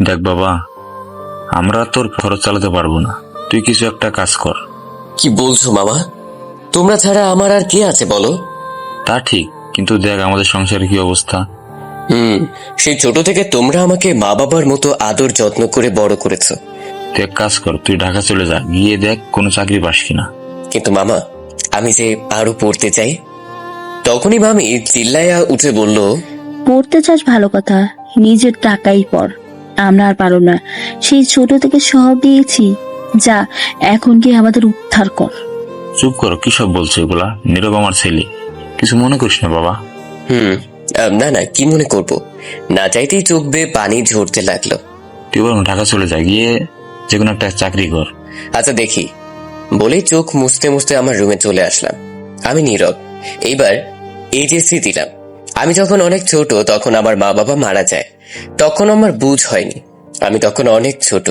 দেখ বাবা, আমরা তোর খরচ চালাতে পারবো না, তুই কিছু একটা কাজ কর। কি বলছো মামা? তোমরা ছাড়া আমার আর কে আছে বলো? তা ঠিক, কিন্তু দেখ আমাদের সংসারের কি অবস্থা। সেই ছোট থেকে তোমরা আমাকে মা বাবার মতো আদর যত্ন করে বড় করেছো। তুই এক কাজ কর, তুই ঢাকা চলে যা, গিয়ে দেখ কোনো চাকরি পাস কিনা। কিন্তু মামা, আমি যে আরো পড়তে চাই। তখনই মামি চিল্লাইয়া উঠে বলল, পড়তে চাস ভালো কথা, নিজের টাকাই পড়। আমরা আর পারো না, সেই ছোট থেকে সব দিয়েছি। যা, এখন কি আমাদের উদ্ধার কর। চুপ করো, কি সব বলছো এগুলা? নীরব আমার ছেলে, কিছু মনে করিস না বাবা। না না, কি মনে করব? না চাইতেই চোখ বেয়ে পানি ঝরতে লাগলো। তুই বরং ঢাকা চলে যা, গিয়ে যে কোনো একটা চাকরি কর। আচ্ছা দেখি, বলেই চোখ মুছতে মুছতে আমার রুমে চলে আসলাম। আমি নীরব। এইবার এইচএসসি দিলাম। আমি যখন অনেক ছোট তখন আমার মা বাবা মারা যায়। তখন আমার বুঝ হয়নি। আমি তখন অনেক ছোট,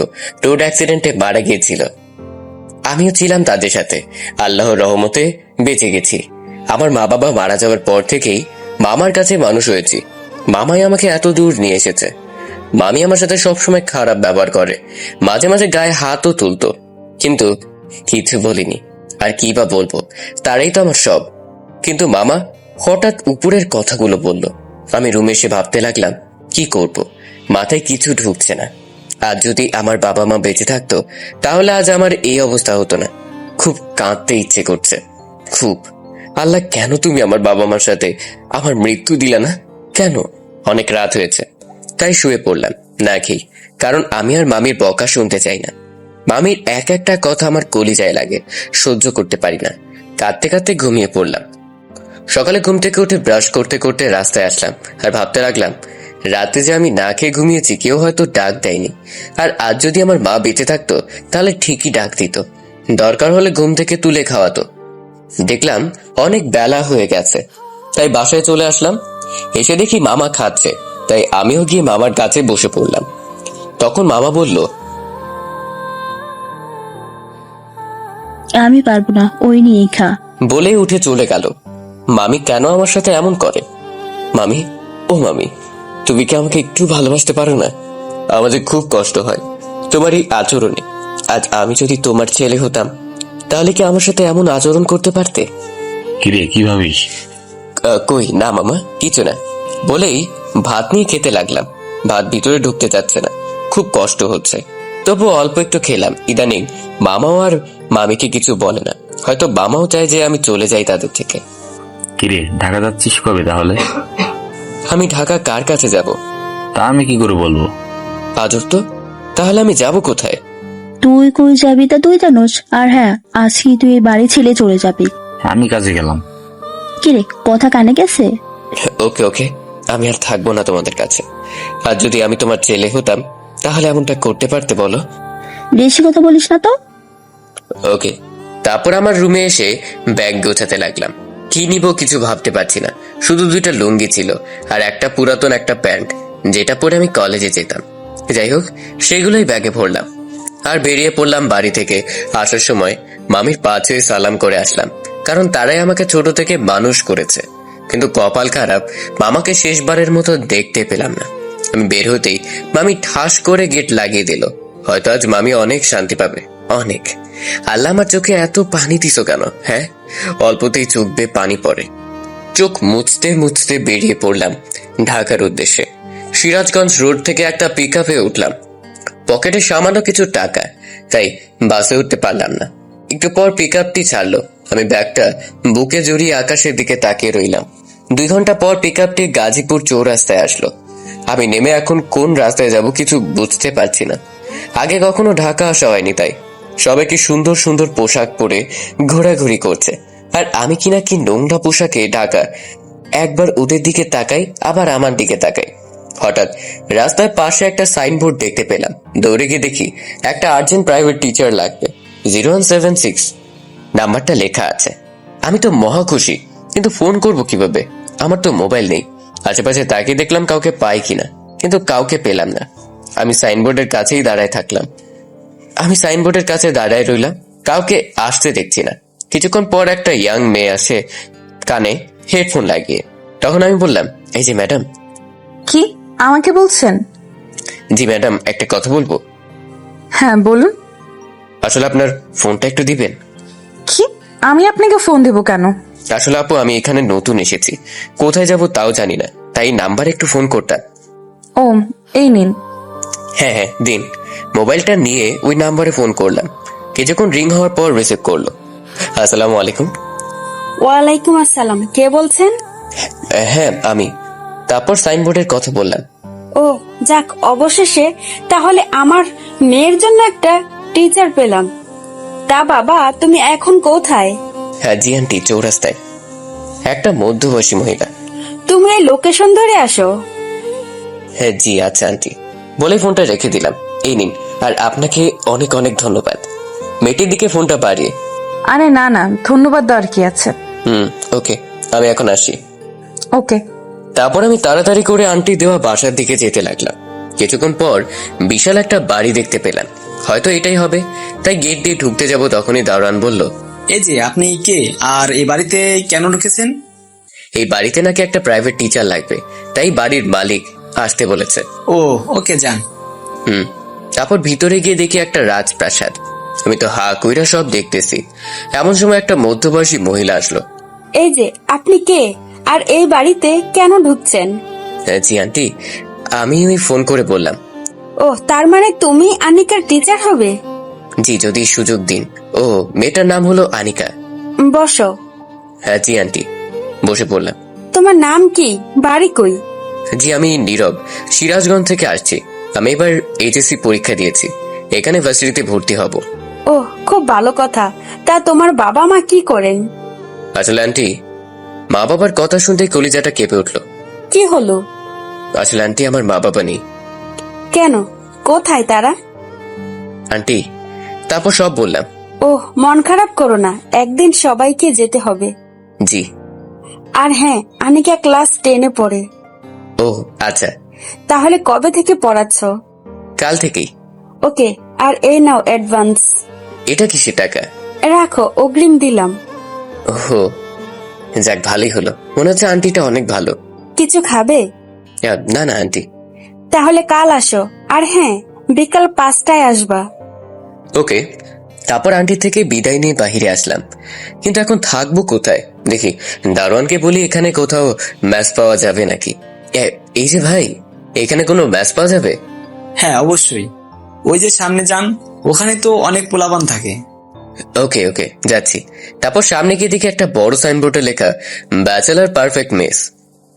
রোড অ্যাক্সিডেন্টে মারা গিয়েছিল। আমিও ছিলাম তাদের সাথে। আল্লাহর রহমতে বেঁচে গেছি। আমার মা বাবা মারা যাওয়ার পর থেকেই মামার কাছে মানুষ হয়েছি। মামাই আমাকে এত দূর নিয়ে এসেছে। মামি আমার সাথে সবসময় খারাপ ব্যবহার করে, মাঝে মাঝে গায়ে হাতও তুলতো, কিন্তু কিছু বলিনি। আর কি বা বলবো, তারাই তো আমার সব। কিন্তু মামা হঠাৎ উপরের কথাগুলো বলল। আমি রুমে এসে ভাবতে লাগলাম, কি করব, মাথায় কিছু ঢুকছে না। আজ যদি আমার বাবা মা বেঁচে থাকতো তাহলে আজ আমার এই অবস্থা হতো না। খুব কাঁদতে ইচ্ছে করছে, খুব। আল্লাহ, কেন তুমি আমার বাবা মার সাথে আমার মৃত্যু দিলে না? কেন? অনেক রাত হয়েছে, তাই শুয়ে পড়লাম না খেয়ে, কারণ আমি আর মামির বকা শুনতে চাই না। মামির এক একটা কথা আমার কলিজায় লাগে, সহ্য করতে পারি না। কাঁদতে কাঁদতে ঘুমিয়ে পড়লাম। সকালে ঘুম থেকে উঠে ব্রাশ করতে করতে রাস্তায় আসলাম আর ভাবতে লাগলাম, রাতে যে আমি না খেয়ে ঘুমিয়েছি কেউ হয়তো ডাক দেয়নি। আর আজ যদি আমার মা বেঁচে থাকতো তাহলে ঠিকই ডাক দিত, দরকার হলে ঘুম থেকে তুলে খাওয়াতো। দেখলাম অনেক বেলা হয়ে গেছে, তাই বাসায় চলে আসলাম। এসে দেখি মামা খাচ্ছে, তাই আমিও গিয়ে মামার কাছে বসে পড়লাম। তখন মামা বলল, আমি পারবো না, ওই নিয়েই খা। বলেই উঠে চলে গেল। মামি কেন আমার সাথে এমন করে? মামি, ও মামি, তুমি কি আমাকে একটু ভালোবাসতে পারো না? আমাদের খুব কষ্ট হয় তোমার এই আচরণে। আজ আমি যদি তোমার ছেলে হতাম তাহলে কি আমার সাথে এমন আচরণ করতে পারতে? কিরে, কি ভাবিস? কই না মামা, কিছু না। বলেই ভাত নিয়ে খেতে লাগলাম। ভাত ভিতরে ঢুকতে যাচ্ছে না, খুব কষ্ট হচ্ছে। তবু অল্প একটু খেলাম। ইদানিং মামাও আর মামিকে কিছু বলে না, হয়তো মামাও চায় যে আমি চলে যাই তাদের থেকে। কিরে, ঢাকা যাচ্ছিস কবে তাহলে? আমি ঢাকা কার কাছে যাব? তা আমি কি করে বলবো? আজব তো, তাহলে আমি যাব কোথায়? তুই কই যাবি তা তুই জানোস? আর হ্যাঁ, আজকে তুই এই বাড়ি ছেড়ে চলে যাবি। আমি কাজে গেলাম। কিরে, কথা কানে গেছে? ওকে ওকে, আমি আর থাকবো না তোমাদের কাছে। আর যদি আমি তোমার ছেলে হতাম তাহলে এমনটা করতে পারতে বলো? বেশি কথা বলিস না তো। ওকে। তারপর আমার রুমে এসে ব্যাগ গোছাতে লাগলাম। কি নিব কিছু ভাবতে পারছি না। শুধু 2টা লুঙ্গি ছিল আর একটা পুরাতন একটা প্যান্ট, যেটা পরে আমি কলেজে যেতাম। যাই হোক, সেগুলোই ব্যাগে ভরলাম আর বেরিয়ে পড়লাম বাড়ি থেকে। আসার সময় মামির পা ছুঁয়ে সালাম করে আসলাম, কারণ তারাই আমাকে ছোট থেকে মানুষ করেছে। কিন্তু কপাল খারাপ, মামাকে শেষবারের মতো দেখতে পেলাম না। আমি বের হতেই মামি ঠাস করে গেট লাগিয়ে দিল। হয়তো আজ মামি অনেক শান্তি পাবে, অনেক। আল্লাহ, আমার চোখে এত পানি দিছো কেন? হ্যাঁ, অল্পতেই চোখ বেয়ে পানি পড়ে। চোখ মুছতে মুছতে বেরিয়ে পড়লাম ঢাকার উদ্দেশ্যে। সিরাজগঞ্জ রোড থেকে একটা পিকআপে উঠলাম। পকেটে সামান্য কিছু টাকা, তাই বাসে উঠতে পারলাম না। একটু পর পিকআপটি ছাড়লো। আমি ব্যাগটা বুকে জড়িয়ে আকাশের দিকে তাকিয়ে রইলাম। 2 ঘন্টা পর পিকআপটি গাজীপুর চৌরাস্তায় আসলো। আমি নেমে এখন কোন রাস্তায় যাব কিছু বুঝতে পারছি না। আগে কখনো ঢাকা আসা হয়নি, তাই সবাই কি সুন্দর সুন্দর পোশাক পরে ঘোরাঘুরি করছে, আর আমি কিনা কি নোংরা পোশাকে ঢাকা। একবার ওদের দিকে তাকাই, আবার আমার দিকে তাকাই। হঠাৎ রাস্তার পাশে একটা সাইনবোর্ড দেখতে পেলাম। দৌড়ে গিয়ে দেখি একটা আর্জেন্ট প্রাইভেট টিচার লাগবে, 0176 নাম্বারটা লেখা আছে। আমি তো মহা খুশি, কিন্তু ফোন করব কিভাবে? আমার তো মোবাইল নেই। আশেপাশে তাকিয়ে দেখলাম কাউকে পাই কিনা, কিন্তু কাউকে পেলাম না। আমি সাইনবোর্ডের কাছেই দাঁড়ায় থাকলাম। আমি সাইনবোর্ডের কাছে দাঁড়ায় রইলাম, কাউকে আসতে দেখছি না। কিছুক্ষণ পর একটা ইয়াং মেয়ে আসে কানে হেডফোন লাগিয়ে। তখন আমি বললাম, এই যে ম্যাডাম। কি আমাকে বলছেন? জি ম্যাডাম, একটা কথা বলবো। হ্যাঁ বলুন। আসলে আপনার ফোনটা একটু দিবেন? কি? আমি আপনাকে ফোন দেব কেন? আসলে আপু, আমি এখানে নতুন এসেছি, কোথায় যাব তাও জানি না, তাই নাম্বার একটু ফোন করতাম। ও, এই নিন। হ্যাঁ হ্যাঁ দিন। মোবাইলটা নিয়ে ওই নাম্বারে ফোন করলাম। কিছুক্ষণ রিং হওয়ার পর রিসিভ করলো। আসসালামু আলাইকুম। ওয়ালাইকুম আসসালাম, কে বলছেন? হ্যাঁ আমি। তারপর সাইনবোর্ডের কথা বললাম। ও যাক, অবশেষে তাহলে আমার মেয়ের জন্য একটা টিচার পেলাম। তা বাবা, তুমি এখন কোথায়? হ্যাঁ জি আন্টি, চৌরাস্তায়। একটা মধ্যবয়সী মহিলা। তুমি এই লোকেশন ধরে আসো। হ্যাঁ জি আচ্ছা আন্টি, বলে ফোনটা রেখে দিলাম। এই নিন। আর আপনাকে অনেক অনেক ধন্যবাদ। মেয়েটির দিকে ফোনটা বাড়িয়ে। আরে না না, ধন্যবাদ দেওয়ার কি আছে। ওকে, আমি এখন আসি। ওকে। তারপর আমি তাড়াতাড়ি করে আন্টি দেওয়া বাসার দিকে যেতে লাগলাম। কিছুক্ষণ পর বিশাল একটা বাড়ি দেখতে পেলাম। হয়তো এটাই হবে, তাই গেট দিয়ে ঢুকতে যাব, তখনই দারোয়ান বলল, এই যে আপনি কে, আর এই বাড়িতে কেন ঢুকেছেন? এই বাড়িতে নাকি একটা প্রাইভেট টিচার লাগবে, তাই বাড়ির মালিক আসতে বলেছে। ও ওকে, যান। তারপর ভিতরে গিয়ে দেখি একটা রাজপ্রাসাদ। আমি তো হা কইরা সব দেখতেছি। এমন সময় একটা মধ্যবয়সী মহিলা আসলো। এই যে আপনি কে, আর এই বাড়িতে কেন ঢুকছেন? জি আন্টি, আমি ওই ফোন করে বললাম। ও, তার মানে তুমি আনিকার টিচার হবে? জি, যদি সুযোগ দিন। ও, মেয়েটার নাম হলো আনিকা। বসো। হ্যাঁ জি আন্টি, বসে পড়লাম। তোমার নাম কি, বাড়ি কই? জি, আমি নীরব, সিরাজগঞ্জ থেকে আসছি। আমি এবার এইচএসসি পরীক্ষা দিয়েছি, এখানে ভার্সিটিতে ভর্তি হব। ও, খুব ভালো কথা। তা তোমার বাবা মা কি করেন? আসলে আন্টি, মা বাবার কথা শুনতে কলিজাটা কেঁপে উঠল। কি হলো? আসলে আন্টি, আমার মা বাবা নেই। কেন, কোথায় তারা? আন্টি, তারপর সব বললাম। ওহ, মন খারাপ করো না, একদিন সবাইকে যেতে হবে। জি। আর হ্যাঁ, আনিকা ক্লাস 10-এ পড়ে। ও আচ্ছা। তাহলে কবে থেকে পড়াচ্ছ? কাল থেকেই। ওকে, আর এই নাও অ্যাডভান্স। এটা কিসের টাকা? রাখো, অগ্রিম দিলাম। ওহো, যাক ভালোই হলো। মনে হচ্ছে আন্টিটা অনেক ভালো। কিছু খাবে? না না আন্টি। তাহলে কাল আসো, আর হ্যাঁ, বিকাল 5টায় আসবা। ওকে। তারপর আন্টি থেকে বিদায় নিয়ে বাহিরে আসলাম। কিন্তু এখন থাকবো কোথায়? দেখি দারোয়ানকে বলি এখানে কোথাও ম্যাচ পাওয়া যাবে নাকি। এই যে ভাই, এখানে কোনো ম্যাচ পাওয়া যাবে? হ্যাঁ অবশ্যই, ওই যে সামনে যান, ওখানে তো অনেক পোলাপান থাকে। ওকে ওকে, যাচ্ছি। তারপর সামনে গিয়ে দেখি একটা বড় সাইনবোর্ডে লেখা ব্যাচেলার পারফেক্ট মেস।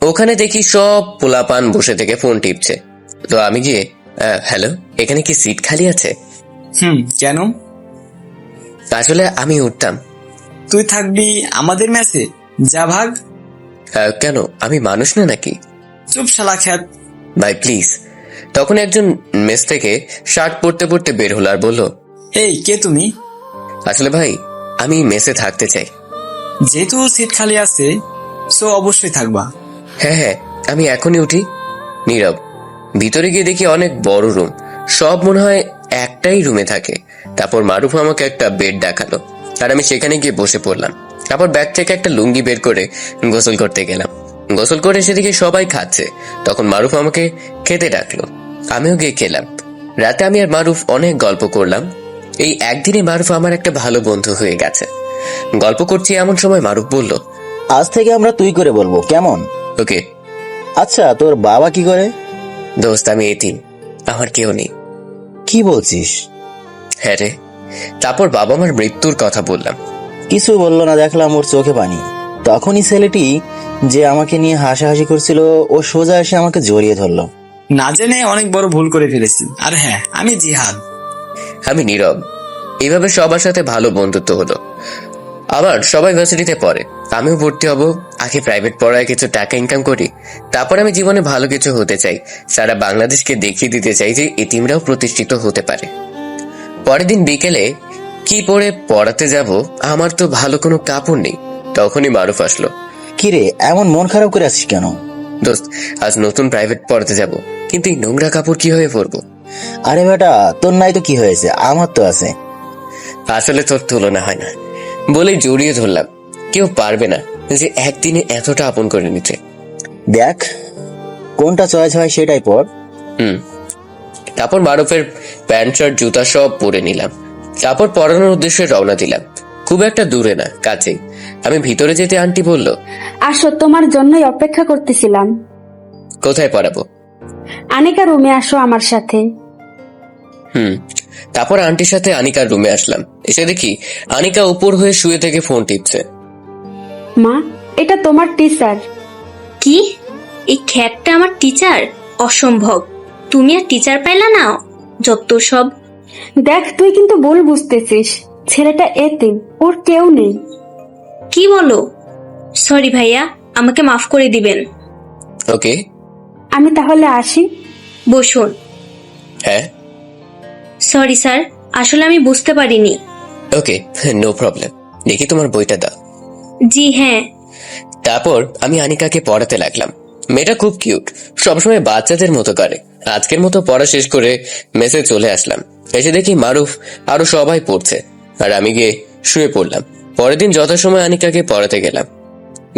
ওখানে দেখি সব পোলাপান বসে থেকে ফোন টিপছে। তো আমি গিয়ে, হ্যালো, এখানে কি সিট খালি আছে? কেন? আসলে আমি উঠতাম। তুই থাকবি আমাদের ম্যাচে? যা ভাগ। কেন, আমি মানুষ না নাকি? চুপ শালা খ্যাত। ভাই প্লিজ। তখন একজন মেস থেকে শার্ট পরতে পরতে বের হলো আর বলল, এই কে তুমি? আসলে ভাই, আমি মেসে থাকতে চাই। যেহেতু সিট খালি আছে, সো অবশ্যই থাকবা। হ্যাঁ হ্যাঁ, আমি এখনই উঠি। নীরব। ভিতরে গিয়ে দেখি অনেক বড় রুম, সব মনে হয় একটাই রুমে থাকে। তারপর মারুফ আমাকে একটা বেড দেখালো, আর আমি সেখানে গিয়ে বসে পড়লাম। তারপর ব্যাগ থেকে একটা লুঙ্গি বের করে গোসল করতে গেলাম। গোসল করে সেদিকে সবাই খাচ্ছে, তখন মারুফ আমাকে খেতে ডাকলো। আমিও গিয়ে খেলাম। রাতে আমি আর মারুফ অনেক গল্প করলাম। এই একদিনে মারুফ আমার একটা ভালো বন্ধু হয়ে গেছে। গল্প করছি এমন সময় মারুফ বলল, আজ থেকে আমরা তুই করে বলবো, কেমন? ওকে। আচ্ছা, তোর বাবা কি করে? দোস্ত, আমি এতিম, আমার কেউ নেই। কি বলছিস? হ্যাঁ রে। তারপর বাবা মার মৃত্যুর কথা বললাম। কিছু বললো না, দেখলাম ওর চোখে পানি। তখনই ছেলেটি যে আমাকে নিয়ে হাসাহাসি করছিল, ও সোজা এসে আমাকে জড়িয়ে ধরলো। না জেনে অনেক বড় ভুল করে ফেলেছি। আর হ্যাঁ, আমি জিহাদ। আমি নীরব। এইভাবে সবার সাথে ভালো বন্ধুত্ব হলো। আবার সবাই ভার্সিটিতে পড়ে, আমিও ভর্তি হব। আগে প্রাইভেট পড়ায় কিছু টাকা ইনকাম করি, তারপর আমি জীবনে ভালো কিছু হতে চাই। সারা বাংলাদেশকে দেখিয়ে দিতে চাই যে এতিমরাও প্রতিষ্ঠিত হতে পারে। পরের দিন বিকেলে কি পরে পড়াতে যাব, আমার তো ভালো কোনো কাপড় নেই। তখনই মারুফ আসলো। কিরে, এমন মন খারাপ করে আছিস কেন? দোস্ত, আজ নতুন প্রাইভেট পড়াতে যাব, কিন্তু এই নোংরা কাপড় কিভাবে পরবো? আরে বেটা, তোর নাই তো কি হয়েছে, আমার তো আছে। আসলে তোর তুলনা হয় না বলেই জড়িয়ে ধরলাম। কেউ পারবে না যে একদিনে এতটা আপন করে নিতে। দেখ, কোনটা চয়েস হয় সেটাই পর। তারপর মারুফের প্যান্ট শার্ট জুতা সব পরে নিলাম। তারপর পড়ানোর উদ্দেশ্যে রওনা দিলাম। খুব একটা দূরে না, কাছেই। আমি ভিতরে যেতে আন্টি বলল, আসো, তোমার জন্যই অপেক্ষা করতেছিলাম। কোথায় পড়াবো? আনিকা, রুমে আসো আমার সাথে। তারপর আন্টির সাথে আনিকার রুমে আসলাম। এসে দেখি আনিকা উপর হয়ে শুয়ে থেকে ফোন টিপছে। মা, এটা তোমার টিচার। কি? এই খ্যাতটা আমার টিচার? অসম্ভব, তুমি আর টিচার পাইলা না? যত সব। দেখ, তুই কিন্তু ভুল বুঝতেছিস। ছেলেটা এতিম, ওর কেউ নেই। কি বলো? সরি ভাইয়া, আমাকে মাফ করে দিবেন। ওকে। আমি তাহলে আসি। বসুন। হ্যাঁ। সরি স্যার, আসলে আমি বুঝতে পারিনি। ওকে, নো প্রবলেম। দেখি তোমার বইটা দাও। জি হ্যাঁ। তারপর আমি আনিকাকে পড়াতে লাগলাম। মেয়েটা খুব কিউট, সবসময় বাচ্চাদের মতো করে। আজকের মতো পড়া শেষ করে মেসে চলে আসলাম। এসে দেখি মারুফ আরো সবাই পড়ছে, আর আমি গিয়ে শুয়ে পড়লাম। পরের দিন যথাসময় আনিকাকে পড়াতে গেলাম।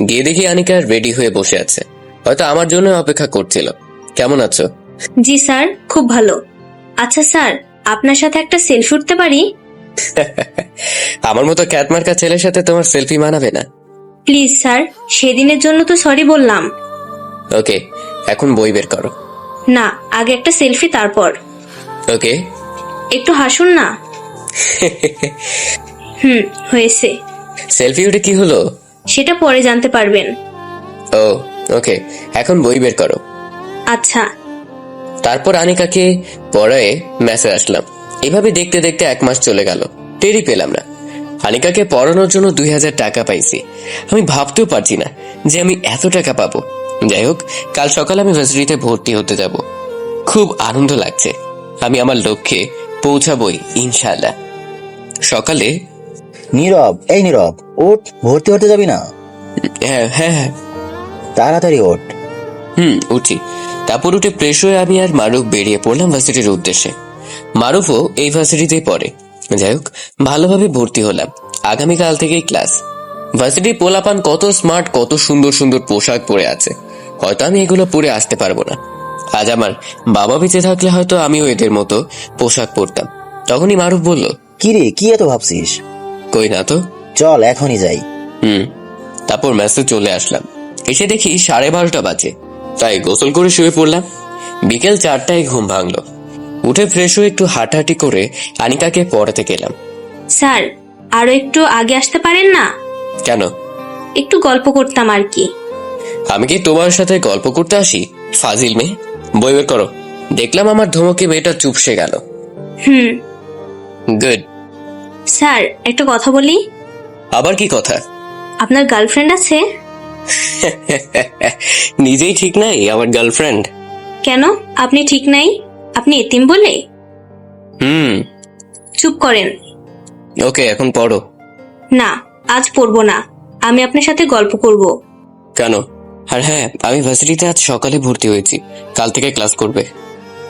গিয়ে দেখি আনিকা রেডি হয়ে বসে আছে, হয়তো আমার জন্য অপেক্ষা করছিল। কেমন আছো? জি স্যার, খুব ভালো। আচ্ছা স্যার, আপনার সাথে একটা সেলফি উঠতে পারি? আমার মতো ক্যাটমার্কা ছেলের সাথে তোমার সেলফি মানাবে না। প্লিজ স্যার, সেদিনের জন্য তো সরি বললাম। ওকে, এখন বই বের করো। না, আগে একটা সেলফি, তারপর। ওকে। একটু হাসুন না। হয়েছে। সেলফি উঠে কি হলো? সেটা পরে জানতে পারবেন। ও ওকে, এখন বই বের করো। আচ্ছা। তারপর আনিকাকে পড়ায়ে মেসে আসলাম। এভাবে দেখতে দেখতে 1 মাস চলে গেল, টেরই পেলাম না। আনিকাকে পড়ানোর জন্য 2000 টাকা পাইছি। আমি ভাবতেও পারছি না যে আমি এত টাকা পাবো। যাই হোক, কাল সকালে আমি ভার্সিটিতে ভর্তি হতে যাব। খুব আনন্দ লাগছে। আমি আমার লক্ষ্যে পৌঁছাবই ইনশাআল্লাহ। সকালে নীরব, এই নীরব, ওঠ, ভর্তি হতে যাবি না? হ্যাঁ হ্যাঁ হ্যাঁ। তাড়াতাড়ি ওঠ। উঠি। তারপর উঠে ফ্রেশ হয়ে আমি আর মারুফ বেরিয়ে পড়লাম ভার্সিটির উদ্দেশ্যে। মারুফও এই ভার্সিটিতেই পড়ে। যাই হোক, ভালোভাবে ভর্তি হলাম। আগামীকাল থেকেই ক্লাস। ভার্সিটির পোলাপান কত স্মার্ট, কত সুন্দর সুন্দর পোশাক পরে আছে। হয়তো আমি এগুলো পরে আসতে পারবো না। আজ আমার বাবা বেঁচে থাকলে হয়তো আমিও এদের মতো পোশাক পরতাম। তখনই মারুফ বলল, কি রে, কি এত ভাবছিস? কই না তো। চল এখনই যাই। তারপর মেসে চলে আসলাম। এসে দেখি 12:30 বাজে, তাই গোসল করে শুয়ে পড়লাম। বিকেল 4টায় ঘুম ভাঙলো। উঠে ফ্রেশ হয়ে একটু হাঁটাহাঁটি করে আনিকাকে পড়াতে গেলাম। স্যার, আরো একটু আগে আসতে পারেন না? কেন? একটু গল্প করতাম আর কি। আমি কি তোমার সাথে গল্প করতে আসি? ফাজিল মেয়ে, বই বের করো। দেখলাম আমার ধমকে মেয়েটা চুপসে গেল। গুড। স্যার, একটা কথা বলি। আবার কি কথা? আপনার গার্লফ্রেন্ড আছে? নিজেই ঠিক নাই, আমার গার্লফ্রেন্ড। কেন আপনি ঠিক নাই? আপনি এতিম বলে? চুপ করেন। ওকে, এখন পড়ো। না, আজ পড়বো না। আমি আপনার সাথে গল্প করব। কেন? আর হ্যাঁ, আমি ভার্সিটিতে আজ সকালে ভর্তি হয়েছি। কাল থেকে ক্লাস করবে।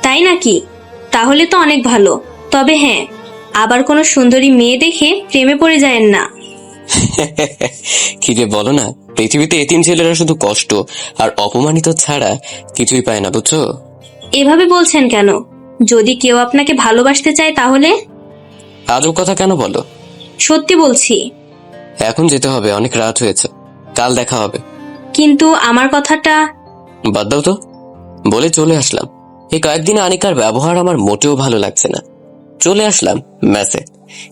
তাই নাকি? তাহলে তো অনেক ভালো। তবে হ্যাঁ, আবার কোনো সুন্দরী মেয়ে দেখে প্রেমে পড়ে যায়েন না। কি যে বলো না, পৃথিবীতে এতিম ছেলেরা শুধু কষ্ট আর অপমানিত ছাড়া কিছুই পায় না, বুঝছো? এভাবে বলছেন কেন? যদি কেউ আপনাকে ভালোবাসতে চায় তাহলে? আজব কথা কেন বলো? সত্যি বলছি। এখন যেতে হবে, অনেক রাত হয়েছে। কাল দেখা হবে। কিন্তু আমার কথাটা। বাদ দাও তো, বলে চলে আসলাম। এই কয়েকদিন আনিকার ব্যবহার আমার মোটেও ভালো লাগছে না। চলে আসলাম মেসে।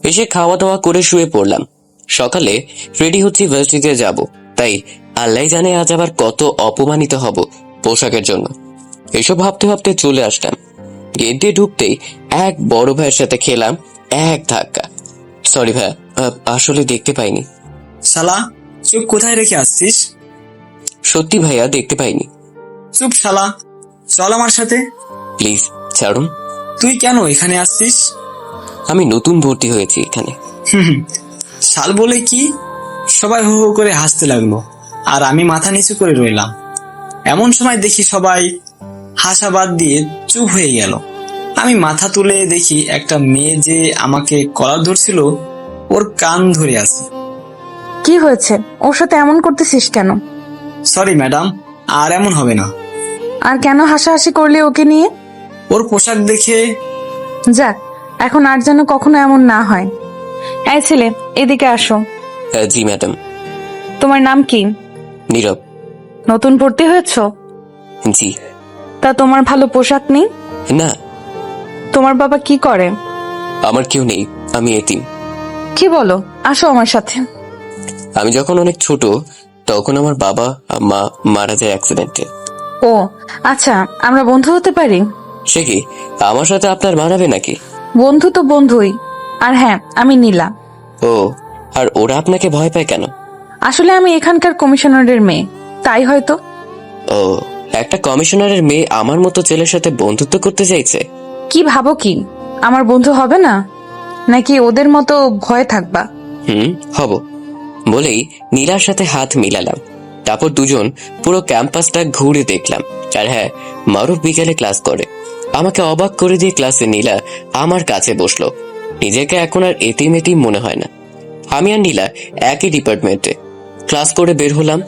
এসে খাওয়া দাওয়া করে শুয়ে পড়লাম। সকালে রেডি হচ্ছি, ভার্সিটিতে যাব। তাই আল্লাহ জানে আজ আবার কত অপমানিত হব পোশাকের জন্য। এসব ভাবতে ভাবতে চলে আসলাম। গেট দিয়ে ঢুকতেই এক বড় ভাইয়ের সাথে খেলাম এক ধাক্কা। সরি ভাইয়া, আসলে দেখতে পাইনি। শালা, চুপ, কোথায় রেখে আসছিস? সত্যি ভাইয়া, দেখতে পাইনি। চুপ শালা, চল আমার সাথে। প্লিজ ছাড়ুন। তুই কেন এখানে আসছিস? আমি নতুন ভর্তি হয়েছি এখানে। শাল বলে কি? সবাই হো হো করে হাসতে লাগলো, আর আমি মাথা নিচু করে রইলাম। এমন সময় দেখি সবাই হাসা বাদ দিয়ে চুপ হয়ে গেল। আমি মাথা তুলে দেখি একটা মেয়ে যে আমাকে কলার ধরছিল, ওর কান ধরে আছে। কি হয়েছে? ওর সাথে এমন করতেছিস কেন? সরি ম্যাডাম, আর এমন হবে না। আর কেন হাসাহাসি করলি ওকে নিয়ে? ওর পোশাক দেখে যাক, এখন আর যেন কখনো এমন না হয়। এই ছেলে, এদিকে আসো। জি ম্যাডাম। তোমার নাম কি? নীরব। নতুন ভর্তি হয়েছো? জি। তা তোমার ভালো পোশাক নেই? না, তোমার বাবা কি করে? আমার কেউ নেই, আমি এতিম। কি বলো? আসো আমার সাথে। আমি যখন অনেক ছোট তখন আমার বাবা আর মা মারা যায় অ্যাক্সিডেন্টে। ও আচ্ছা, আমরা বন্ধু হতে পারি? সে কি আমার সাথে আপনার মানাবে নাকি? বন্ধু তো বন্ধুই। আর হ্যাঁ, আমি নীলা। ও, আর ওরা আপনাকে ভয় পায় কেন? আসলে আমি এখানকার কমিশনারের মেয়ে, তাই হয়তো। ও, একটা কমিশনারের মেয়ে আমার মতো ছেলের সাথে বন্ধুত্ব করতে চাইছে? কি ভাবো কি আমার বন্ধু হবে না, নাকি ওদের মতো ভয়ে থাকবা? হব। বলেই নীলার সাথে হাত মিলালাম। তারপর দুজন পুরো ক্যাম্পাসটা ঘুরে দেখলাম। আর হ্যাঁ, মারুফ বিকেলে ক্লাস করে। আমাকে অবাক করে দিয়ে ক্লাসে নীলা আমার কাছে বসলো। নিজেকে এখন আর এতিম এতিম মনে হয় না। আমি আর নীলা একই ডিপার্টমেন্টে। ক্লাস করে বের হলাম।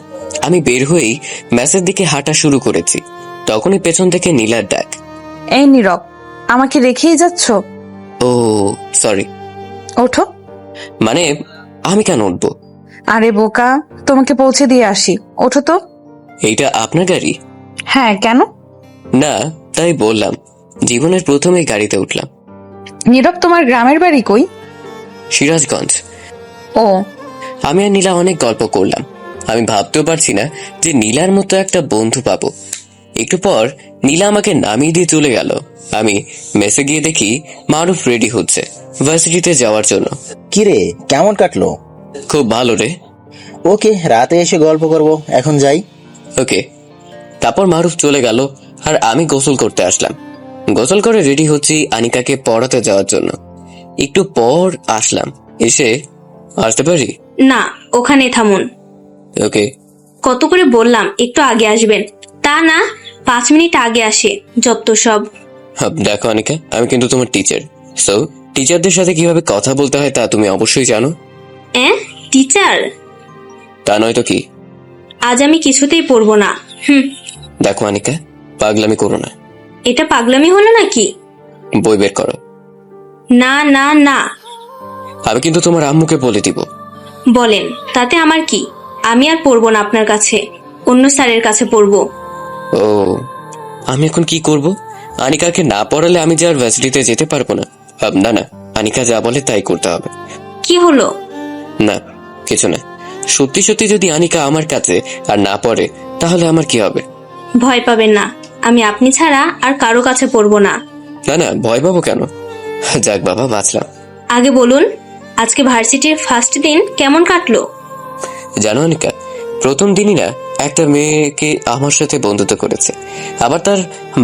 আমি বের হয়েই ম্যাসের দিকে হাঁটা শুরু করেছি, তখনই পেছন থেকে নীলার ডাক। এই নীরব, আমাকে রেখেই যাচ্ছ? ও সরি। ওঠো। মানে আমি কেন উঠবো? আরে বোকা, তোমাকে পৌঁছে দিয়ে আসি, ওঠো তো। এইটা আপনার গাড়ি? হ্যাঁ, কেন? না, তাই বললাম। জীবনের প্রথমে গাড়িতে উঠলাম। নীরব, তোমার গ্রামের বাড়ি কই? সিরাজগঞ্জ। ও, আমি আর নীলা অনেক গল্প করলাম। আমি ভাবতেও পারছি না যে নীলার মতো একটা বন্ধু পাবো। একটু পর নীলা আমাকে নামিয়ে দিয়ে চলে গেল। আমি মেসে গিয়ে দেখি মারুফ রেডি হচ্ছে ভার্সিটিতে যাওয়ার জন্য। কিরে, কেমন কাটলো? খুব ভালো রে। ওকে, রাতে এসে গল্প করব, এখন যাই। ওকে। তারপর মারুফ চলে গেল আর আমি গোসল করতে আসলাম। গোসল করে রেডি হচ্ছি আনিকাকে পড়াতে যাওয়ার জন্য। একটু পর আসলাম। এসে আসতে পারি? না, ওখানে থামুন। ওকে। কত করে বললাম একটু আগে আসবেন, তা না 5 মিনিট আগে আসে, যত সব। দেখো আনিকা, আমি কিন্তু তোমার টিচার। সো টিচারদের সাথে কিভাবে কথা বলতে হয় তা তুমি অবশ্যই জানো। টিচার? তা নয় তো কি? আজ আমি কিছুতেই পড়বো না। দেখো আনিকা, পাগলামি করো না। এটা পাগলামি হলো নাকি? বই বের করো। না না না। আমি কিন্তু তোমার আম্মুকে বলে দিব। বলেন, তাতে আমার কি? আমি আর পড়বো না আপনার কাছে, অন্য স্যারের কাছে পড়বো। ও, আমি এখন কি করব? আনিকাকে না পড়ালে আমি যে আর ভার্সিটিতে যেতে পারবো না। না না, আনিকা যা বলে তাই করতে হবে। কি হলো? না, কিছু না। সত্যি সত্যি যদি আনিকা আমার কাছে আর না পড়ে তাহলে আমার কি হবে? ভয় পাবেন না, আমি আপনি ছাড়া আর কারো কাছে পড়বো না। না না, ভয় পাবো কেন? যাক বাবা, বাঁচলাম। আগে বলুন, আজকে ভার্সিটির ফার্স্ট দিন কেমন কাটলো? জানো আনিকা, প্রথম দিনই না একটা মেয়েকে আমার সাথে বন্ধুত্ব করেছে। আবার তার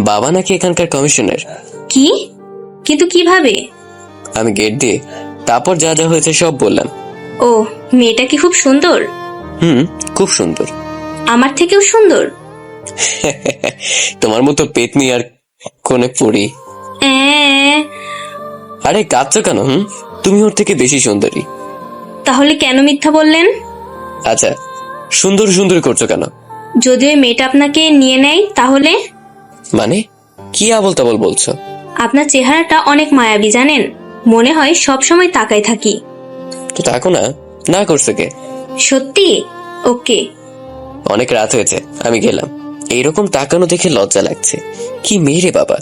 বাবা নাকি এখানকার কমিশনার। কি? কিন্তু কিভাবে? আমি গেট দিয়ে তারপর যা যা হয়েছে সব বললাম। ও, মেয়েটা কি খুব সুন্দর? খুব সুন্দর। আমার থেকেও সুন্দর? তোমার মতো পেতনি আর কোনে পড়ি। আরে কাঁদছো কেন? তুমি ওর থেকে বেশি সুন্দরী। তাহলে কেন মিথ্যা বললেন? আচ্ছা, সুন্দর সুন্দর করছো কেন? যদি ওই মেয়েটা আপনাকে নিয়ে নেয় তাহলে? মানে কি আবল তাবল বলছো? আপনার চেহারাটা অনেক মায়াবী জানেন, মনে হয় সব সময় তাকাই থাকি। তো থাকো না, না করছে কে? সত্যি? ওকে। অনেক রাত হয়েছে, আমি গেলাম। এইরকম তাকানো দেখে লজ্জা লাগছে। কি মেয়ে বাবা,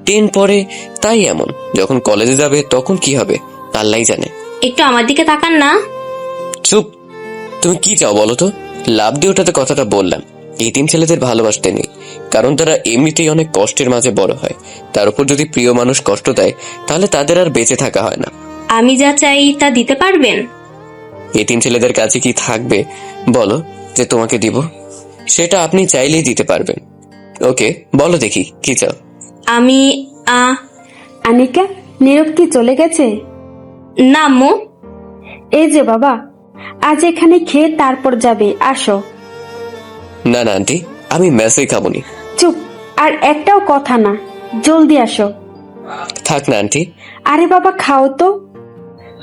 10 পরে তাই এমন, যখন কলেজে যাবে তখন কি হবে আল্লাহই জানে। একটু আমার দিকে তাকান না। চুপ। তুমি কি চাও বলো তো? লাভ দিয়ে ওটাতে কথাটা বললাম। এতিম ছেলেদের ভালোবাসতে নেই, কারণ তারা এমনিতেই অনেক কষ্টের মাঝে বড় হয়। তার উপর যদি প্রিয় মানুষ কষ্ট দেয় তাহলে তাদের আর বেঁচে থাকা হয় না। আমি যা চাই তা দিতে পারবেন? এতিম ছেলেদের কাছে কি থাকবে বলো যে তোমাকে দিব? সেটা আপনি চাইলেই দিতে পারবেন। ওকে, বলো দেখি কি চাও? আমি আনিকা, নীরব কি চলে গেছে? না আম্মু। এই যে বাবা, আজ এখানে খেয়ে তারপর যাবে, আসো। না না আন্টি, আমি মেসেই খাবনি। চুপ, আর একটাও কথা না, জলদি আসো। থাক না আন্টি। আরে বাবা, খাও তো।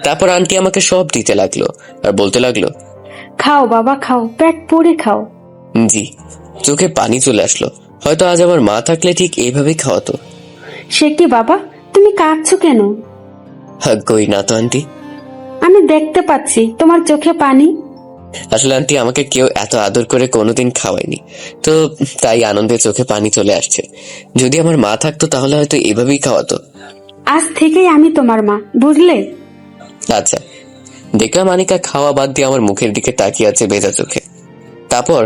তারপর আন্টি আমাকে সব দিতে লাগলো আর বলতে লাগলো, খাও বাবা, খাও, পেট পুরে খাও। জি। চোখে পানি চলে আসলো। হয়তো আজ আমার মা থাকলে ঠিক এইভাবেই খাওয়াতো। সে কি বাবা, তুমি কাঁদছো কেন? কই না তো আন্টি। আমি দেখতে পাচ্ছি তোমার চোখে পানি। আসলে আন্টি, আমাকে কেউ এত আদর করে কোনোদিন খাওয়ায়নি, তো তাই আনন্দে চোখে পানি চলে আসছে। যদি আমার মা থাকতো তাহলে হয়তো এভাবেই খাওয়াতো। আজ থেকেই আমি তোমার মা, বুঝলে? আচ্ছা। দেখলাম আনিকা খাওয়া বাদ দিয়ে আমার মুখের দিকে তাকিয়ে আছে ভেজা চোখে। তারপর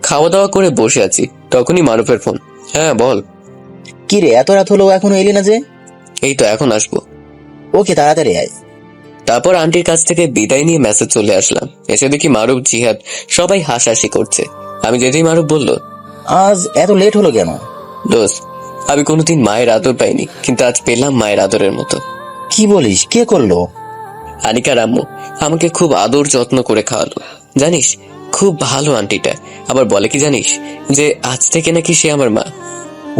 খাওয়া দাওয়া করে বসে আছি, তখনই মারুফের ফোন। হ্যাঁ বল। কি রে, এত রাত হলো এখনো এলি না যে? এই তো এখন আসবো। ওকে, তাড়াতাড়ি আয়। তারপর আন্টির কাছ থেকে বিদায় নিয়ে মেসেজ চলে আসলাম। এসে দেখি মারুফ, জিহাদ সবাই হাসাহাসি করছে। আমি যেতেই মারুফ বলল, আজ এত লেট হলো কেন? দোস্ত, আমি কোনোদিন মায়ের আদর পাইনি, কিন্তু আজ পেলাম মায়ের আদরের মতো। কি বলিস, কে করলো? আনিকার আম্মু আমাকে খুব আদর যত্ন করে খাওয়ালো। জানিস, খুব ভালো আন্টিটা। আবার বলে কি জানিস, যে আজ থেকে নাকি সে আমার মা।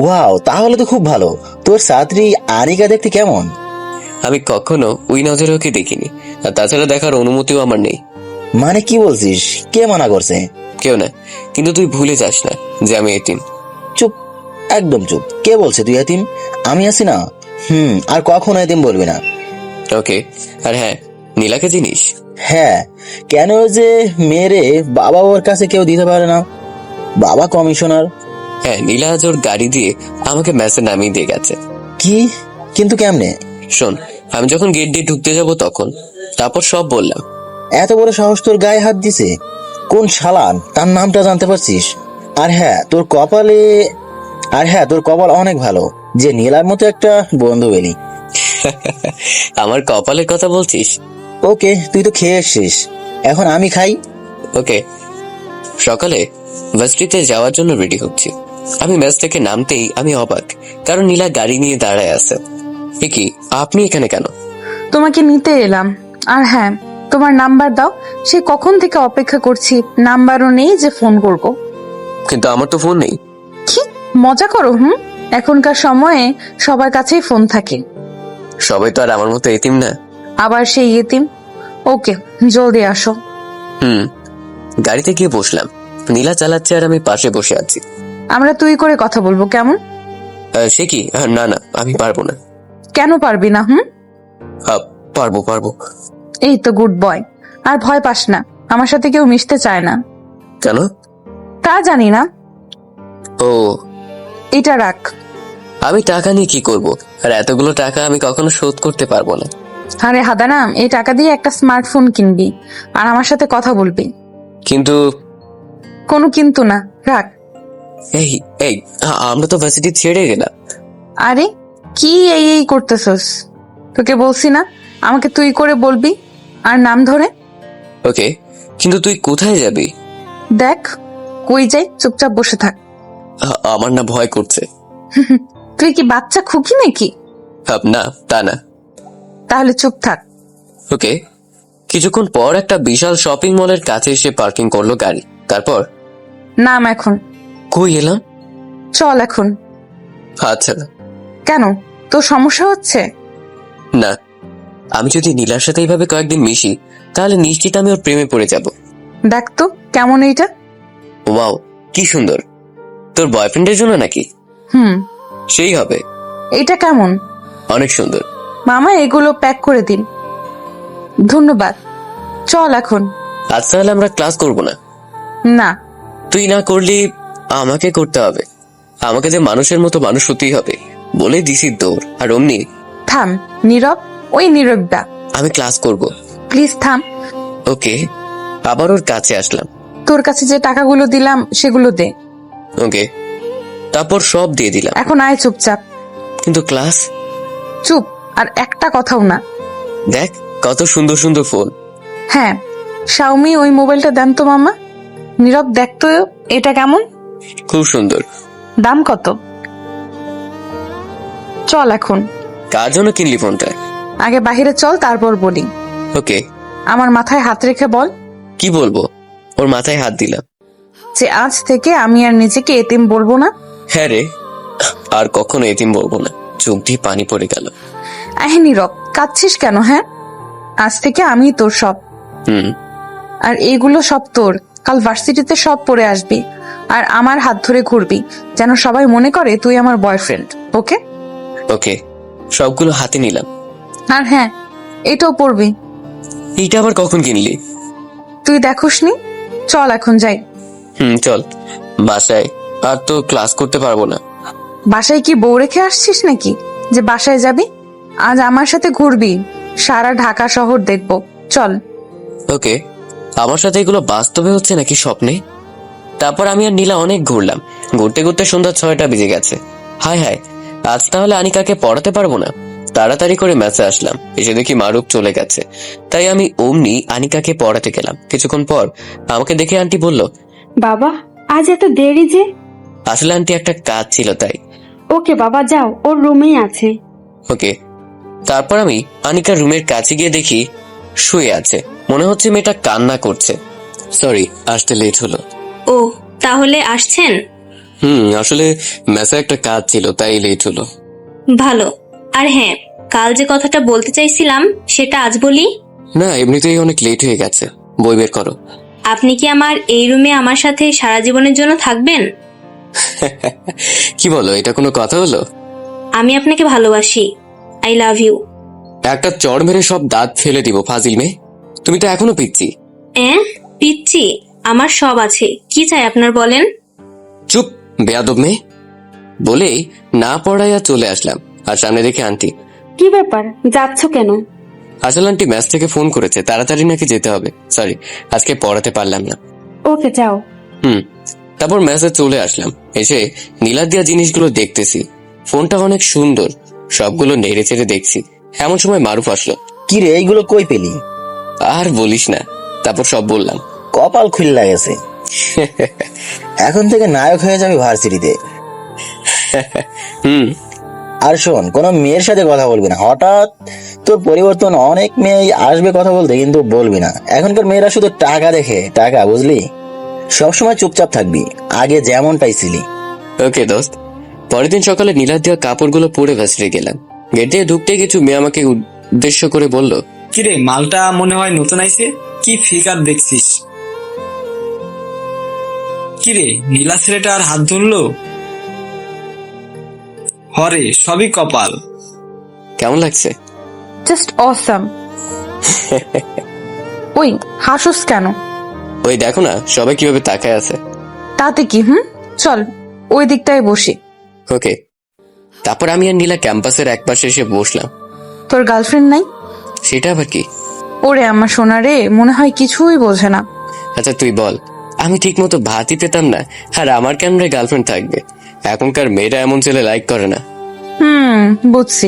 ওয়াও, তাহলে তো খুব ভালো। তোর ছাত্রী আনিকা দেখতে কেমন? আমি কখনো ওই নজরে ওকে দেখিনি, আর তাছাড়া দেখার অনুমতিও আমার নেই। মানে কি বলছিস? কে মানা করছে? কেউ না, কিন্তু তুই ভুলে যাস না যে আমি এতিম। চুপ, একদম চুপ। কে বলছে তুই এতিম? আমি আছি না। আর কখনো এতিম বলবি না। ওকে। আর হ্যাঁ, নীলাকে চিনিস? হ্যাঁ, কেন? যে মেয়েরে বাবা ওর কাছে কেউ দিতে পারে না, বাবা কমিশনার। হ্যাঁ, নীলা আজ ওর গাড়ি দিয়ে আমাকে মেসে নামিয়ে দিয়ে গেছে। কি? কিন্তু কেমনে? শোন, আমি যখন গেট দিয়ে ঢুকতে যাব তখন, তারপর সব বললাম। এত বড় সাহস তোর গায়ে হাত দিছে? কোন শালান? তার নামটা জানতে পারছিস? আর হ্যাঁ, তোর কপাল অনেক ভালো যে নীলার মতো একটা বন্ধু পেলি। আমার কপালের কথা বলছিস? ওকে, তুই তো খেয়ে এসছিস, এখন আমি খাই। ওকে। সকালে ভার্সিটিতে যাওয়ার জন্য রেডি হচ্ছি। আমি মেস থেকে নামতেই আমি অবাক, কারণ নীলা গাড়ি নিয়ে দাঁড়ায় আছে। এ কি, আপনি এখানে কেন? তোমাকে নিতে এলাম। আর হ্যাঁ, তোমার নাম্বার দাও, সে কখন থেকে অপেক্ষা করছি। নাম্বারও নেই যে ফোন করব। কিন্তু আমার তো ফোন নেই। কি মজা করো? এখনকার সময়ে সবার কাছেই ফোন থাকে। সবাই তো আর আমার মতো এতিম না। আবার সেই এতিম। ওকে, জলদি আসো। গাড়িতে গিয়ে বসলাম। নীলা চালাচ্ছে আর আমি পাশে বসে আছি। আমরা তুই করে কথা বলবো, কেমন? সে কি? না না, আমি পারবো না। কেন পারবি না? পারবো। এই তো গুড বয়। আর ভয় পাস না, আমার সাথে কেউ মিশতে চায় না। কেন? তা জানি না। ও, এটা রাখ। আমি টাকা নিয়ে কি করব? আর এতগুলো টাকা আমি কখনো শোধ করতে পারবো না। আরে হাদানা, এই টাকা দিয়ে একটা স্মার্টফোন কিনবি আর আমার সাথে কথা বলবি। কিন্তু কোনো কিন্তু না, রাখ। এই এই আমরা তো ভার্সিটি ছেড়ে গেলাম। আরে কি এই করতেছস? তোকে বলছি না আমাকে তুই করে বলবি, আর নাম ধরে। ওকে, কিন্তু তুই কোথায় যাবি? দেখ কই যাই, চুপচাপ বসে থাক। আমার না ভয় করছে। তুই কি বাচ্চা খুকি নাকি? না, তা না। তাহলে চুপ থাক। ওকে। কিছুক্ষণ পর একটা বিশাল শপিং মলের কাছে এসে পার্কিং করলো গাড়ি। তারপর নাম এখন। কই এলাম? চল এখন। আচ্ছা। কেন, তোর সমস্যা হচ্ছে? না, আমি যদি নীলার সাথে এইভাবে কয়েকদিন মিশি তাহলে নিশ্চিত আমি ওর প্রেমে পড়ে যাব। দেখ তো কেমন এইটা। ওয়াও, কি সুন্দর। তোর বয়ফ্রেন্ডের জন্য নাকি? সেই হবে। এইটা কেমন? অনেক সুন্দর। মামা এগুলো প্যাক করে দিন। ধন্যবাদ। চল এখন। আজ তাহলে আমরা ক্লাস করব না? না। তুই না করলি আমাকে করতে হবে। আমাকে যে মানুষের মতো মানুষ হতেই হবে বলে দিছি দৌড়। আর অমনি থাম, নীরব, ওই নীরবটা। আমি ক্লাস করব। প্লিজ থাম। ওকে। আবার ওর কাছে আসলাম। তোর কাছে যে টাকাগুলো দিলাম সেগুলো দে। ওকে। তারপর সব দিয়ে দিলাম। এখন আয় চুপচাপ। কিন্তু ক্লাস? চুপ, আর একটা কথাও না। দেখ কত সুন্দর সুন্দর ফোন। হ্যাঁ, শাওমি, ওই মোবাইলটা দেন তো মামা। নীরব দেখ তো, এটা কেমন? খুব সুন্দর। দাম কত? চল এখন। কার জন্য কিনলি ফোনটা? আগে বাহিরে চল, তারপর বলি। ওকে। আমার মাথায় হাত রেখে বল। কি বলবো? ওর মাথায় হাত দিলাম। যে আজ থেকে আমি আর নিজেকে এতিম বলবো না। হ্যাঁ রে, আর কখনো এতিম বলবো না। চোখ দিয়ে পানি পড়ে গেল। নীরব, কাঁদছিস কেন? হ্যাঁ, আজ থেকে আমি তোর সব। আর এইগুলো সব তোর। কাল ভার্সিটিতে সব পরে আসবি আর আমার হাত ধরে ঘুরবি, যেন সবাই মনে করে তুই আমার বয়ফ্রেন্ড। ওকে? ওকে, সবগুলো হাতে নিলাম। আর হ্যাঁ, এটাও পড়বি। এইটা আবার কখন কিনলি? তুই দেখোসনি? চল এখন যাই। চল। বাসায় আর তো ক্লাস করতে পারবো না। বাসায় কি বউ রেখে আসছিস নাকি যে বাসায় যাবি? আজ আমার সাথে ঘুরবি, সারা ঢাকা শহর দেখবো। চল। ওকে, আমার সাথে এগুলো বাস্তবে হচ্ছে নাকি স্বপ্নে? তারপর আমি আর নীলা অনেক ঘুরলাম। ঘুরতে ঘুরতে সন্ধ্যা 6টা বেজে গেছে। হায় হায়, আজ তাহলে আনিকাকে পড়াতে পারবো না। তাড়াতাড়ি করে ম্যাচে আসলাম, এসে দেখি মারুফ চলে গেছে। তাই আমি অমনি আনিকাকে পড়াতে গেলাম। কিছুক্ষণ পর আমাকে দেখে আন্টি বলল, বাবা আজ এত দেরি যে? আসলে আন্টি একটা কাজ ছিল তাই। ওকে বাবা, যাও, ওর রুমেই আছে। ওকে। তারপর আমি আনিকার রুমের কাছে গিয়ে দেখি শুয়ে আছে। মনে হচ্ছে মেয়েটা কান্না করছে। সরি, আসতে লেট হলো। ও, তাহলে আসছেন? আসলে ম্যাচে একটা কাজ ছিল তাই লেট হলো। ভালো। আর হ্যাঁ, কাল যে কথাটা বলতে চাইছিলাম সেটা আজ বলি। না, এমনিতেই অনেক লেট হয়ে গেছে। বই বের করো। আপনি কি আমার এই রুমে আমার সাথে সারা জীবনের জন্য থাকবেন? কি বলো, এটা কোনো কথা হলো? আমি আপনাকে ভালোবাসি। I love you. একটা চড় মেরে সব দাঁত ফেলে দিব ফাজিল মেয়ে। তুমি তো এখনো পিচ্ছি। পিচ্ছি? আমার সব আছে, কি চাই আপনার বলেন। চুপ, বেয়াদব মেয়ে। বলেই না পড়াইয়া চলে আসলাম। আর সামনে দেখে আন্টি। কি ব্যাপার, যাচ্ছ কেন? আসলে আন্টি ম্যাচ থেকে ফোন করেছে, তাড়াতাড়ি নাকি যেতে হবে। সরি, আজকে পড়াতে পারলাম না। ওকে, যাও। তারপর ম্যাচে চলে আসলাম। এসে নীলা দিয়া জিনিসগুলো দেখতেছি। ফোনটা অনেক সুন্দর, সবগুলো নেড়ে চেড়ে দেখছি। এমন সময় মারুফ আসলো। কি রে, এইগুলো কই পেলি? আর বলিস না। তারপর সব বললাম। কপাল খুললা গেছে। এখন থেকে নায়ক হয়ে যাবে ভার্সিটিতে। আর শোন, কোনো মেয়ের সাথে কথা বলবি না। হঠাৎ তোর পরিবর্তন, অনেক মেয়ে আসবে কথা বলতে, কিন্তু বলবি না। এখনকার মেয়েরা শুধু টাকা দেখে, টাকা, বুঝলি? সবসময় চুপচাপ থাকবি, আগে যেমনটাই ছিলি। ওকে দোস্ত। পরের দিন সকালে নীলার দেওয়া কাপড়গুলো পরে ভাসরে গেলাম। গেট দিয়ে ঢুকতে কিছু মেয়ে আমাকে উদ্দেশ্য করে বলল, কিরে, মালটা মনে হয় নতুন আইছে। কি ফিগার দেখছিস? কিরে, নীলা ছেলেটা আর হাত ধরলো? হরে, সবই কপাল। কেমন লাগছে? Just awesome. ওই হাসুস কেন? ওই দেখো না, সবাই কিভাবে তাকায় আছে। তাতে কি? চল ওই দিকটায় বসি। ওকে। তারপর আমি আর নীলা ক্যাম্পাসের একপাশে এসে বসলাম। তোর গার্লফ্রেন্ড নাই? সেটা আবার কি? ওরে আমার সোনা রে, মনে হয় কিছুই বোঝে না। আচ্ছা তুই বল, আমি ঠিক মতো ভাতই পেতাম না, আর আমার কেন গার্লফ্রেন্ড থাকবে? এখনকার মেয়েরা এমন ছেলে লাইক করে না। বুঝছি।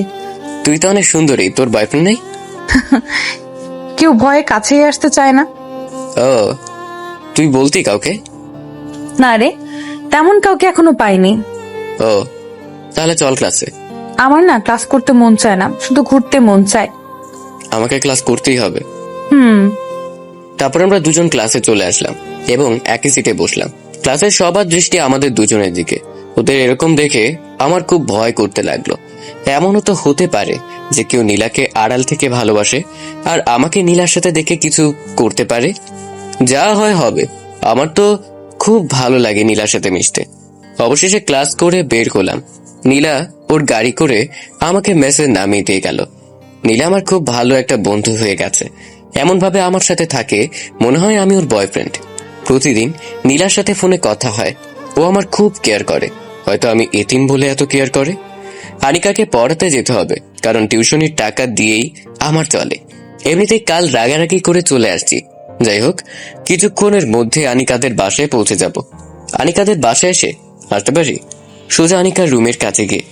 তুই তো অনেক সুন্দরী, তোর বয়ফ্রেন্ড নেই? কেউ ভয়ে কাছেই আসতে চায় না। ও, তুই বলতি কাউকে? না রে, তেমন কাউকে এখনো পাইনি। ও, তাহলে চল ক্লাসে। আমার না ক্লাস করতে মন চায় না, শুধু ঘুরতে মন চায়। আমাকে ক্লাস করতেই হবে। তারপর আমরা দুজন ক্লাসে চলে আসলাম এবং একই সিটে বসলাম। ক্লাসের সবার দৃষ্টি আমাদের দুজনের দিকে। ওদের এরকম দেখে আমার খুব ভয় করতে লাগলো। এমনও তো হতে পারে যে কেউ নীলাকে আড়াল থেকে ভালোবাসে আর আমাকে নীলার সাথে দেখে কিছু করতে পারে। যা হয় হবে। আমার তো খুব ভালো লাগে নীলার সাথে মিশতে। অবশেষে ক্লাস করে বের হলাম। নীলা ওর গাড়ি করে আমাকে মেসে নামিয়ে দিয়ে গেল। নীলা আমার খুব ভালো একটা বন্ধু হয়ে গেছে। এমন ভাবে আমার সাথে থাকে মনে হয় আমি ওর বয়ফ্রেন্ড। প্রতিদিন নীলার সাথে ফোনে কথা হয়। ও আমার খুব কেয়ার করে। হয়তো আমি এতিম বলে এত কেয়ার করে। আনিকাকে পড়াতে যেতে হবে, কারণ টিউশনির টাকা দিয়েই আমার চলে। এমনিতেই কাল রাগারাগি করে চলে আসছি। যাই হোক, কিছুক্ষণের মধ্যে আনিকাদের বাসায় পৌঁছে যাব। আনিকাদের বাসায় এসে আসতে পারি? সোজা আনিকার রুমের কাছে গিয়ে,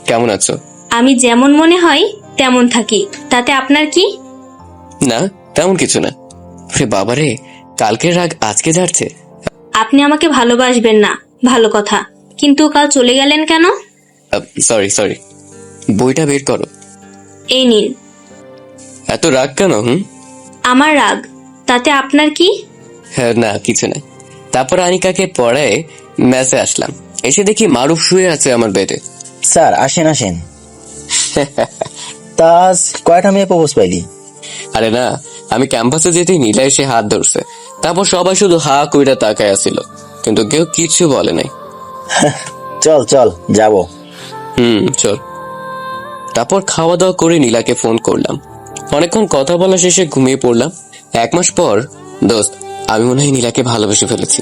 কেমন আছো? আমি যেমন মনে হয় তেমন থাকি, তাতে আপনার কি? না, তেমন কিছু না। বাবারে, কালকের রাগ আজকে যাচ্ছে। আপনি আমাকে ভালোবাসবেন না, ভালো কথা, কিন্তু কাল চলে গেলেন কেন? সরি। বইটা বের করো। এই নিন। এত রাগ কেন? আমার রাগ, তাতে আপনার কি? হ্যাঁ, না কিছু না। তারপর আনিকাকে পড়ায় ম্যাচে আসলাম। এসে দেখি মারুফ শুয়ে আছে আমার বেডে। স্যার আসেন। তা আজ কয়টা মেয়ে প্রপোজ পাইলি? আরে না, আমি ক্যাম্পাসে যেতেই নীলা এসে হাত ধরছে। তারপর সবাই শুধু হা কইরা তাকায় আসছিল, কিন্তু কেউ কিছু বলে নাই। চল যাব। চল। তারপর খাওয়া দাওয়া করে নীলাকে ফোন করলাম। অনেকক্ষণ কথা বলা শেষে ঘুমিয়ে পড়লাম। 1 মাস পর দোস্ত, আমি মনে হয় নীলাকে ভালোবেসে ফেলেছি।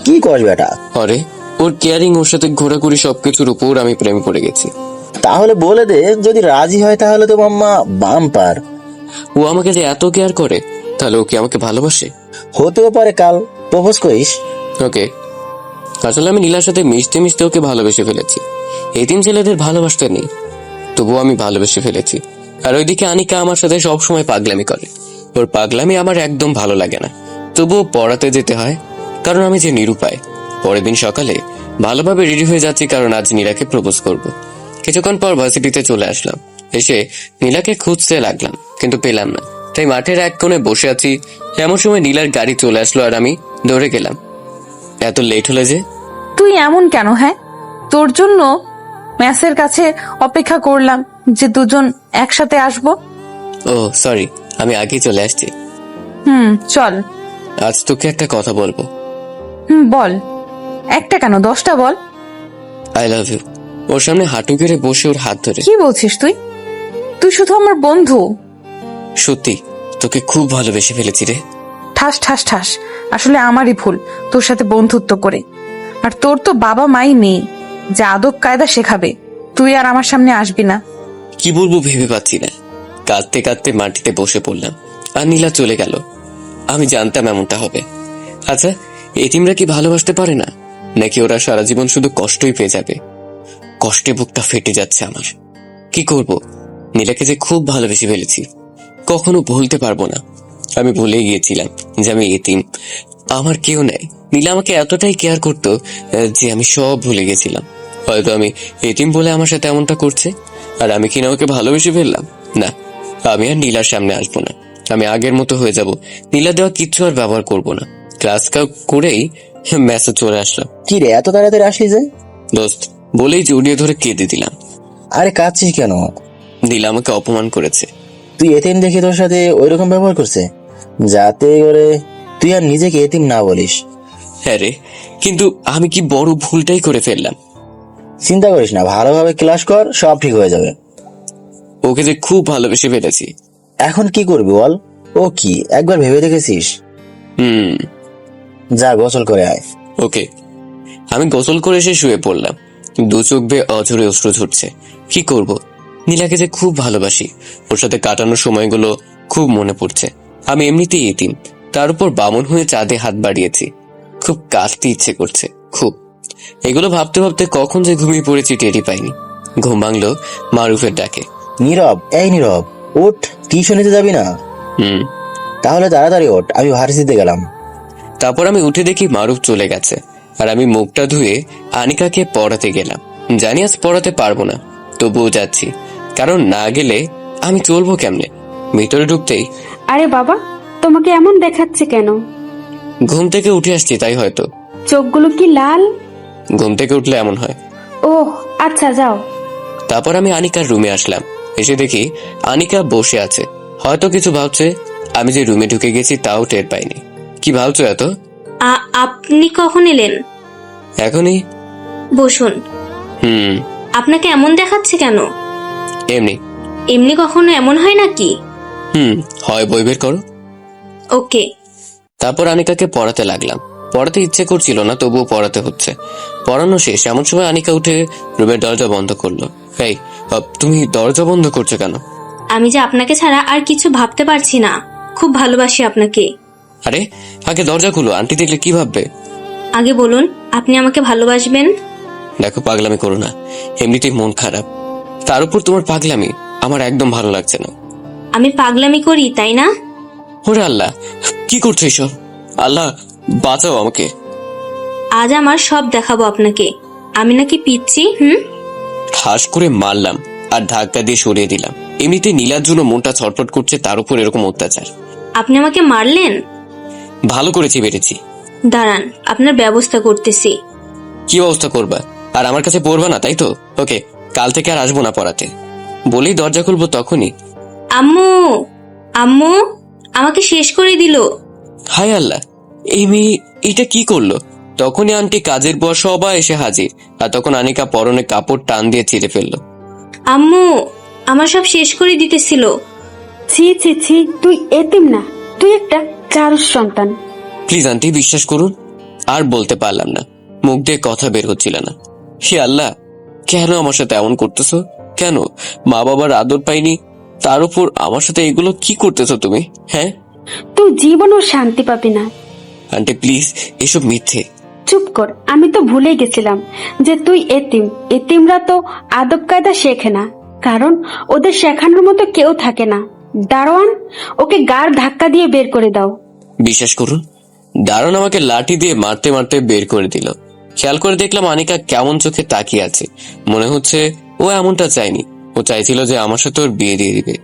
কি কস বেটা? আরে ওর কেয়ারিং, ওর সাথে ঘোরাঘুরি সবকিছুর উপর আমি প্রেমে পড়ে গেছি। তাহলে বলে দে, যদি রাজি হয় তাহলে তো মাম্মা বাম্পার। ও আমাকে যে এত কেয়ার করে, তাহলে ও কি আমাকে ভালোবাসে? হতেও পারে কাল প্রপোজ করিস। ওকে, আসলে আমি নীলার সাথে মিশতে মিশতে ওকে ভালোবেসে ফেলেছি। এতিম ছেলেদের ভালোবাসতে নেই, তবুও আমি ভালোবেসে ফেলেছি। আর ওইদিকে আনিকা আমার সাথে সবসময় পাগলামি করে। ওর পাগলামি আমার একদম ভালো লাগে না, তবুও পড়াতে যেতে হয়, কারণ আমি যে নিরুপায়। পরের দিন সকালে ভালোভাবে রেডি হয়ে যাচ্ছি, কারণ আজ নীলাকে প্রপোজ করব। কিছুক্ষণ পর ভার্সিটিতে চলে আসলাম। এসে নীলাকে খুঁজতে লাগলাম, কিন্তু পেলাম না। তাই মাঠের এক কোণে বসে আছি। এমন সময় নীলার গাড়ি চলে আসলো আর আমি দৌড়ে গেলাম। এত লেট হলে যে? তুই এমন কেন? হ্যাঁ, তোর জন্য ম্যাসের কাছে অপেক্ষা করলাম যে দুজন একসাথে আসবো। ও সরি, আমি আগেই চলে আসছি। চল। আজ তোকে একটা কথা বলবো। বল। একটা কেন, 10টা বল। I love you. ওর সামনে হাঁটু গেড়ে বসে ওর হাত ধরে। কি বলছিস তুই? তুই শুধু আমার বন্ধু। সত্যি তোকে খুব ভালোবেসে ফেলেছি রে। ঠাস ঠাস ঠাস, আসলে আমারই ভুল তোর সাথে বন্ধুত্ব করে। আর তোর তো বাবা মাই নেই যে আদব কায়দা শেখাবে। তুই আর আমার সামনে আসবি না। কি বলবো ভেবে পাচ্ছি না। কাঁদতে কাঁদতে মাটিতে বসে পড়লাম আর নীলা চলে গেল। আমি জানতাম এমনটা হবে। আচ্ছা, এতিমরা কি ভালোবাসতে পারে না, নাকি ওরা সারা জীবন শুধু কষ্টই পেয়ে যাবে? কষ্টে বুকটা ফেটে যাচ্ছে আমার। কি করব? নীলাকে যে খুব ভালোবেসে ফেলেছি, কখনো ভুলতে পারবো না। আমি ভুলে গিয়েছিলাম যে আমি এতিম, আমার কেউ নেই। নীলা আমাকে এতটাই কেয়ার করতো যে আমি সব ভুলে গেছিলাম। হয়তো আমি এতিম বলে আমার সাথে এমনটা করছে, আর আমি কিনা ওকে ভালোবেসে ফেললাম। না, আমি আর নীলার সামনে আসবো না। আমি আগের মতো হয়ে যাব। নীলা দেওয়া কিচ্ছু আর ব্যবহার করবো না। ক্লাস করেই মেসেজ চলে আসলাম। কি রে, এত তাড়াতাড়ি আসলি যে? দোস্ত বলেই জড়িয়ে ধরে কেঁদে দিলাম। আরে কাঁদছিস কেন? নীলা আমাকে অপমান করেছে। তুই এতিম দেখে তোর সাথে ওইরকম ব্যবহার করছে, যাতে করে তুই আর নিজেকে এতিম না বলিস। হ্যাঁ রে, কিন্তু আমি কি বড় ভুলটাই করে ফেললাম। চিন্তা করিস না, ভালোভাবে ক্লাস কর, সব ঠিক হয়ে যাবে। ওকে যে খুব ভালোবেসে ফেলেছি। এখন কি করবি বল? ও কি একবার ভেবে দেখেছিস? যা গোসল করে আয়। ওকে। আমি গোসল করে এসে শুয়ে পড়লাম। দু চোখ বেয়ে অঝরে অশ্রু ঝরছে। কি করব? নীলাকে যে খুব ভালোবাসি, ওর সাথে কাটানোর সময়গুলো খুব মনে পড়ছে। আমি এমনিতেই এতিম, তার উপর বামন হয়ে চাঁদে হাত বাড়িয়েছি। খুব কাঁদতে ইচ্ছে করছে, খুব। এগুলো ভাবতে ভাবতে কখন যে ঘুমিয়ে পড়েছি টেরই পাইনি। ঘুম ভাঙলো মারুফের ডাকে। নীরব, এই নীরব, ওঠ, টিউশনিতে যাবি না? তাহলে তাড়াতাড়ি ওঠ, আমি ভার্সিটিতে গেলাম। তারপর আমি উঠে দেখি মারুফ চলে গেছে, আর আমি মুখটা ধুয়ে আনিকাকে পড়াতে গেলাম। জানি আজ পড়াতে পারবো না, তবুও যাচ্ছি, কারণ না গেলে আমি চলবো কেমনে। ভিতরে ঢুকতেই, আরে বাবা, তোমাকে এমন দেখাচ্ছে কেন? ঘুম থেকে উঠে আসছি তাই হয়তো। চোখগুলো কি লাল? ঘুম থেকে উঠলে এমন হয়। ওহ আচ্ছা, যাও। তারপর আমি আনিকার রুমে আসলাম। এসে দেখি আনিকা বসে আছে, হয়তো কিছু ভাবছে। আমি যে রুমে ঢুকে গেছি তাও টের পাইনি। কি ভাবছো এত? আপনি কখন এলেন? এখনই। বসুন। আপনাকে এমন দেখাচ্ছে কেন? এমনি। এমনি কখনো এমন হয় নাকি? হয়, বই বের করো। ওকে। তারপর আনিকাকে পড়াতে লাগলাম। পড়াতে ইচ্ছে করছিল না, তবুও পড়াতে হচ্ছে। পড়ানো শেষ, এমন সময় আনিকা উঠে রুমের দরজা বন্ধ করলো। এই, তুমি দরজা বন্ধ করছো কেন? আমি যে আপনাকে ছাড়া আর কিছু ভাবতে পারছি না। খুব ভালোবাসি আপনাকে। আরে আগে দরজা খুলো, আন্টি দেখলে কি ভাববে? আগে বলুন, আপনি আমাকে ভালোবাসবেন? দেখো, পাগলামি করো না, এমনিতেই মন খারাপ। তার উপর তোমার পাগলামি আমার একদম ভালো লাগছে না। আমি পাগলামি করি, তাই না? ওরে আল্লাহ, কি করছো এসব? আল্লাহ বাঁচাও আমাকে। আজ আমার সব দেখাবো আপনাকে। আমি নাকি পিচ্ছি? ঠাস করে মারলাম আর ধাক্কা দিয়ে সরিয়ে দিলাম। এমনিতে নীলার জন্য মনটা ছটফট করছে, তার উপর এরকম অত্যাচার। আপনি আমাকে মারলেন? ভালো করেছি, বেড়েছি। দাঁড়ান, আপনার ব্যবস্থা করতেছি। কি ব্যবস্থা করবা? আর আমার কাছে পড়বা না, তাই তো? ওকে, কাল থেকে আর আসবো না পড়াতে। বলেই দরজা খুলবো তখনই আম্মু, আম্মু আমাকে শেষ করে দিল। হায় আল্লাহ, এই মেয়ে এটা কি করলো? তখনই আন্টি কাজের পর সবাই এসে হাজির, আর তখন আনিকা পরনে কাপড় টান দিয়ে ছিঁড়ে ফেললো। আম্মু আমার সব শেষ করে দিতেছিল। ছি ছি ছি, তুই এতিম না, তুই একটা চারুর সন্তান। প্লিজ আন্টি বিশ্বাস করুন। আর বলতে পারলাম না, মুখ দিয়ে কথা বের হচ্ছিল না। হে আল্লাহ, কেন আমার সাথে এমন করতেছো? কেন? মা বাবার আদর পাইনি, তার উপর আমার সাথে এগুলো কি করতেছো তুমি? হ্যাঁ তুই জীবনও শান্তি পাবি না। আন্টি প্লিজ, এসব মিথ্যে। চুপ কর, আমি তো ভুলে গেছিলাম যে তুই এতিম। এতিমরা তো আদব কায়দা শেখে না, কারণ ওদের শেখানোর মতো কেউ থাকে না। দারোয়ান, ওকে গাড় ধাক্কা দিয়ে বের করে দাও। বিশ্বাস করুন, দারুণ আমাকে লাঠি দিয়ে মারতে মারতে বের করে দিল। খেয়াল করে দেখলাম আনিকা কেমন চোখে তাকিয়ে আছে। মনে হচ্ছে ও এমনটা চায়নি, ও চাইছিল যে আমার সাথে ওর বিয়ে দিয়ে দিবে।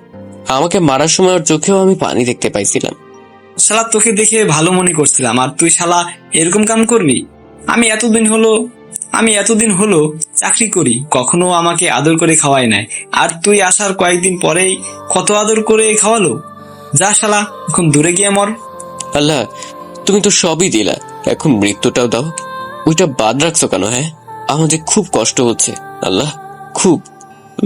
আমাকে মারার সময় ওর চোখেও আমি পানি দেখতে পাইছিলাম। শালা তোকে দেখে ভালো মনে করছিলাম, আর তুই শালা এরকম কাম করবি? আমি এতদিন হলো চাকরি করি, কখনো আমাকে আদর করে খাওয়াই নাই, আর তুই আসার কয়েকদিন পরেই কত আদর করে খাওয়ালো। যা শালা, এখন দূরে গিয়ে মর। আল্লাহ, তুমি তো সবই দিলা, এখন মৃত্যুটাও দাও। ওইটা বাদ রাখছো কেন? হ্যাঁ, আমাদের খুব কষ্ট হচ্ছে আল্লাহ, খুব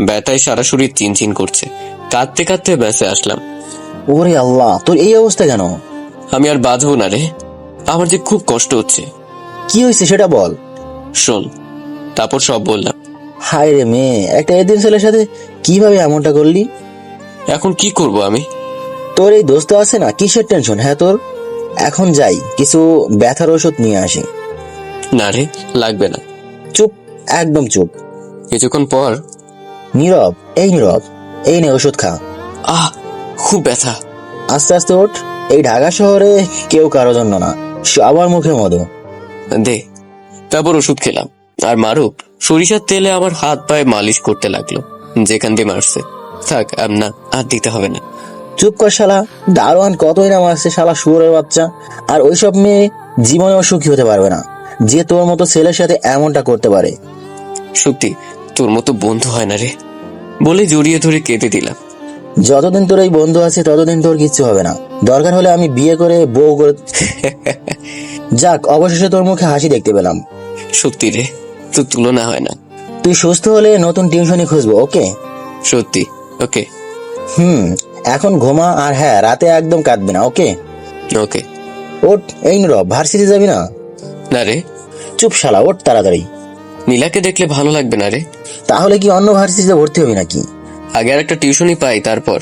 ব্যথায় সারা শরীর চিনচিন করছে। কাঁদতে কাঁদতে বেঁচে আসলাম। ওরে আল্লাহ, তোর এই অবস্থা কেন? আমি আর বাঁচবো না রে, আমার যে খুব কষ্ট হচ্ছে। কি হয়েছে সেটা বল। শোন, তারপর সব বললাম। হায় রে মেয়ে, একটা এতিম ছেলের সাথে কিভাবে এমনটা করলি? এখন কি করব আমি? তোর এই দোস্ত আছে না, কিসের টেনশন? হ্যাঁ তোর, এখন যাই কিছু ব্যথার ওষুধ নিয়ে আসি। না রে, লাগবে না। চুপ, একদম চুপ। কিছুক্ষণ পর, নীরব, এই নীরব, এই নে ওষুধ খা। খুব ব্যথা। আস্তে আস্তে ওঠ। এই ঢাকা শহরে কেউ কারো জন্য না, সবার মুখে মধু। দে। তারপর ওষুধ খেলাম, আর মারুফ সরিষার তেলে আমার হাত পায়ে মালিশ করতে লাগলো যেখান দিয়ে মারছে। থাক, না আর দিতে হবে না। চুপ কর শালা, দারোয়ান কতই না মারছে শালা শুয়োরের বাচ্চা। আর ওইসব মেয়ে জীবনেও সুখী হতে পারবে না যে তোর মতো ছেলের সাথে এমনটা করতে পারে। সত্যি তোর মতো বন্ধু হয় না রে, বলে জড়িয়ে ধরে কেঁদে দিলাম। যতদিন তোর এই বন্ধু আছে ততদিন তোর কিচ্ছু হবে না, দরকার হলে আমি বিয়ে করে বউ করে। যাক, অবশেষে তোর মুখে হাসি দেখতে পেলাম। সত্যি রে, তোর তুলনা হয় না। তুই সুস্থ হলে নতুন টিউশনি খুঁজবো, ওকে? সত্যি, ওকে। এখন ঘুমা, আর হ্যাঁ, রাতে একদম কাঁদবি না, ওকে? ওকে। ওঠ, এই নীরব, ভার্সিটি যাবি না? না রে। চুপ শালা, ওঠ তাড়াতাড়ি। নীলাকে দেখলে ভালো লাগবে না রে। তাহলে কি অন্য ভার্সিটিতে ভর্তি হবি নাকি? আগে আর একটা টিউশনই পাই, তারপর।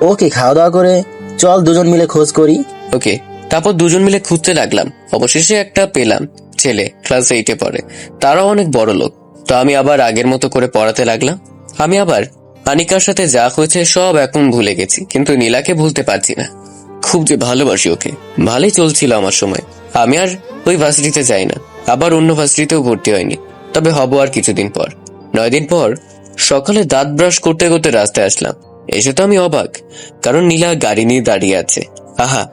ওকে, খাওয়া দাওয়া করে চল দুজন মিলে খোঁজ করি। ওকে। তারপর দুজন মিলে খুঁজতে লাগলাম। অবশেষে একটা পেলাম, ছেলে ক্লাস 8-এ পড়ে, তারাও অনেক বড় লোক। তো আমি আবার আগের মতো করে পড়াতে লাগলাম। আমি আবার আনিকার সাথে যা হয়েছে সব এখন ভুলে গেছি, কিন্তু নীলাকে ভুলতে পারছি না। খুব যে ভালোবাসি ওকে। ভালোই চলছিল আমার সময়। আমি আর ওই ভার্সিটিতে যাই না, আবার অন্য ভার্সিটিতেও ভর্তি হয়নি, তবে হব আর কিছুদিন পর। 9 দিন পর সকালে দাঁত ব্রাশ করতে করতে রাস্তায় আসলাম। এসে তো আমি অবাক, কারণ নীলা গাড়ি নিয়ে দাঁড়িয়ে আছে। আহা,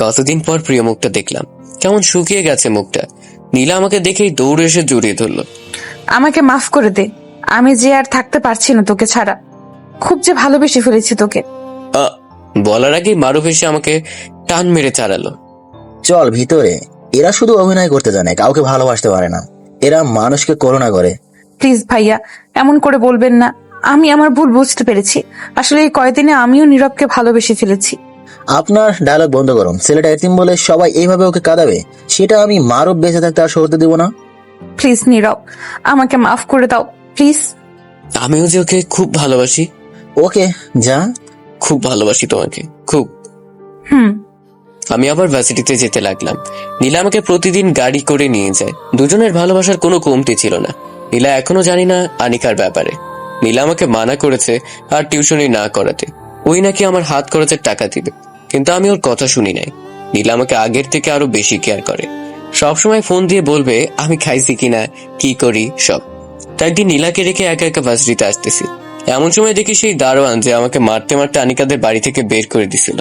কতদিন পর প্রিয় মুখটা দেখলাম। কেমন শুকিয়ে গেছে মুখটা। নীলা আমাকে দেখেই দৌড়ে এসে জড়িয়ে ধরলো। আমাকে মাফ করে দে, আমি যে আর থাকতে পারছি না তোকে ছাড়া। খুব যে ভালোবেসে ফেলেছি তোকে। বলার আগেই মারুফ এসে আমাকে টান মেরে চালালো। চল ভিতরে। এরা শুধু অভিনয় করতে জানে, কাউকে ভালোবাসতে পারে না। এরা মানুষকে করুণা করে। প্লিজ ভাইয়া, এমন করে বলবেন না। আমি আমার ভুল বুঝতে পেরেছি। আসলে এই কয়দিনে আমিও নীরবকে ভালোবেসে ফেলেছি। আপনার ডায়লগ বন্ধ করুন। ছেলেটা এতিম বলে সবাই এইভাবে ওকে কাঁদাবে, সেটা আমি মারুফ বেঁচে থাকতে আর সরতে দেব না। প্লিজ নীরব, আমাকে মাফ করে দাও প্লিজ। আমিও যে ওকে খুব ভালোবাসি। ওকে, যা। খুব ভালোবাসি তোমাকে, খুব। আমি আবার ভার্সিটিতে যেতে লাগলাম। নীলা আমাকে প্রতিদিন গাড়ি করে নিয়ে যায়। দুজনের ভালোবাসার কোনো কমতি ছিল না। নীলা এখনো জানি না আনিকার ব্যাপারে। নীলা আমাকে মানা করেছে আর টিউশনি না করাতে। ওই নাকি আমার হাত খরচের টাকা দিবে, কিন্তু আমি ওর কথা শুনি নাই। নীলা আমাকে আগের থেকে আরো বেশি কেয়ার করে। সবসময় ফোন দিয়ে বলবে আমি খাইছি কিনা, কি করি সব। তাই একদিন নীলাকে রেখে একা একা ভার্সিটিতে আসতেছি। এমন সময় দেখি সেই দারোয়ান যে আমাকে মারতে মারতে আনিকাদের বাড়ি থেকে বের করে দিছিল।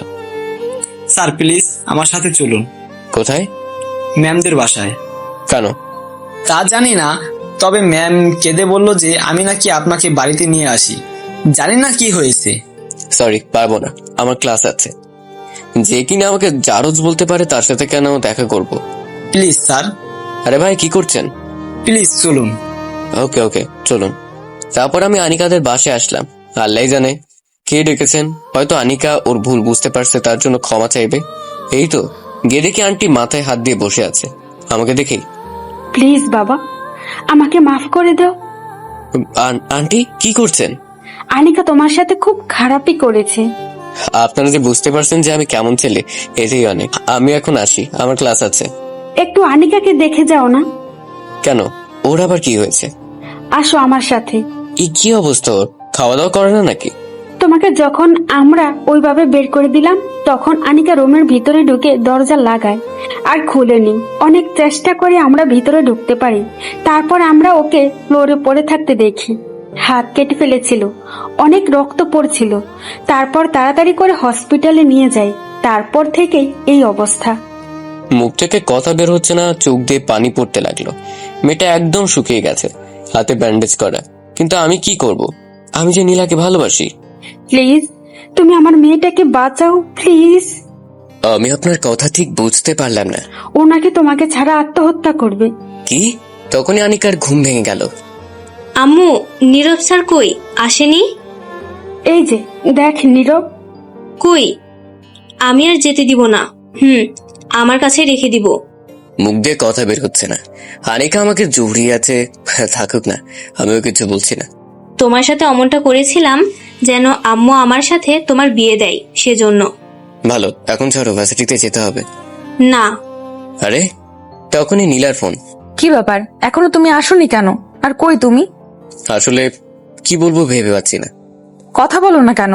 স্যার প্লিজ আমার সাথে চলুন। কোথায়? ম্যামদের বাসায়। কেন? তা জানি না, তবে ম্যাম কেঁদে বলল যে আমি নাকি আপনাকে বাড়িতে নিয়ে আসি। জানি না কি হয়েছে। সরি, পারবো না, আমার ক্লাস আছে। যে কিনা আমাকে জারজ বলতে পারে তার সাথে কেন দেখা করব? Please sir. আরে ভাই কি করছেন? প্লিজ চলুন। ওকে ওকে চলুন। তারপর আমি আনিকাদের বাসায় আসলাম। আল্লাহ জানে কে ডেকেছেন, হয়তো আনিকা ওর ভুল বুঝতে পারছে, তার জন্য ক্ষমা চাইবে। এই তো গিয়ে দেখি আন্টি মাথায় হাত দিয়ে বসে আছে। আমাকে দেখেই, প্লিজ বাবা, আমাকে মাফ করে দাও। আন্টি কি করছেন? আনিকা তোমার সাথে খুব খারাপই করেছে। আপনারা যে বুঝতে পারছেন যে আমি কেমন ছেলে, এটাই অনেক। আমি এখন আসি, আমার ক্লাস আছে। একটু আনিকাকে দেখে যাও না। কেন, ওর আবার কি হয়েছে? আসো আমার সাথে। কি অবস্থা ওর? খাওয়া দাওয়া করে না নাকি? তোমাকে যখন আমরা ওইভাবে বের করে দিলাম, তখন আনিকা রুমের ভিতরে ঢুকে দরজা লাগায় আর খুলেনি। অনেক চেষ্টা করে আমরা ভিতরে ঢুকতে পারি, তারপর আমরা ওকে ফ্লোরে পড়ে থাকতে দেখি। হাত কেটে ফেলেছিল, অনেক রক্ত পড়ছিল। তারপর তাড়াতাড়ি করে হসপিটালে নিয়ে যাই, তারপর থেকেই এই অবস্থা। মুখ থেকে কথা বের হচ্ছে না, চোখ দিয়ে পানি পড়তে লাগলো। মেয়েটা একদম শুকিয়ে গেছে, হাতে ব্যান্ডেজ করা। কিন্তু আমি কি করব? আমি যে নীলাকে ভালোবাসি। প্লিজ তুমি আমার মেয়েটাকে বাঁচাও প্লিজ। আমি আপনার কথা ঠিক বুঝতে পারলাম না। ও নাকি তোমাকে ছাড়া আত্মহত্যা করবে। কি? তখনই আনিকার ঘুম ভেঙে গেল। আম্মু, নীরব স্যার কই? আসেনি? এই যে দেখ নীরব। কই? আমি আর যেতে দিব না। আমার কাছে রেখে দিব। মুখ দিয়ে কথা বের হচ্ছে না। আনিকা আমাকে জড়িয়ে আছে, থাকুক না, আমিও কিছু বলছি না। তোমার সাথে অমনটা করেছিলাম যেন আম্মু আমার সাথে তোমার বিয়ে দেয়, সেজন্য। ভালো, এখন ছাড়ো, ভার্সিটিতে যেতে হবে। না। আরে তখনই নীলার ফোন। কি ব্যাপার, এখনো তুমি আসোনি কেন? আর কই তুমি? আসলে কি বলবো ভেবে পাচ্ছি না। কথা বলো না কেন?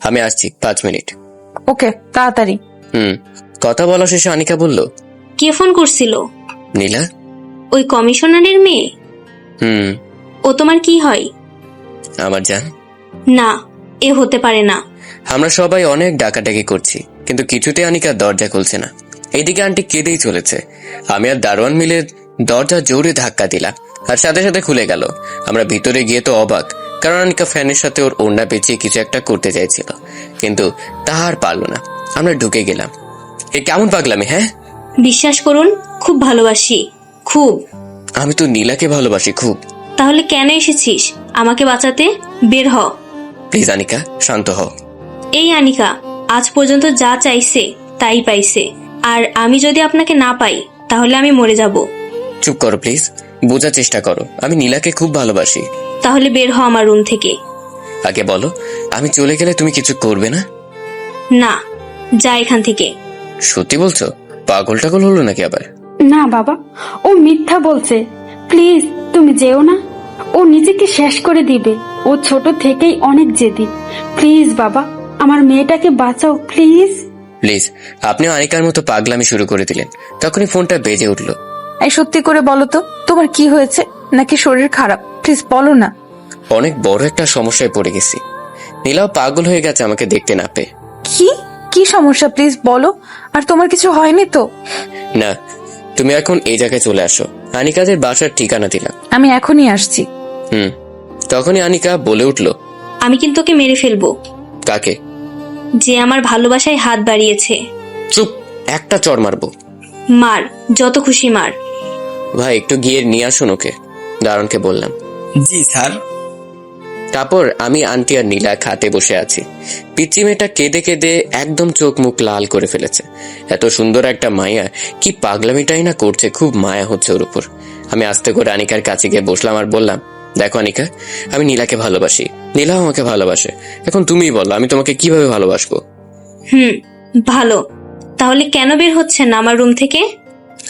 আমি আসছি, 5 মিনিট। ওকে, তাড়াতাড়ি। কথা বলা শেষে আনিকা বলল, কে ফোন করছিল? নীলা। ওই কমিশনারের মেয়ে? ও তোমার কি হয়? আমার জান। না, এ হতে পারে না। আমরা সবাই অনেক ডাকাডাকি করছি, কিন্তু কিছুতে আনিকা দরজা খুলছে না। এইদিকে আন্টি কেঁদেই চলেছে। আমি আর দারোয়ান মিলে দরজা জোরে ধাক্কা দিলাম, আর সাথে সাথে খুলে গেল। আমরা ভিতরে গিয়ে তো অবাক, কারণ আনিকা ফ্যানের সাথে ওর ওড়না পেঁচিয়ে কিছু একটা করতে চাইছিল, কিন্তু তাহার পারলো না। আমরা ঢুকে গেলাম। এ কেমন পাগলামি? হ্যাঁ, বিশ্বাস করুন, খুব ভালোবাসি, খুব। আমি তো নীলাকে ভালোবাসি খুব। তাহলে কেন এসেছিস আমাকে বাঁচাতে? বের হ। প্লিজ আনিকা, শান্ত হও। এই আনিকা আজ পর্যন্ত যা চাইছে তাই পাইছে, আর আমি যদি আপনাকে না পাই তাহলে আমি মরে যাব। চুপ করো প্লিজ, বোঝার চেষ্টা করো। আমি নীলাকে খুব ভালোবাসি। তাহলে বের হ আমার রুম থেকে। আগে বলো, আমি চলে গেলে তুমি কিছু করবে না? না, যা এখান থেকে। সত্যি বলছো? পাগল টাগল হলো নাকি আবার? না বাবা, ও মিথ্যা বলছে। প্লিজ তুমি যেও না, ও নিজেকে শেষ করে দিবে। ও ছোট থেকেই অনেক জেদি। প্লিজ বাবা, আমার মেয়েটাকে বাঁচাও প্লিজ। প্লিজ, আপনি আনিকার মতো পাগলামি শুরু করে দিলেন। তখনই ফোনটা বেজে উঠলো। এই সত্যি করে বলো তো, তোমার কি হয়েছে? নাকি শরীর খারাপ? প্লিজ বলো না। অনেক বড় একটা সমস্যায় পড়ে গেছি। নীলাও পাগল হয়ে গেছে আমাকে দেখতে না পেয়ে। কি কি সমস্যা প্লিজ বলো। আর তোমার কিছু হয়নি তো? না, তুমি এখন এই জায়গায় চলে আসো। আনিকাদের বাসার ঠিকানা দিলাম। আমি এখনই আসছি। তখনই আনিকা বলে উঠলো, আমি কিন্তু ওকে মেরে ফেলবো। কাকে? যে আমার ভালোবাসায় হাত বাড়িয়েছে। চুপ, একটা চড় মারবো। মার, যত খুশি মার। ভাই একটু গিয়ে নিয়ে আসুন ওকে, দারুণকে বললাম। জি স্যার। তারপর আমি আন্টি আর নীলা খাটে বসে আছি। পিচ্চি মেয়েটা কেঁদে কেঁদে একদম চোখ মুখ লাল করে ফেলেছে। এত সুন্দর একটা মায়া কি পাগলামিটাই না করছে, খুব মায়া হচ্ছে ওর উপর। আমি আস্তে করে আনিকার কাছে গিয়ে বসলাম আর বললাম, দেখো আনিকা, আমি নীলাকে ভালোবাসি, নীলাও আমাকে ভালোবাসে। এখন তুমিই বলো, আমি তোমাকে কিভাবে ভালোবাসবো? ভালো। তাহলে কেন বের হচ্ছেন না আমার রুম থেকে?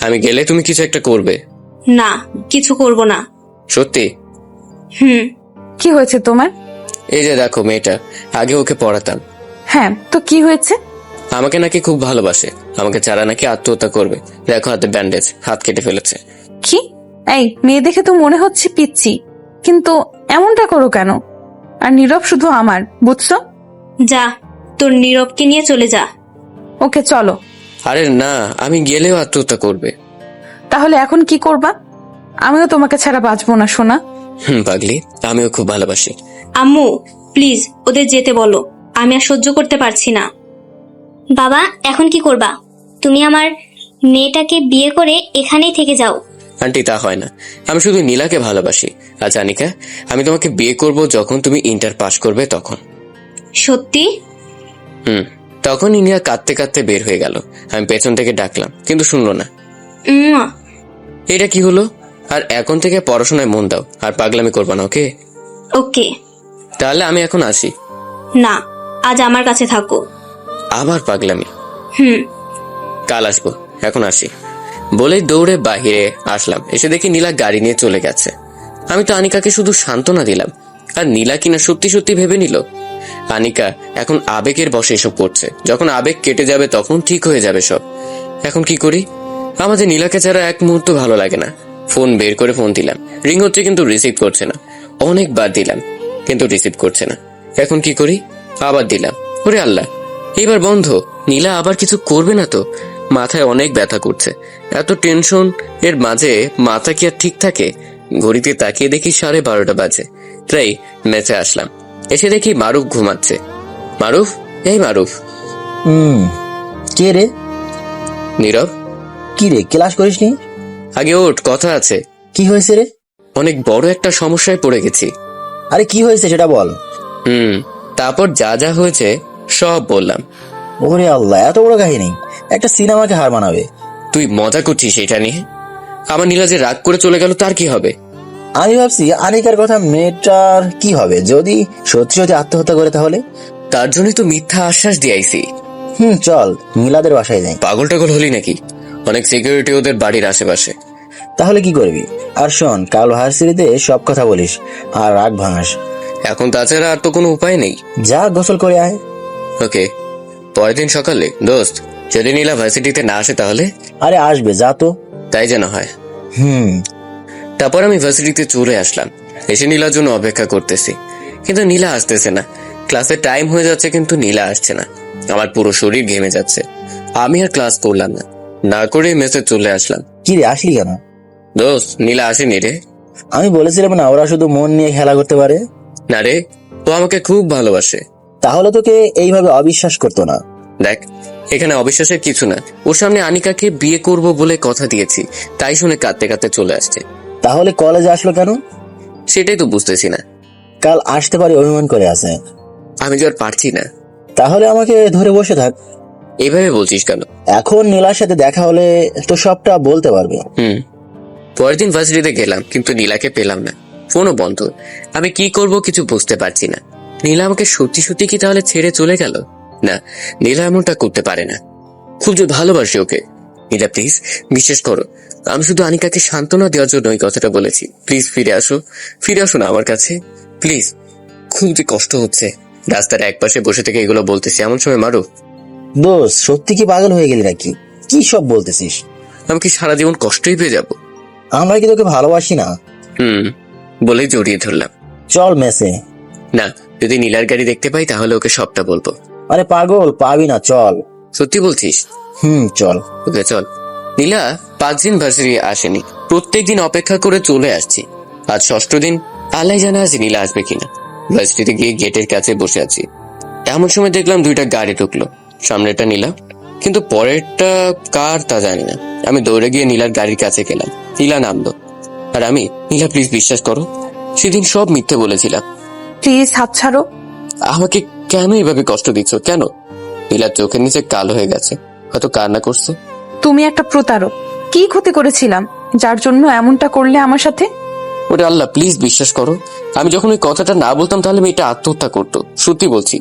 আমি গেলে তুমি কিছু একটা করবে। না, কিছু করব না। সত্যি? কি হয়েছে তোমার? এই যে দেখো মেয়েটা, আগে ওকে পড়াতাম। হ্যাঁ, তো কি হয়েছে? আমাকে নাকি খুব ভালোবাসে, আমাকে ছাড়া নাকি আত্মহত্যা করবে। দেখো হাতে ব্যান্ডেজ, হাত কেটে ফেলেছে। কি? এই মেয়ে দেখে তো মনে হচ্ছে পিচ্ছি, কিন্তু এমনটা করো কেন? আর নীরব শুধু আমার, বুঝছো? যা, তোর নীরবকে নিয়ে চলে যা। ওকে চলো। আরে না, আমি গেলেও আত্মহত্যা করবে। তাহলে এখন কি করবা? আমিও তোমাকে ছাড়া বাঁচবো না সোনা। পাগলি, আমিও খুব ভালোবাসি। আম্মু প্লিজ ওদের যেতে বলো, আমি আর সহ্য করতে পারছি না। বাবা, এখন কি করবা? তুমি আমার মেয়েটাকে বিয়ে করে এখানেই থেকে যাও। আন্টি তা হয় না, আমি শুধু নীলাকে ভালোবাসি। আচ্ছা আনিকা, আমি তোমাকে বিয়ে করব যখন তুমি ইন্টার পাস করবে তখন। সত্যি? তখনই নীলা কাঁদতে কাঁদতে বের হয়ে গেল। আমি পেছন থেকে ডাকলাম কিন্তু শুনলো না। উম্মুয়া। এটা কি হলো? আর এখন থেকে পড়াশোনায় মন দাও, আর পাগলামি করবা না, ওকে? ওকে। তাহলে আমি এখন আসি। না, আজ আমার কাছে থাকো। আবার পাগলামি? হুম। কাল আসবো, এখন আসি বলেই দৌড়ে বাহিরে আসলাম। এসে দেখি নীলা গাড়ি নিয়ে চলে গেছে। আমি তো আনিকাকে শুধু সান্ত্বনা দিলাম, আর নীলা কিনা সত্যি সত্যি ভেবে নিল আনিকা এখন আবেগের বশে এসব করছে। যখন আবেগ কেটে যাবে তখন ঠিক হয়ে যাবে সব। এখন কি করি? আমাদের নীলাকে ছাড়া এক মুহূর্ত ভালো লাগে না। ফোন বের করে ফোন দিলাম, রিং হচ্ছে কিন্তু রিসিভ করছে না। অনেকবার দিলাম কিন্তু রিসিভ করছে না। এখন কি করি? আবার দিলাম, ওরে আল্লাহ, এবার বন্ধ। নীলা আবার কিছু করবে না তো? মাথায় অনেক ব্যথা করছে। এত টেনশন এর মাঝে মাথা কি আর ঠিক থাকে? ঘড়িতে তাকিয়ে দেখি 12:30 বাজে। তাই মেচে আসলাম। এসে দেখি মারুফ ঘুমাচ্ছে। মারুফ, এই মারুফ। কে রে? নীরব। কি রে, ক্লাস করিসনি? আগে ওঠ, কথা আছে। কি হয়েছে রে? অনেক বড় একটা সমস্যায় পড়ে গেছি। আরে কি হয়েছে সেটা বল। তারপর যা যা হয়েছে সব বললাম। ওরে আল্লাহ, এত বড় কাহিনী! একটা সিনেমাকে হার মানাবে। তুই মজা করছিস এটা নিয়ে? আমার নীলা যে রাগ করে চলে গেল, তার কি হবে? আমি ভাবছি আনিকার কথা, মেয়েটার কি হবে যদি সত্যি সত্যি আত্মহত্যা করে? তাহলে তার জন্যই তো মিথ্যা আশ্বাস দিয়েছি। চল নীলাদের বাসায় যাই। পাগল টাগল হলি নাকি? অনেক সিকিউরিটি ওদের বাড়ির আশেপাশে। তাহলে কি করবি? আর শোন, কাল ভার্সিটিতে সব কথা বলিস আর রাগ ভাঙাস। এখন তাছাড়া আর তো কোনো উপায় নেই। যা, গোসল করে আয়। ওকে। পরের দিন সকালে, দোস্ত, যদি নীলা ভার্সিটিতে না আসে তাহলে? আরে আসবে, যা তো। তাই যেন হয়। হুম। তারপর আমি ভার্সিটিতে চলে আসলাম। এসে নীলার জন্য অপেক্ষা করতেছি, কিন্তু নীলা আসতেছে না। ক্লাসের টাইম হয়ে যাচ্ছে কিন্তু নীলা আসছে না। আমার পুরো শরীর ঘেমে যাচ্ছে। আমি আর ক্লাস করলাম না, না করে মেসে চলে আসলাম। কি রে, আসলি কেন? দোস্ত, নীলা আসেনি রে। আমি বলেছিলাম না, ওরা শুধু মন নিয়ে খেলা করতে পারে। না রে, ও আমাকে খুব ভালোবাসে। তাহলে তোকে এইভাবে অবিশ্বাস করতো না। দেখ, এখানে অবিশ্বাসের কিছু না। ওর সামনে আনিকাকে বিয়ে করব বলে কথা দিয়েছি, তাই শুনে কাঁদতে কাঁদতে চলে আসছে। তাহলে কলেজে আসলো কেন? সেটাই তো বুঝতেছি না। কাল আসতে পারি অভিমান করে আছে। আমি যে আর পারছি না। তাহলে আমাকে ধরে বসে থাক। এইভাবে বলছিস কেন? এখন নীলার সাথে দেখা হলে তো সবটা বলতে পারবে। পরের দিন ভার্সিটিতে গেলাম কিন্তু নীলাকে পেলাম না। ফোনও বন্ধ। আমি কি করব কিছু বুঝতে পারছি না। নীলা আমাকে সত্যি সত্যি কি তাহলে ছেড়ে চলে গেল? না, নীলা এমনটা করতে পারে না। খুব যে ভালোবাসি ওকে। নীলা প্লিজ বিশ্বাস করো, আমি শুধু আনিকাকে সান্ত্বনা দেওয়ার জন্য এই কথাটা বলেছি। প্লিজ ফিরে আসো, ফিরে আসো না আমার কাছে, প্লিজ। খুব যে কষ্ট হচ্ছে। রাস্তার একপাশে বসে থেকে এগুলো বলতেছি, এমন সময় মারো। দোস্ত, সত্যি কি পাগল হয়ে গেলি নাকি? কি সব বলতেছিস? আমি কি সারা জীবন কষ্টই পেয়ে যাব? আমরা কি তোকে ভালোবাসি না? বলেই জড়িয়ে ধরলাম। চল মেসে। না, যদি নীলার গাড়ি দেখতে পাই তাহলে ওকে সবটা বলবো। আরে পাগল, পাবি না, চল। সত্যি বলছিস? চল। ওকে চল। নীলা 5 দিন ভার্সিটি আসেনি। প্রত্যেকদিন অপেক্ষা করে চলে আসছি। আজ 6ষ্ঠ দিন। আল্লাহ জানে আজ নীলা আসবে কিনা। ভার্সিটিতে গিয়ে গেটের কাছে বসে আছি। এমন সময় দেখলাম 2টা গাড়ি ঢুকলো। সামনেটা নীলা, কিন্তু পরেরটা কার তা জানি না। আমি দৌড়ে গিয়ে নীলার গাড়ির কাছে গেলাম। নীলা নামলো, আর আমি, নীলা প্লিজ বিশ্বাস করো, সেদিন সব মিথ্যে বলেছিলাম। প্লিজ হাত ছাড়ো। আমাকে কেন এভাবে কষ্ট দিচ্ছ? কেন? নীলার চোখের নিচে কালো হয়ে গেছে, হয়তো কান্না করছে। তুমি একটা প্রতারক। কি ক্ষতি করেছিলাম যার জন্য এমনটা করলে আমার সাথে? ওরে আল্লাহ, প্লিজ বিশ্বাস করো, আমি যখন ওই কথাটা না বলতাম তাহলে মেয়েটা আত্মহত্যা করতো। সত্যি বলছি,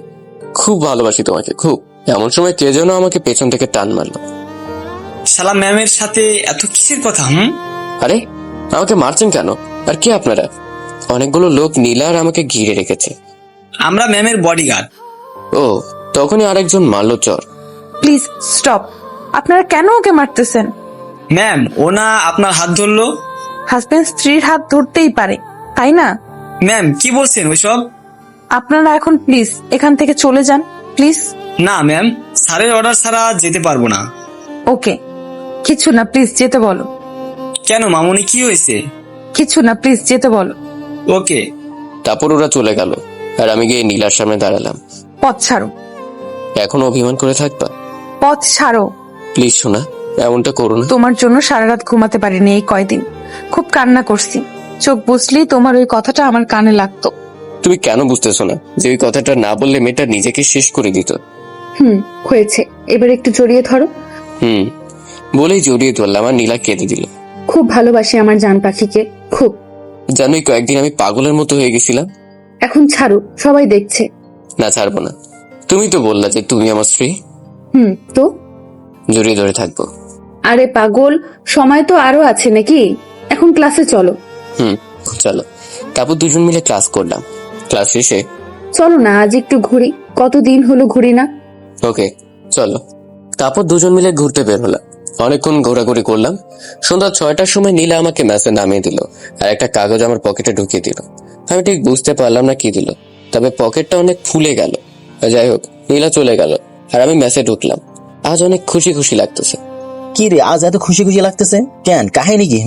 খুব ভালোবাসি তোমাকে, খুব। এমন সময় কে যেন আমাকে পেছন থেকে টান মারলো। শালা ম্যামের সাথে এত কিসের কথা? আরে, আমাকে মারছেন কেন? আর কে আপনারা? অনেকগুলো লোক নীলা আর আমাকে ঘিরে রেখেছে। আমরা ম্যামের বডিগার্ড। ও, তখনই আরেকজন মারলো চর। Please stop. আপনারা কেন ওকে মারতেছেন? ম্যাম, ও না আপনার হাত ধরলো। হাজবেন্ড স্ত্রীর হাত ধরতেই পারে, তাই না? ম্যাম, কি বলছেন ওইসব? আপনারা এখন প্লিজ এখান থেকে চলে যান, প্লিজ। না ম্যাম, স্যারের অর্ডার ছাড়া যেতে পারবো না। ওকে, কিছু না, প্লিজ যেতে বলো। কেন মামুনি, কি হয়েছে? কিছু না, প্লিজ যেতে বলো। ওকে। তারপর ওরা চলে গেল, আর আমি গিয়ে নীলার সামনে দাঁড়ালাম। পথ ছাড়ো। এখনো অভিমান করে থাকবা? পথ ছাড়ো। প্লিজ শোনা, এমনটা করো না। তোমার জন্য সারা রাত ঘুমাতে পারিনি এই কয়দিন। খুব কান্না করছি। চোখ বুঝলেই তোমার ওই কথাটা আমার কানে লাগতো। তুমি কেন বুঝতেছো না যে ওই কথাটা না বললে মেয়েটা নিজেকে শেষ করে দিত? হয়েছে, এবার একটু জড়িয়ে ধরো। বলেই জড়িয়ে ধরলাম আর নীলা কেঁদে দিল। খুব ভালোবাসি আমার জান পাখিকে, খুব। জানোই কয়েকদিন আমি পাগলের মতো হয়ে গেছিলাম। এখন ছাড়ো, সবাই দেখছে। না, ছাড়বো না। তুমি তো বললা যে তুমি আমার স্ত্রী। তো জড়িয়ে ধরে থাকবো। আরে পাগল, সময় তো আরো আছে নাকি? এখন ক্লাসে চলো। চলো। তারপর দুজন মিলে ক্লাস করলাম। ক্লাস শেষে চলো না আজ একটু ঘুরি, কতদিন হলো ঘুরি না। ওকে চলো। তারপর দুজন মিলে ঘুরতে বের হলাম। অনেকক্ষণ ঘোরাঘুরি করলাম। সন্ধ্যা 6টার সময় নীলা আমাকে মেসে নামিয়ে দিল আর একটা কাগজ আমার পকেটে ঢুকিয়ে দিল। আমি ঠিক বুঝতে পারলাম না কি দিল, তবে পকেটটা অনেক ফুলে গেল। যাই হোক, নীলা চলে গেল আর আমি মেসে ঢুকলাম। আজ অনেক খুশি খুশি লাগতেছে। কি রে, আজ এত খুশি খুশি লাগতেছে কেন? কাহিনী কি?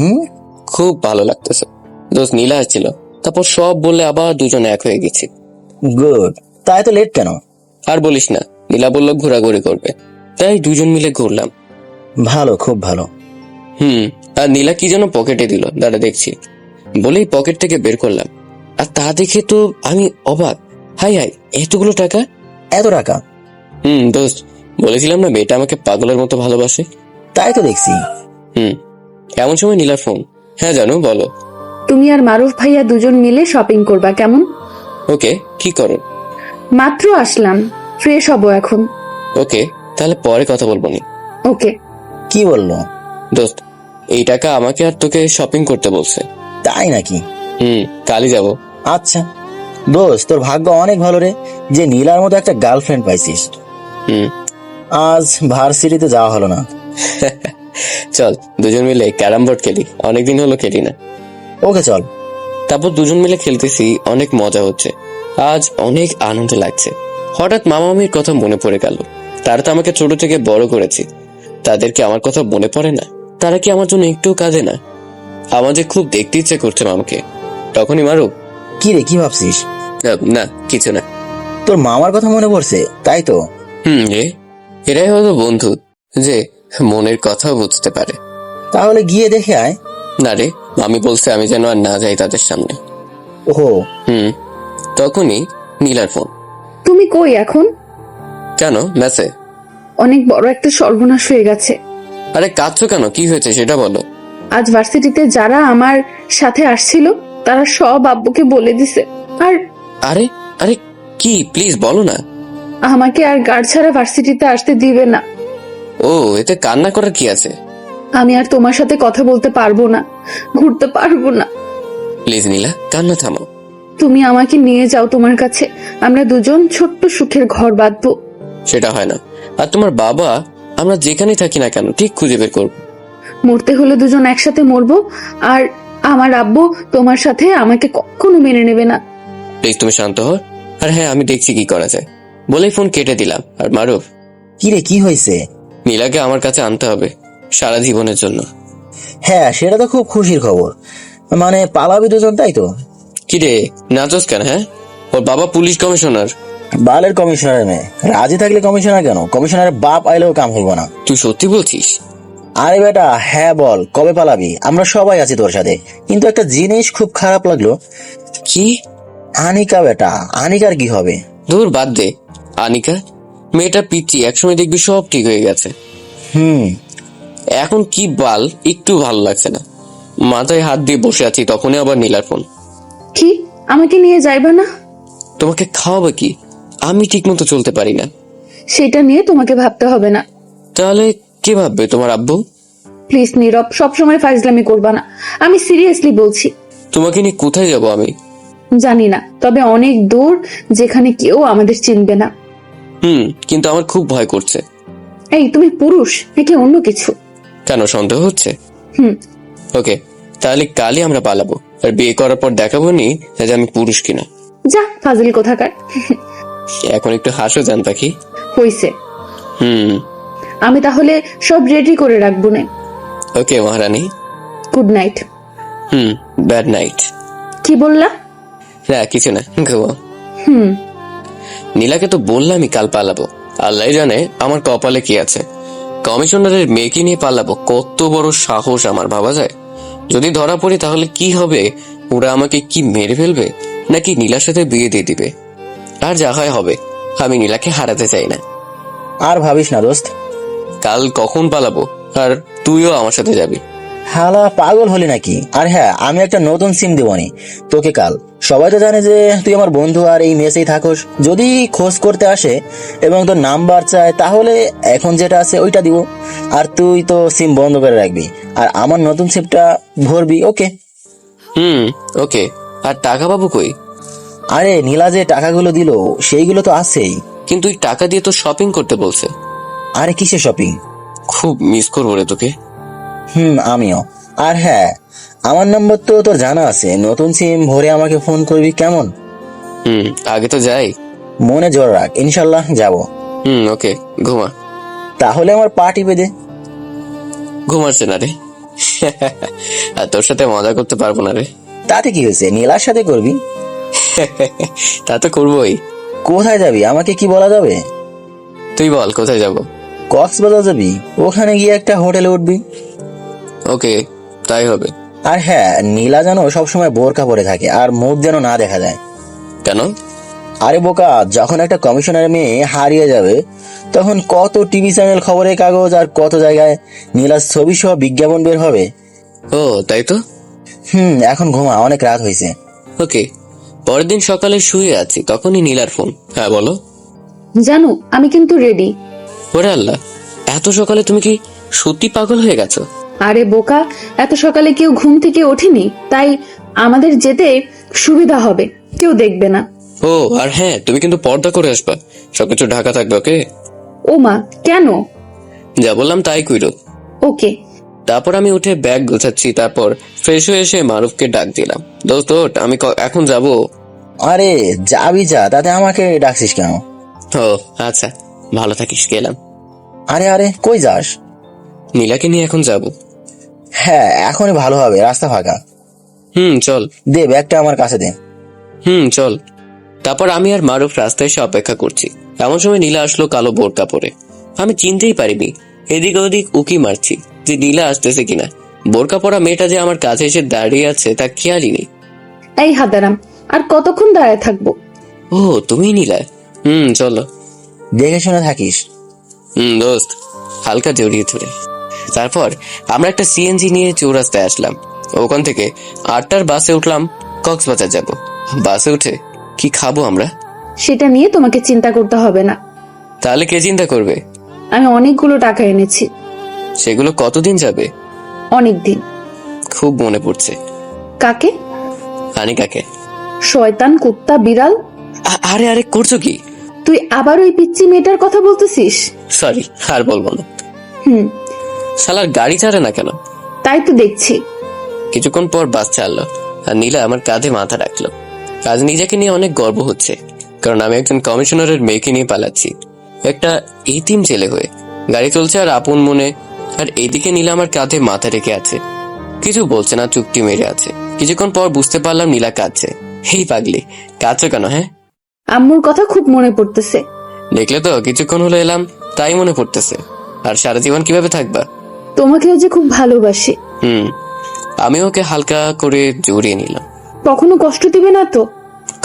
খুব ভালো লাগতেছে। দোস্ত নীলা আসছিল, তারপর সব বললে আবার দুজনে এক হয়ে গেছি। গুড। তাই তো লেট কেন? আর বলিস না, নীলা বললো ঘোরাঘুরি করবে, তাই দুজন মিলে ঘুরলাম। ভালো, খুব ভালো। আর নীলা কি যেন পকেটে দিল, দাঁড়া দেখছি বলেই পকেট থেকে বের করলাম। আর তা দেখে তো আমি অবাক। হাই হাই, এতগুলো টাকা! এত টাকা? দোস্ত, বলেছিলাম না মেয়েটা আমাকে পাগলের মতো ভালোবাসে। তাই তো দেখছি। এমন সময় নীলার ফোন। হ্যাঁ জানো, বলো। তুমি আর মারুফ ভাইয়া দুজন মিলে শপিং করবা, কেমন? ওকে, কি করো? মাত্র আসলাম, ফ্রেশ হবো এখন। ওকে, তাহলে পরে কথা বলবো নি। ওকে। কি বললো? দোস্ত, এই টাকা আমাকে আর তোকে শপিং করতে বলছে। তাই নাকি? কালই যাব। আচ্ছা দোস্ত, তোর ভাগ্য অনেক ভালো রে যে নীলার মতো একটা গার্লফ্রেন্ড পাইছিস। আজ ভার্সিটিতে যাওয়া হলো না। চল দুজন মিলে ক্যারাম বোর্ড খেলি, অনেকদিন হলো খেলি না। ওকে চল। তারপর দুজন মিলে খেলতেছি, অনেক মজা হচ্ছে। আজ অনেক আনন্দ লাগছে। হঠাৎ মামা মামির কথা মনে পড়ে গেল। তারা তো আমাকে ছোট থেকে বড় করেছে, তাদেরকে আমার কথা মনে পড়ে না? তারা কি আমার জন্য একটু কাঁদে না? আমার যে খুব দেখতে ইচ্ছে করছে মামাকে। তখনই মারুফ। কি রে, কি ভাবছিস? না কিছু না। তোর মামার কথা মনে পড়ছে, তাই তো? রে, এরাই হলো বন্ধু যে মনের কথা বুঝতে পারে। তাহলে গিয়ে দেখে আয়। না রে, মামি বলছে আমি যেন আর না যাই তাদের সামনে। ওহো। তখনই নীলার ফোন। তুমি কই এখন? কেন, মেসে। অনেক বড় একটা সর্বনাশ হয়ে গেছে। আরে কাঁদছো কেন, কি হয়েছে সেটা বলো। আজ ভার্সিটিতে যারা আমার সাথে আসছিল তারা সব আব্বুকে বলে দিছে। আর আরে আরে কি, প্লিজ বলো না। আমাকে আর গার্ড ছাড়া ভার্সিটিতে আসতে দিবে না। ও, এতে কান্না করার কি আছে? আমি আর তোমার সাথে কথা বলতে পারবো না, ঘুরতে পারবো না। প্লিজ নীলা, কান্না থামো। তুমি আমাকে নিয়ে যাও তোমার কাছে, আমরা দুজন ছোট্ট সুখের ঘর বাঁধবো। সেটা হয় না। আর তোমার বাবা, আমরা যেখানেই থাকি না কেন ঠিক খুঁজে বের করবো। মরতে হলে দুজন একসাথে মরবো। আর আমার আব্বু তোমার সাথে আমাকে কখনো মেনে নেবে না। প্লিজ তুমি শান্ত হও। আর হ্যাঁ, আমি দেখছি কি করা যায়। বলেই ফোন কেটে দিলাম। আর মারুফ, কি রে, কি হয়েছে? নীলাকে আমার কাছে আনতে হবে সারা জীবনের জন্য। হ্যাঁ, সেটা তো খুব খুশির খবর। মানে পালাবি দুজন, তাই তো? কি রে, নাচস কেন? হ্যাঁ, ওর বাবা পুলিশ কমিশনার। বালের কমিশনারের মেয়ে, রাজি থাকলে কমিশনার কেন? কমিশনারের বাপ আইলেও কাম হইব না। তুই সত্যি বলছিস? আরে বেটা, হ্যাঁ বল, কবে পালাবি? আমরা সবাই আছি তোর সাথে। কিন্তু একটা জিনিস খুব খারাপ লাগলো। কি? আনিকা বেটা, আনিকার কি হবে? দূর বাদ দে। আনিকা মেয়েটা পিচ্ছি, একসময় দেখবি সব ঠিক হয়ে গেছে। এখন কি বাল, একটু ভালো লাগছে না। মাথায় হাত দিয়ে বসে আছি, তখনই আবার নীলার ফোন। কি, আমাকে নিয়ে যাইবা না? তোমাকে খাওয়াবে কি? আমি ঠিক মতো চলতে পারি না। সেটা নিয়ে তোমাকে ভাবতে হবে না। তাহলে কে ভাববে? তোমার আব্বু? প্লিজ নীরব, সবসময় ফাইজলামি করবা না, আমি সিরিয়াসলি বলছি। তোমাকে নিয়ে কোথায় যাব আমি? জানি না, তবে অনেক দূর, যেখানে কেউ আমাদের চিনবে না। কিন্তু আমার খুব ভয় করছে। এই, তুমি পুরুষ নাকি অন্য কিছু? কেন, সন্দেহ হচ্ছে? ওকে, তাহলে কালই আমরা পালাবো, আর বিয়ে করার পর দেখাবো নি যে আমি পুরুষ কিনা। যা ফাজিল কোথাকার। এখন একটু হাসো জান পাখি। হইছে। আমি তাহলে সব রেডি করে রাখবো না। ওকে মহারানী। Good night. Bad night. কি বললা? না কিছু না, ঘুমাও। নীলাকে তো বললামই কাল পালাবো। আল্লাহ জানে আমার কপালে কি আছে। কমিশনারের মেয়েকে নিয়ে পালাবো, কত বড় সাহস আমার, ভাবা যায়? যদি ধরা পড়ি তাহলে কি হবে? ওরা আমাকে কি মেরে ফেলবে, নাকি নীলার সাথে বিয়ে দিয়ে দিবে? আর যা হয় হবে, আমি নীলাকে হারাতে চাই না। আর ভাবিস না দোস্ত। কাল কখন পালাবো? আর তুইও আমার সাথে যাবি? হালা পাগল হলি নাকি? আর হ্যাঁ, আমি একটা নতুন সিম দেবনি তোকে কাল। সবাই তো জানে যে তুই আমার বন্ধু আর এই মেসেই থাকোস। যদি খোঁজ করতে আসে এবং তোর নাম্বার চায় তাহলে এখন যেটা আছে ওইটা দিব, আর তুই তো সিম বন্ধ করে রাখবি আর আমার নতুন সিমটা ভরবি। ওকে? ওকে। আর টাকা পাবো কই? আরে নীলা যে টাকাগুলো দিল সেইগুলো তো আছেই। কিন্তু এই টাকা দিয়ে তো শপিং করতে বলছে। আরে কিসে শপিং? খুব মিস করবো রে তোকে। আমিও। আর হ্যাঁ, আমার নাম্বার তো তোর জানা আছে, নতুন সিম ভরে আমাকে ফোন করবি, কেমন? আগে তো যাই। মনে জোর রাখ, ইনশাল্লাহ যাব। ওকে, ঘুমা। তাহলে আমার পা টিপে দে। ঘুমাচ্ছে না রে। আর তোর সাথে মজা করতে পারবো না রে। তাতে কি হয়েছে, নীলার সাথে করবি। তা তো করবোই। কোথায় যাবি আমাকে কি বলা যাবে? তুই বল কোথায় যাব? কক্সবাজার যাবি, ওখানে গিয়ে একটা হোটেলে উঠবি। ওকে, তাই হবে। আর হ্যাঁ, নীলা যেন সবসময় বোরকা পরে থাকে আর মুখ যেন না দেখা যায়। কেন? আরে বোকা, যখন একটা কমিশনার মেয়ে হারিয়ে যাবে তখন কত টিভি চ্যানেল, খবরের কাগজ আর কত জায়গায় নীলার ছবি সহ বিজ্ঞাপন বের হবে। ও তাই তো। এখন ঘুমা, অনেক রাত হয়েছে। ওকে। পরের দিন সকালে শুয়ে আছি, তখনই নীলার ফোন। হ্যাঁ বলো। জানো, আমি কিন্তু রেডি। ওরে আল্লাহ, এত সকালে তুমি কি সত্যি পাগল হয়ে গেছো? আরে বোকা, এত সকালে কেউ ঘুম থেকে ওঠেনি, তাই আমাদের যেতে সুবিধা হবে, কেউ দেখবে না। ও আর হ্যাঁ, তুমি কিন্তু পর্দা করে আসবা, সবকিছু ঢাকা থাকবে। ওকে? ও মা, কেন? যা বললাম তাই কইরো। ওকে। তারপর আমি উঠে ব্যাগ গোছাচ্ছি, তারপর ফ্রেশ হয়ে এসে মারুফকে ডাক দিলাম। দোস্ত ওঠ, আমি এখন যাব। আরে যাবি যা, তাতে আমাকে ডাকছিস কেন? ও আচ্ছা, ভালো থাকিস, গেলাম। আরে আরে কই যাস? নীলাকে নিয়ে এখন যাব। হ্যাঁ, এখনই ভালো হবে, রাস্তা ফাঁকা। চল। দে ব্যাগটা আমার কাছে দে। চল। তারপর আমি আর মারুফ রাস্তায় এসে অপেক্ষা করছি। এমন সময় নীলা আসলো কালো বোরকা পরে। আমি চিনতেই পারিনি, এদিক ওদিক উকি মারছি যে নীলা আসতেছে কিনা। বোরকা পরা মেয়েটা যে আমার কাছে এসে দাঁড়িয়ে আছে তা খেয়ালই নেই। এই হাদারাম, আর কতক্ষণ দাঁড়ায় থাকবো? ও তুমি নীলা? চলো। দেখে শুনে থাকিস। দোস্ত, হালকা জড়িয়ে ধরে। তারপর আমরা একটা সিএনজি নিয়ে চৌরাস্তায় আসলাম। ওখান থেকে 8টার বাসে উঠলাম, কক্সবাজার যাব। বাসে উঠে কি খাবো আমরা? সেটা নিয়ে তোমাকে চিন্তা করতে হবে না। তাহলে কে চিন্তা করবে? আমি অনেকগুলো টাকা এনেছি। সেগুলো কতদিন যাবে? অনেক দিন। খুব মনে পড়ছে। কাকে? আনিকাকে। শয়তান, কুত্তা, বিড়াল। আরে আরে করছো কি? তুই আবার ওই পিচ্চি মেয়েটার কথা বলতেছিস? সরি, আর বলবো না। শালার গাড়ি ছাড়ে না কেন? তাই তো দেখছি। কিছুক্ষণ পর বাস ছাড়লো আর নীলা আমার কাঁধে মাথা রাখলো। আজ নিজেকে নিয়ে অনেক গর্ব হচ্ছে, কারণ আমি একজন কমিশনারের মেয়েকে নিয়ে পালাচ্ছি, একটা এতিম ছেলে হয়ে। গাড়ি চলছে আর আপন মনে, আর এইদিকে নীলা আমার কাঁধে মাথা রেখে আছে, কিছু বলছে না, চুপটি মেরে আছে। কিছুক্ষণ পর বুঝতে পারলাম নীলা কাঁদছে। হেই পাগলি, কাঁদছো কেন? হ্যাঁ, আম্মুর কথা খুব মনে পড়তেছে। দেখলে তো, কিছুক্ষণ হলো এলাম তাই মনে পড়তেছে। আর সারা জীবন কিভাবে থাকবা? তোমাকেও যে খুব ভালোবাসি। আমি ওকে হালকা করে জড়িয়ে নিলাম। কখনো কষ্ট দিবে না তো?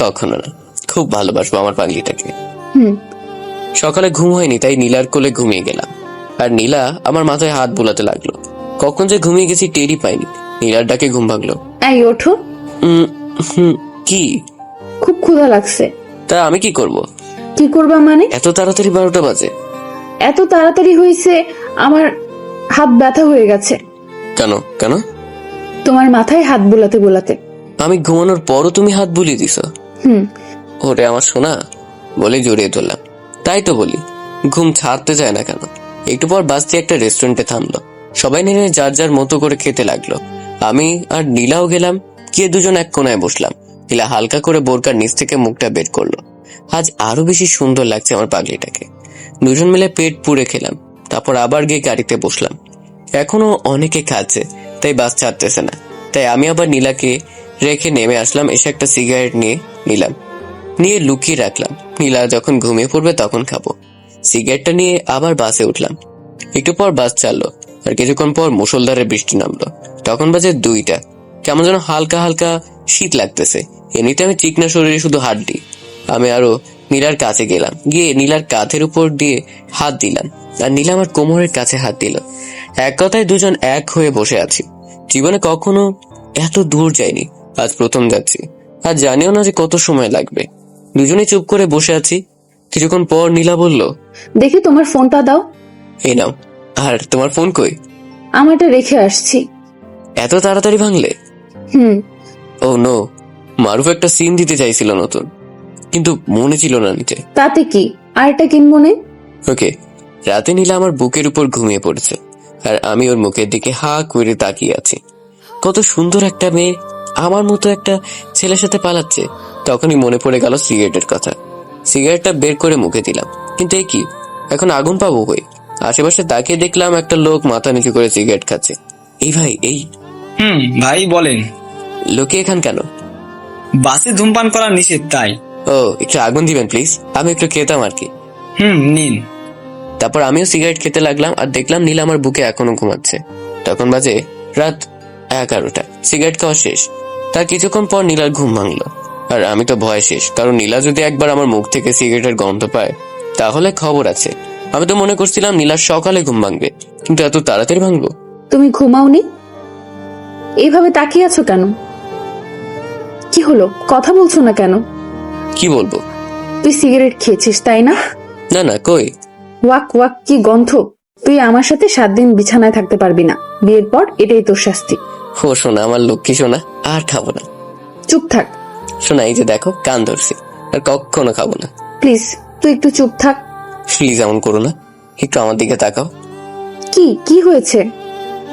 কখনো না, খুব ভালোবাসবো আমার পাগলিটাকে। হুম। সকালে ঘুম হয়নি, তাই নীলার কোলে ঘুমিয়ে গেলাম। আর নীলা আমার মাথায় হাত বুলাতে লাগলো। কখন যে ঘুমিয়ে গেছি টেরই পাইনি। নীলার ডাকে ঘুম ভাঙলো। এই ওঠো। কি? খুব ক্ষুধা লাগছে। তা আমি কি করব? কি করবা মানে? এত তাড়াতাড়ি 12টা বাজে। এত তাড়াতাড়ি হয়েছে, আমার হাত ব্যথা হয়ে গেছে। কেন কেন? তোমার মাথায় হাত বুলাতে বুলাতে। আমি ঘুমানোর পরও তুমি হাত বুলিয়ে দিছো? ওরে আমার সোনা, বলে জড়িয়ে ধরলাম। তাই তো বলি, ঘুম ছাড়তে যায় না কেন। একটু পর বাস দিয়ে একটা রেস্টুরেন্টে থামলো। সবাই নেমে যার যার মতো করে খেতে লাগলো। আমি আর নীলাও গেলাম, গিয়ে দুজন এক কোনায় বসলাম। নীলা হালকা করে বোরকার নিচ থেকে মুখটা বের করলো। আজ আরো বেশি সুন্দর লাগছে আমার পাগলিটাকে। দুজন মিলে পেট পুড়ে খেলাম। তারপর আবার গিয়ে গাড়িতে বসলাম। এখনো অনেকে খাচ্ছে, তাই বাস ছাড়তেছে না। তাই আমি আবার নীলাকে রেখে নেমে আসলাম। এসে একটা সিগারেট নিয়ে লুকিয়ে রাখলাম। নীলা যখন ঘুমিয়ে পড়বে তখন খাবো। সিগারেটটা নিয়ে আবার বাসে উঠলাম। একটু পর বাস চাললো, আর কিছুক্ষণ পর মুষলধারে বৃষ্টি নামলো। তখন বাজে 2টা। কেমন যেন হালকা হালকা শীত লাগতেছে। এমনিতে আমি চিকনা শরীরে শুধু হাড্ডি। আমি আরো নীলার কাছে গেলাম, গিয়ে নীলার কাঁধের উপর দিয়ে হাত দিলাম, আর নীলা আমার কোমরের কাছে হাত দিল। এক কথায় দুজন এক হয়ে বসে আছি। জীবনে কখনো এত দূর যাইনি, আজ প্রথম যাচ্ছি। আর জানিও না যে কত সময় লাগবে। দুজনেই চুপ করে বসে আছি। কিছুক্ষণ পর নীলা বলল, দেখি তোমার ফোনটা দাও। এই নাও। আর তোমার ফোন কই? আমারটা রেখে আসছি। এত তাড়াতাড়ি ভাঙলে? হুম। ও নো, মারুফ একটা সিন দিতে চাইছিল নতুন, কিন্তু মনে ছিল না নিতে। তাতে কি, আরেকটা কিনবো নে। ওকে। রাতে নীলা আমার বুকের উপর ঘুমিয়ে পড়েছে, আর আমি ওর মুখের দিকে হা করে তাকিয়ে আছি। কত সুন্দর একটা মেয়ে আমার মতো একটা ছেলের সাথে পালাচ্ছে। তখনই মনে পড়ে গেল সিগারেটের কথা। সিগারেটটা বের করে মুখে দিলাম, কিন্তু এই কি, এখন আগুন পাবো কই? আশেপাশে তাকিয়ে দেখলাম একটা লোক মাথা নিচু করে সিগারেট খাচ্ছে। এই ভাই, এই ভাই বলেন। লোকে এখান কেন? বাসে ধূমপান করা নিষেধ তাই। ও, একটু আগুন দিবেন প্লিজ, আমি একটু খেতাম আর কি। নিন। তারপর আমিও সিগারেট খেতে লাগলাম, আর দেখলাম নীলা আমার বুকে এখনো ঘুমাচ্ছে। তখন বাজে রাত 11টা। সিগারেট খাওয়া শেষ। তার কিছুক্ষণ পর নীলার ঘুম ভাঙলো, আর আমি তো ভয় শেষ, কারণ নীলা যদি একবার আমার মুখ থেকে সিগারেটের গন্ধ পায় তাহলে খবর আছে। আমি তো মনে করছিলাম নীলার সকালে ঘুম ভাঙবে, কিন্তু এত তাড়াতাড়ি ভাঙবো? তুমি ঘুমাওনি? এইভাবে তাকিয়ে আছো কেন? কি হলো, কথা বলছো না কেন? কি বলবো? তুই সিগারেট খেয়েছিস তাই না? না না, কই। ওয়াক ওয়াক, কি গন্ধ। তুই আমার সাথে 7 দিন বিছানায় থাকতে পারবি না। বিয়ের পর এটাই তোর শাস্তি। ও সোনা, আমার লক্ষ্মী সোনা, আর খাবো না। চুপ থাক। সোনা, এই যে দেখো কান ধরছি, আর কখনো খাবো না। প্লিজ তুই একটু চুপ থাক। প্লিজ এমন করো না, একটু আমার দিকে তাকাও। কি কি হয়েছে?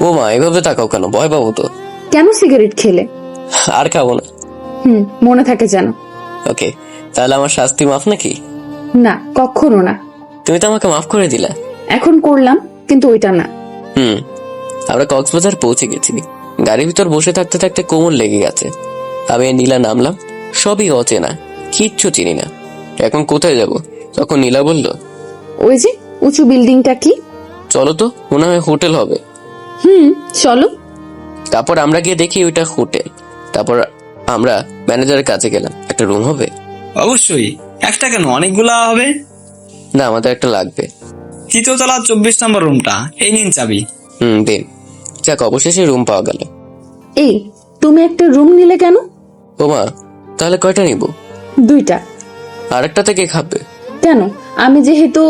ও মা, এভাবে তাকাও কেন? ভয় পাবো তো। কেন সিগারেট খেলে? আর খাবো না। মনে থাকে যেন। ওকে, তাহলে আমার শাস্তি মাফ নাকি? না, কখনো না। তুমি তো আমাকে মাফ করে দিলা। এখন করলাম, কিন্তু ওইটা না। আমরা কক্সবাজার পৌঁছে গেছি। গাড়ির ভিতর বসে থাকতে থাকতে কোমর লেগে গেছে। আমি নীলা নামলাম। সবই অচেনা, কিচ্ছু চিনি না। এখন কোথায় যাব? তখন নীলা বলল, ওই যে উঁচু বিল্ডিংটা কি? চলো তো, মনে হয় হোটেল হবে। চলো। তারপর আমরা গিয়ে দেখি ওইটা হোটেল। তারপর আমরা ম্যানেজারের কাছে গেলাম। একটা রুম হবে? অবশ্যই। একটা কেন, অনেকগুলা হবে। না, আমাদের একটা লাগবে। 3য় তলা 24 নম্বর রুমটা। এই নিন চাবি। দিন। যাক, অবশেষে রুম পাওয়া গেল। এই, তুমি একটা রুম নিলে কেন? ও মা, তাহলে কয়টা নিব? 2টা। আরেকটা থেকে খাবে? কেন? আমি যেহেতু,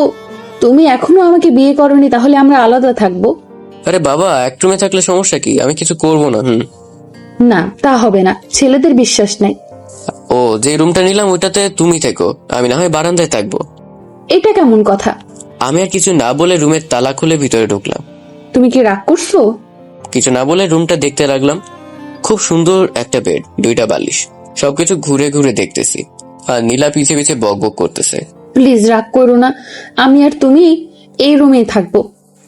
তুমি এখনো আমাকে বিয়ে করনি, তাহলে আমরা আলাদা থাকবো। আরে বাবা, এক রুমে থাকলে সমস্যা কি? আমি কিছু করব না। না, তা হবে না, ছেলেদের বিশ্বাস নাই। ও, যে রুমটা নিলাম ওইটাতে তুমি থেকো, আমি না হয় বারান্দায় থাকবো। এটা কেমন কথা? আমি আর কিছু না বলে রুমের তালা খুলে ভিতরে ঢুকলাম। তুমি কি রাগ করছো? কিছু না বলে রুমটা দেখতে লাগলাম। খুব সুন্দর একটা বেড, 2টা বালিশ, সবকিছু ঘুরে ঘুরে দেখতেছি। আর নীলা পিছে পিছে বক বক করতেছে। প্লিজ রাগ করো না, আমি আর তুমি এই রুমেই থাকবো।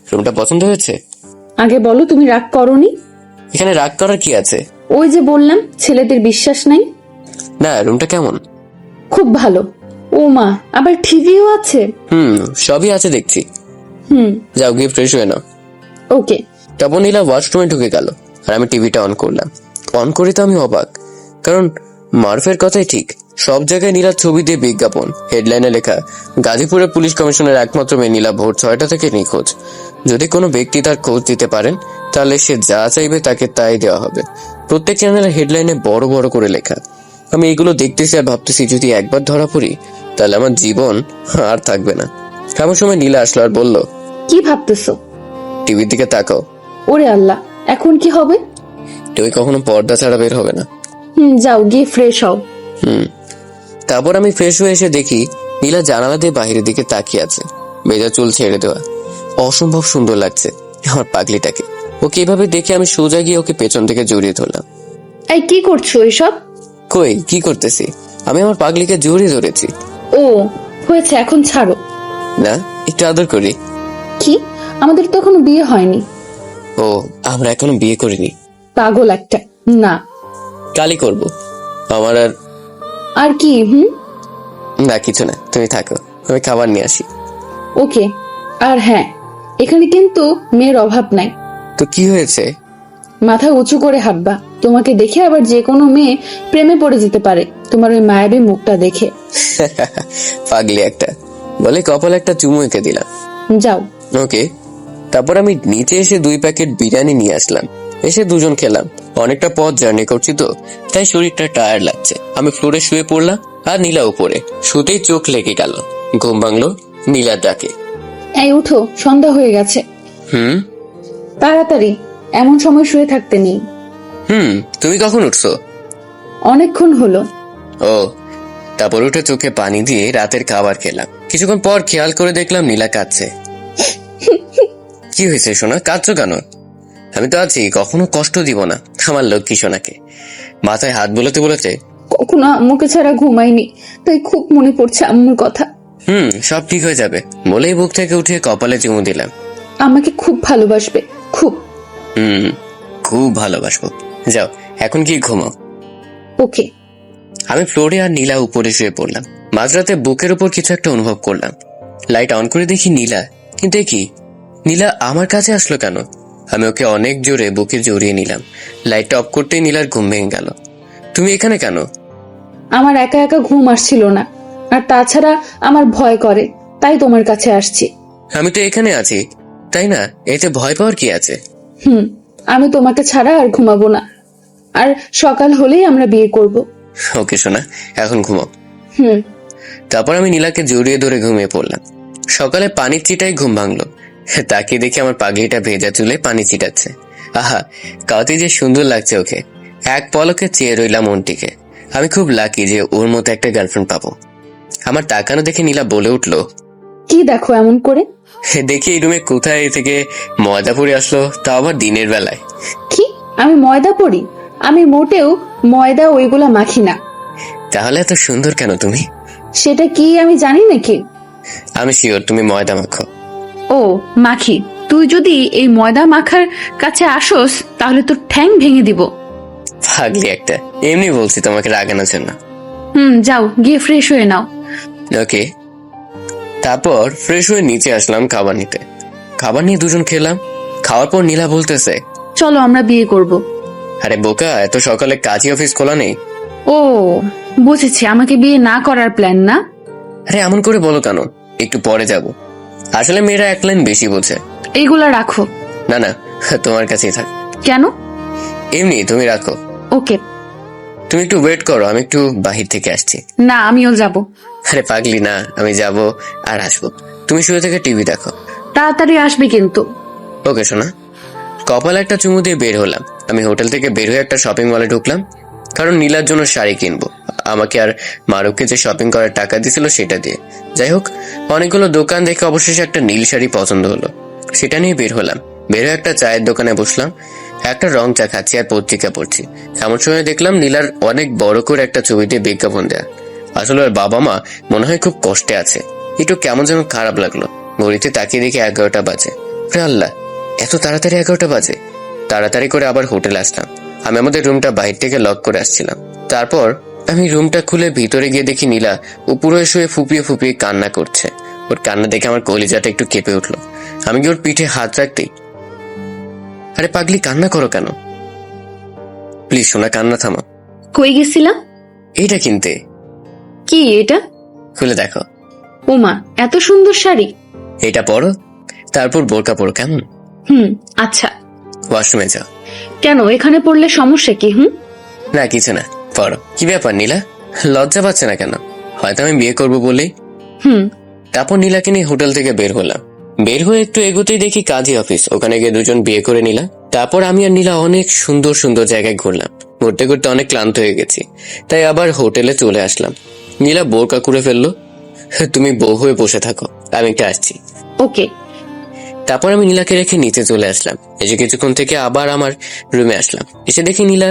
রুমটা পছন্দ হয়েছে? আগে বলো, তুমি রাগ করোনি? এখানে রাগ করার কি আছে? ওই যে বললাম, ছেলেদের বিশ্বাস নাই। না, রুমটা কেমন? খুব ভালো। ও মা, আবার টিভিও আছে? সবই আছে দেখছি। যাও, গিয়ে ফ্রেশ হয়ে নাও। ওকে। তারপর নীলা ওয়াশরুমে ঢুকে গেল, আর আমি টিভিটা অন করলাম। অন করে তো আমি অবাক, কারণ মারুফের কথাই ঠিক। সব জায়গায় নীলার ছবি দিয়ে বিজ্ঞাপন, হেডলাইনে লেখা, গাজীপুরে পুলিশ কমিশনের একমাত্র মেয়ে নীলা ভোর 6টা থেকে নিখোঁজ। যদি কোনো ব্যক্তি তার খোঁজ দিতে পারেন, তাহলে সে যা চাইবে তাকে তাই দেওয়া হবে। প্রত্যেক চ্যানেলের হেডলাইনে বড় বড় করে লেখা। আমি এগুলো দেখতেছি আর ভাবতেছি, যদি একবার ধরা পড়ি তাহলে আমার জীবন আর থাকবে না। এমন সময় নীলা আসলো আর বলল, কি ভাবতেছো? টিভির দিকে তাকাও। ওরে আল্লাহ, এখন কি হবে? তুমি কখনো পর্দা ছাড়া বের হবে না। যাও, গিয়ে ফ্রেশ হও। তারপর আমি ফ্রেশ হয়ে এসে দেখি নীলা জানালা দিয়ে বাইরের দিকে তাকিয়ে আছে, ভেজা চুল ছেড়ে দেওয়া। অসম্ভব সুন্দর লাগছে আমার পাগলিটাকে। ওকে এভাবে দেখে আমি সোজা গিয়ে ওকে পেছন থেকে জড়িয়ে ধরলাম। এই, কি করছো এসব? কই, কি করতেছি? আমি আমার পাগলিকে জড়িয়ে ধরেছি। ও হয়েছে, এখন ছাড়ো। না, একটু আদর করি। কি? আমাদের তো এখনো বিয়ে হয়নি। ও, আমরা এখনো বিয়ে করিনি? পাগল একটা। না, কালই করব। আমার আর কি? না, কিছু না, তুমি থাকো, আমি খাবার নিয়ে আসি। ওকে। আর হ্যাঁ, এখানে কিন্তু মেয়ের অভাব নাই। তো কি হয়েছে? মাথা উঁচু করে হাঁটবা। তোমাকে দেখে আবার যে কোনো মেয়ে প্রেমে পড়ে যেতে পারে তোমার ওই মায়াবী মুখটা দেখে। পাগলি একটা বলে কপালে একটা চুমু এঁকে দিলাম। যাও। ওকে। তারপর আমি নিচে এসে 2 প্যাকেট বিরিয়ানি নিয়ে আসলাম। এসে দুজন খেলাম। অনেকটা পথ জার্নি করছি তো, তাই শরীরটা টায়ার্ড লাগছে। আমি ফ্লোরে শুয়ে পড়লাম আর নীলা উপরে। শুতেই চোখ লেগে গেল, ঘুম ভাঙলো নীলার ডাকে। এই উঠো, সন্ধ্যা হয়ে গেছে। তাড়াতাড়ি, এমন সময় শুয়ে থাকতে নেই। তুমি কখন উঠছো? অনেকক্ষণ হলো। ও। তারপর উঠে চোখে পানি দিয়ে রাতের খাবার খেলাম। কিছুক্ষণ পর খেয়াল করে দেখলাম নীলা কাঁদছে। কি হয়েছে সোনা, কাঁদছো কেন? আমি তো আছি, কখনো কষ্ট দিব না আমার লক্ষ্মী সোনাকে। মাথায় হাত বোলাতে বলেছে, কখনো আম্মুকে ছাড়া ঘুমাইনি, তাই খুব মনে পড়ছে আম্মুর কথা। সব ঠিক হয়ে যাবে বলেই বুক থেকে উঠে কপালে চুমু দিলাম। আমাকে খুব ভালোবাসবে, খুব। খুব ভালোবাসবো। যাও এখন কি ঘুমাও। ওকে। আমি ফ্লোরে আর নীলা উপরে শুয়ে পড়লাম। মাঝরাতে বুকের উপর কিছু একটা অনুভব করলাম। লাইট অন করে দেখি নীলা। কিন্তু কি, নীলা আমার কাছে আসলো কেন? আমি ওকে অনেক জোরে বুকে জড়িয়ে নিলাম। লাইটটা অফ করতেই নীলার ঘুম ভেঙে গেল। তুমি এখানে কেন? আমার একা একা ঘুম আসছিল না, আর তাছাড়া আমার ভয় করে, তাই তোমার কাছে আসছি। আমি তো এখানে আছি, তাই না? এতে ভয় পাওয়ার কি আছে? আমি তোমাকে ছাড়া আর ঘুমাবো না, আর সকাল হলেই আমরা বিয়ে করব। ওকে সোনা, এখন ঘুমাও। তারপর আমি নীলাকে জড়িয়ে ধরে ঘুমিয়ে পড়লাম। সকালে পানির ছিটাই ঘুম ভাঙলো। তাকে দেখে আমার পাগলিটা ভেজা চুলে পানি ছিটাচ্ছে। আহা, কতই যে সুন্দর লাগছে ওকে। এক পলকে চেয়ে রইলাম মনটিকে। আমি খুব লাকি যে ওর মতো একটা গার্লফ্রেন্ড পাবো। আমার তাকানো দেখে নীলা বলে উঠলো, কি দেখো এমন করে? দেখি এই রুমে কোথায় থেকে ময়দা পড়ে আসলো, তা আবার দিনের বেলায়। কি, আমি ময়দা পড়ি? আমি মোটেও ময়দা ওইগুলা মাখি না। তাহলে এত সুন্দর কেন তুমি? সেটা কি আমি জানি নাকি? আমি শিওর তুমি ময়দা মাখো। ও মাখি? তুই যদি এই ময়দা মাখার কাছে আসোস তাহলে তোর ঠ্যাং ভেঙে দিব। পাগলি একটা, এমনি বলছি তোমাকে রাগানোর জন্য। যাও গিয়ে ফ্রেশ হয়ে নাও। ওকে। তারপর ফ্রেশ হয়ে নিচে আসলাম খাবার নিতে। খাবার নিয়ে দুজন খেলাম। খাওয়ার পর নীলা বলতেছে, চলো আমরা বিয়ে করব। আরে বোকা, এত সকালে কাজী অফিস খোলা নেই? ও বুঝেছি, আমাকে বিয়ে না করার প্ল্যান না? আরে এমন করে বলো কেন, একটু পরে যাব। আসলে মেয়েরা এক লাইন বেশি বোঝে। এইগুলা রাখো। না না, তোমার কাছেই থাক। কেন? এমনি, তুমি রাখো। ওকে। তুমি একটু ওয়েট করো, আমি একটু বাহির থেকে আসছি। না, আমিও যাব। আরে পাগলি না, আমি যাব আর আসবো। তুমি শুয়ে থেকে টিভি দেখো। তাড়াতাড়ি আসবে কিন্তু। ওকে সোনা। কপালে একটা চুমু দিয়ে বের হলাম। আমি হোটেল থেকে বের হয়ে একটা শপিং মলে ঢুকলাম, কারণ নীলার জন্য শাড়ি কিনবো। আমাকে আর মারুফকে যে শপিং করার টাকা দিছিল সেটা দিয়ে। যাই হোক, অনেকগুলো দোকান দেখে অবশেষে একটা নীল শাড়ি পছন্দ হলো, সেটা নিয়ে বের হলাম। বের হয়ে একটা চায়ের দোকানে বসলাম। একটা রং চা খাচ্ছি আর পত্রিকা পড়ছি। এমন সময় দেখলাম নীলার অনেক বড় করে একটা ছবিতে বিজ্ঞাপন দেয়া। আসলে ওর বাবা মা মনে হয় খুব কষ্টে আছে। একটু কেমন যেন খারাপ লাগলো। ঘড়িতে তাকিয়ে দেখি 11টা বাজে। আল্লাহ, এত তাড়াতাড়ি 11টা বাজে! তাড়াতাড়ি করে আবার হোটেলে আসলাম। আমি আমাদের রুমটা বাইরে থেকে লক করে আসছিলাম। তারপর আমি রুমটা খুলে ভিতরে গিয়ে দেখি নীলা উপরে শুয়ে ফুপিয়ে ফুপিয়ে কান্না করছে। ওর কান্না দেখে আমার কলিজাটা একটু কেঁপে উঠলো। আমি কি ওর পিঠে হাত রাখতেই, আরে পাগলি কান্না করো কেন? প্লিজ সোনা, কান্না থামো। কই গেছিলাম? এইটা কিনতে। কি এটা? খুলে দেখো। ওমা, এত সুন্দর শাড়ি। এটা পরো, তারপর বোরকা পরো, কেমন? আচ্ছা। ওয়াশরুমে যাও। কেন, এখানে পড়লে সমস্যা কি? না কিছু না, পরো। কি ব্যাপার নীলা, লজ্জা পাচ্ছে না কেন? হয়তো আমি বিয়ে করবো বলেই। তারপর নীলাকে নিয়ে হোটেল থেকে বের হলাম। বের হয়ে একটু এগোতেই দেখি কাজী অফিস। ওখানে গিয়ে দুজন বিয়ে করে নিলাম। তারপর আমি আর নীলা অনেক সুন্দর সুন্দর জায়গায় ঘুরলাম। ঘুরতে ঘুরতে অনেক ক্লান্ত হয়ে গেছি, তাই আবার হোটেলে চলে আসলাম। নীলা বোরকা করে ফেললো। তুমি বউ হয়ে বসে থাকো, আমি একটা আসছি। ওকে। তারপর আমি নীলাকে রেখে নিচে চলে আসলাম। এসে কিছুক্ষণ থেকে আবার আমার রুমে আসলাম। এসে দেখি নীলা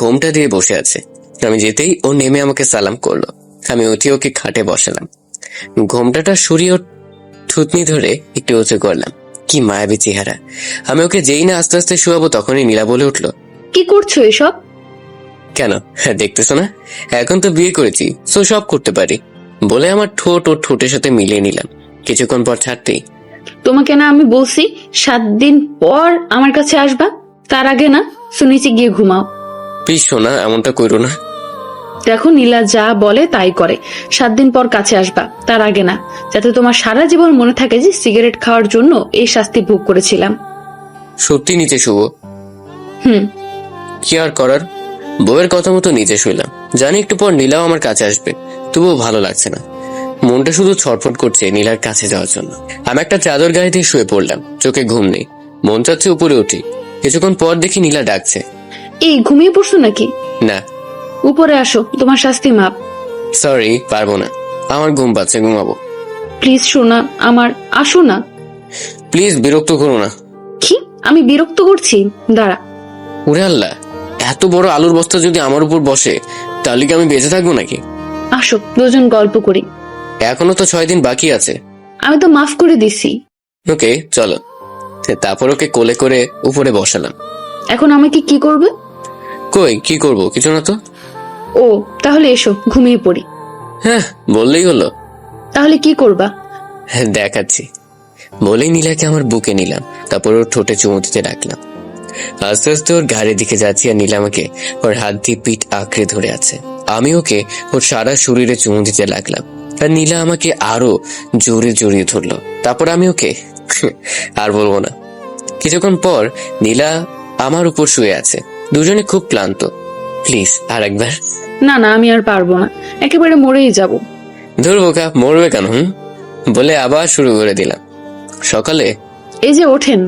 ঘোমটা দিয়ে বসে আছে। আমি যেতেই ও নেমে আমাকে সালাম করলো। আমি উঠে ওকে খাটে বসালাম। ঘোমটাটা সরিয়ে ওর থুতনি ধরে একটু উঁচু করলাম। কি মায়াবী চেহারা! আমি ওকে যেই না আস্তে আস্তে শুয়াবো তখনই নীলা বলে উঠলো, কি করছো এসব? কেন, দেখতেছো না এখন তো বিয়ে করেছি, সো সব করতে পারি বলে আমার ঠোঁট ওর ঠোঁটের সাথে মিলিয়ে নিলাম। কিছুক্ষণ পর ছাড়তেই, তোমাকে না আমি বলছি 7 দিন পর আমার কাছে আসবা, তার আগে না? নিচে গিয়ে ঘুমাও। প্লিজ সোনা, এমনটা করো না। দেখো নীলা যা বলে তাই করে। 7 দিন পর কাছে আসবা, তার আগে না, যাতে তোমার সারা জীবন মনে থাকে যে সিগারেট খাওয়ার জন্য এই শাস্তি ভোগ করেছিলাম। সত্যি নিচে শুভ? হুম। কি আর করার, বউয়ের কথা মতো নিচে শুইলাম। জানি একটু পর নীলাও আমার কাছে আসবে, তবুও ভালো লাগছে না। মনটা শুধু ছটফট করছে নীলার কাছে যাওয়ার জন্য। আমি একটা চাদর গায়ে দিয়ে শুয়ে পড়লাম, চোখে ঘুম নেই। মন চাচ্ছে উপরে উঠি। কিছুক্ষণ পর দেখি নীলা ডাকছে। এই ঘুমিয়ে পড়ছো নাকি? না। উপরে আসো, তোমার শাস্তি মাপ। সরি, পারবো না, আমার ঘুম পাচ্ছে, ঘুমাবো। প্লিজ শোনা আমার, আসো না। প্লিজ বিরক্ত করো না। কি আমি বিরক্ত করছি? দাঁড়া। ওরে আল্লাহ, এত বড় আলুর বস্তা যদি আমার উপর বসে তাহলে কি আমি বেঁচে থাকবো নাকি? আসো দুজন গল্প করি। এখনো তো 6 দিন বাকি আছে। আমি তো মাফ করে দিছি। ওকে চলো। তারপর ওকে কোলে করে উপরে বসালাম। এখন আমাকে কি করবে? কই কি করব, কিছু না তো। ও তাহলে এসো ঘুমিয়ে পড়ি। হ্যাঁ বললেই হলো। তাহলে কি করবা? হ্যাঁ দেখাচ্ছি। বলেই নীলাকে আমার বুকে নিলাম, তারপর ওর ঠোঁটে চুমু দিতে রাখলাম। আস্তে আস্তে ওর ঘাড়ের দিকে যাচ্ছি আর নীলা আমাকে ওর হাত দিয়ে পিঠ আঁকড়ে ধরে আছে। আমি ওকে ওর সারা শরীরে চুমু দিতে লাগলাম আর নীলা আমাকে আরো জোরে জড়িয়ে ধরলো। তারপর আমি ওকে আর বলবো না। কিছুক্ষণ পর নীলা আমার উপর শুয়ে আছে, দুজনে খুব ক্লান্ত। প্লিজ আর একবার। না না, আমি আর পারবো না, একেবারে মরেই যাব। ধরবো কা, মরবে কেন? বলে আবার শুরু করে দিলাম। সকালে এই যে ওঠেন।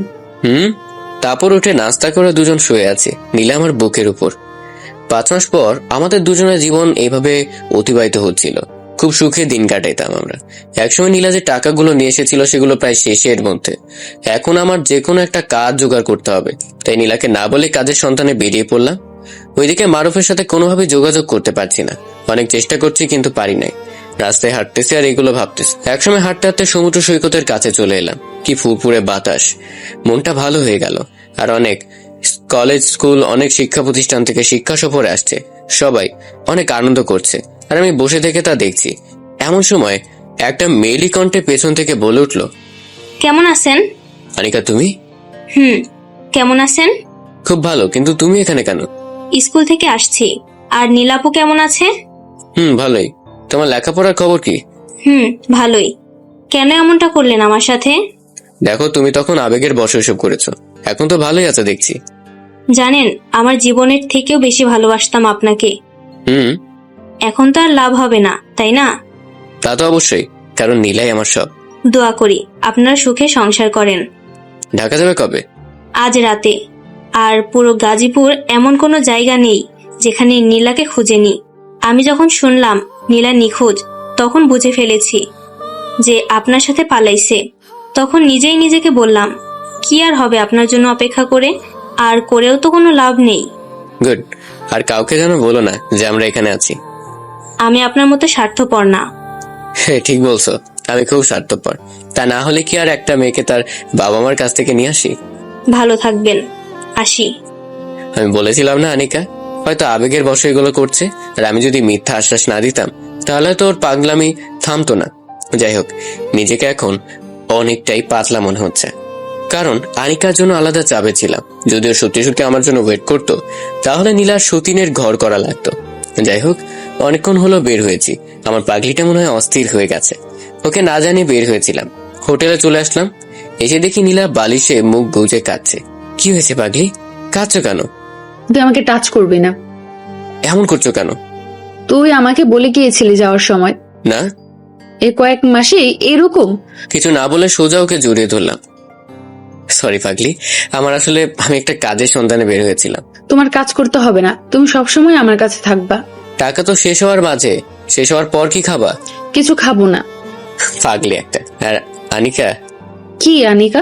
তারপর উঠে নাস্তা করে দুজন শুয়ে আছে, নীলা আমার বুকের উপর। 5 মাস পর আমাদের দুজনের জীবন এইভাবে অতিবাহিত হচ্ছিল। খুব সুখে দিন কাটাইতাম আমরা। একসময় নীলা যে টাকাগুলো নিয়ে এসেছিল সেগুলো প্রায় শেষের মধ্যে। এখন আমার যে কোনো একটা কাজ জোগাড় করতে হবে, তাই নীলাকে না বলে কাজের সন্ধানে বেরিয়ে পড়লাম। ওইদিকে মারুফের সাথে কোনোভাবে যোগাযোগ করতে পারছি না। অনেক চেষ্টা করছি কিন্তু পারি নাই। রাস্তায় হাঁটতেছি আর এগুলো ভাবতেছি। একসময় হাঁটতে হাঁটতে সমুদ্র সৈকতের কাছে চলে এলাম। কি ফুরফুরে বাতাস, মনটা ভালো হয়ে গেল। আর অনেক কলেজ, স্কুল, অনেক শিক্ষা প্রতিষ্ঠান থেকে শিক্ষা সফরে আসছে, সবাই অনেক আনন্দ করছে আর আমি বসে থেকে তা দেখছি। এমন সময় একটা মেয়েলি কণ্ঠে পেছন থেকে বলে উঠলো, কেমন আছেন? আনিকা তুমি? কেমন আছেন? খুব ভালো, কিন্তু তুমি এখানে কেন? স্কুল থেকে আসছি। আর নীলাপু কেমন আছে? ভালোই। তোমার লেখাপড়ার খবর কি? ভালোই। কেন এমনটা করলেন আমার সাথে? দেখো তুমি তখন আবেগের বশে এসব করেছো, এখন তো ভালোই আছে দেখছি। জানেন, আমার জীবনের থেকেও বেশি ভালোবাসতাম আপনাকে। এখন তো আর লাভ হবে না, তাই না? তা তো অবশ্যই, কারণ নীলাই আমার সব। দোয়া করি আপনারা সুখে সংসার করেন। ঢাকা যাবে কবে? আজ রাতে। আর পুরো গাজীপুর এমন কোনো জায়গা নেই যেখানে নীলাকে খুঁজেনি। আমি যখন শুনলাম নীলা নিখোঁজ, তখন বুঝে ফেলেছি যে আপনার সাথে পালাইছে। তখন নিজেই নিজেকে বললাম, কি আর হবে আপনার জন্য অপেক্ষা করে, আর করেও তো কোনো লাভ নেই। গুড। আর কাউকে যেন বলো না যে আমরা এখানে আছি। আমি আপনার মতো স্বার্থপর না। হ্যাঁ ঠিক বলছো, আমি খুব স্বার্থপর। তা না হলে কি আর একটা মেয়েকে তার বাবা মার কাছ থেকে নিয়ে আসি? ভালো থাকবেন, আসি। আমি বলেছিলাম না আনিকা, হয়তো আবেগের বশে এগুলো করছে। আর আমি যদি মিথ্যা আশ্বাস না দিতাম তাহলে তো ওর পাগলামি থামতো না। যাই হোক, নিজেকে এখন অনেকটাই পাতলা মনে হচ্ছে, কারণ আনিকার জন্য আলাদা চাপে ছিলাম। যদিও সত্যি সত্যি আমার জন্য ওয়েট করতো, তাহলে নীলার সতীনের ঘর করা লাগতো। যাই হোক, অনেকক্ষণ হলো বের হয়েছি। আমার পাগলিটা মনে হয় অস্থির হয়ে গেছে। ওকে না জানিয়ে বের হয়েছিলাম। হোটেলে চলে আসলাম। এসে দেখি নীলা বালিশে মুখ গুজে কাঁদছে। কি হয়েছে পাগলি, কাঁদছো কেন? তুই আমাকে টাচ করবি না। এমন করছো কেন? তুই আমাকে বলে গিয়েছিলি যাওয়ার সময়। না, এ কয়েক মাসে এরকম। কিছু না বলে সোজা ওকে জড়িয়ে ধরলাম। সরি পাগলি, আমি একটা কাজের সন্ধানে বের হয়েছিলাম। তোমার কাজ করতে হবে না, তুমি সবসময় আমার কাছে থাকবা। টাকা তো শেষ হওয়ার মাঝে, শেষ হওয়ার পর কি খাবা? কিছু খাবো না। পাগলি একটা। আর আনিকা? কি আনিকা?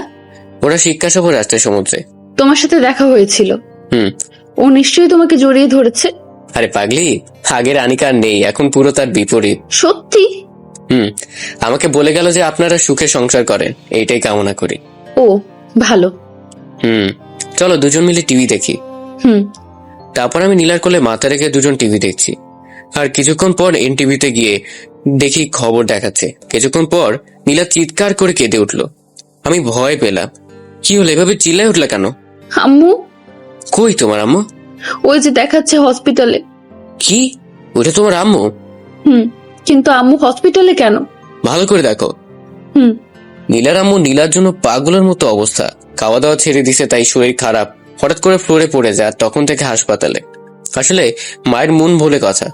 ওরা শিক্ষা সফরে আসছে সমুদ্রে। তোমার সাথে দেখা হয়েছিল। ও নিশ্চয়ই তোমাকে জড়িয়ে ধরেছে। আরে পাগলি, আগের আনিকা আর নেই, এখন পুরো তার বিপরীত। সত্যি? আমাকে বলে গেল যে আপনারা সুখে সংসার করেন, এইটাই কামনা করি। ও ভালো। চলো দুজন মিলে টিভি দেখি। তারপর আমি নীলার কোলে মাথা রেখে দুজন টিভি দেখছি। আর কিছুক্ষণ পর এনটিভিতে গিয়ে দেখি খবর দেখাচ্ছে। কিছুক্ষণ পর নীলা চিৎকার করে কেঁদে উঠলো। আমি ভয় পেলাম। কি হলো, এভাবে চিল্লায় উঠলা কেন? আম্মু? কই তোমার আম্মু? ওই যে দেখাচ্ছে হসপিটালে। কি, ওটা তোমার আম্মু? হুম, কিন্তু আম্মু হসপিটালে কেন? ভালো করে দেখো। হুম। নীলার আম্মু নীলার জন্য পাগলের মতো অবস্থা। খাওয়া দাওয়া ছেড়ে দিছে, তাই শরীর খারাপ। হঠাৎ করে ফ্লোরে পড়ে যায়, আর তখন থেকে হাসপাতালে। আসলে মায়ের মন বলে কথা।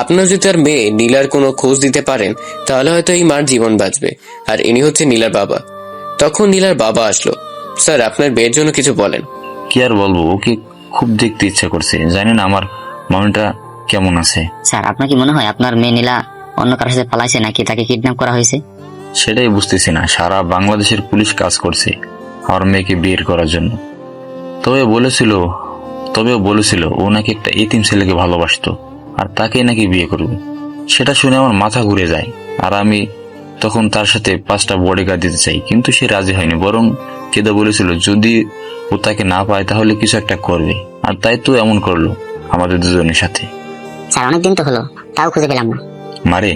আপনারা যদি তার মেয়ে নীলার কোনো খোঁজ দিতে পারেন, তাহলে হয়তো এই মার জীবন বাঁচবে। আর ইনি হচ্ছে নীলার বাবা। তখন নীলার বাবা আসলো। স্যার, আপনার মেয়ের জন্য কিছু বলেন। কি আর বলবো, ওকে খুব দেখতে ইচ্ছা করছে। জানি না আমার মামিটা কেমন আছে। স্যার, আপনার কি মনে হয় আপনার মেয়ে নীলা অন্য কারোর সাথে পালাইছে নাকি তাকে কিডন্যাপ করা হয়েছে? সেটাই বুঝতেছি না। সারা বাংলাদেশের পুলিশ কাজ করছে আমার মেয়েকে বিয়ে করার জন্য। তবেও বলেছিল ও নাকি একটা এতিম ছেলেকে ভালোবাসতো, আর তাকেই নাকি বিয়ে করবে। সেটা শুনে আমার মাথা ঘুরে যায়। আর আমি তখন তার সাথে 5টা বডিগার্ড দিতে চাই, কিন্তু সে রাজি হয়নি। বরং কেঁদে বলেছিল যদি ও তাকে না পায় তাহলে কিছু একটা করবে। আর তাই তো এমন করলো আমাদের দুজনের সাথে। স্যার, অনেকদিন তো হলো, তাও খুঁজে পেলাম না। মারে,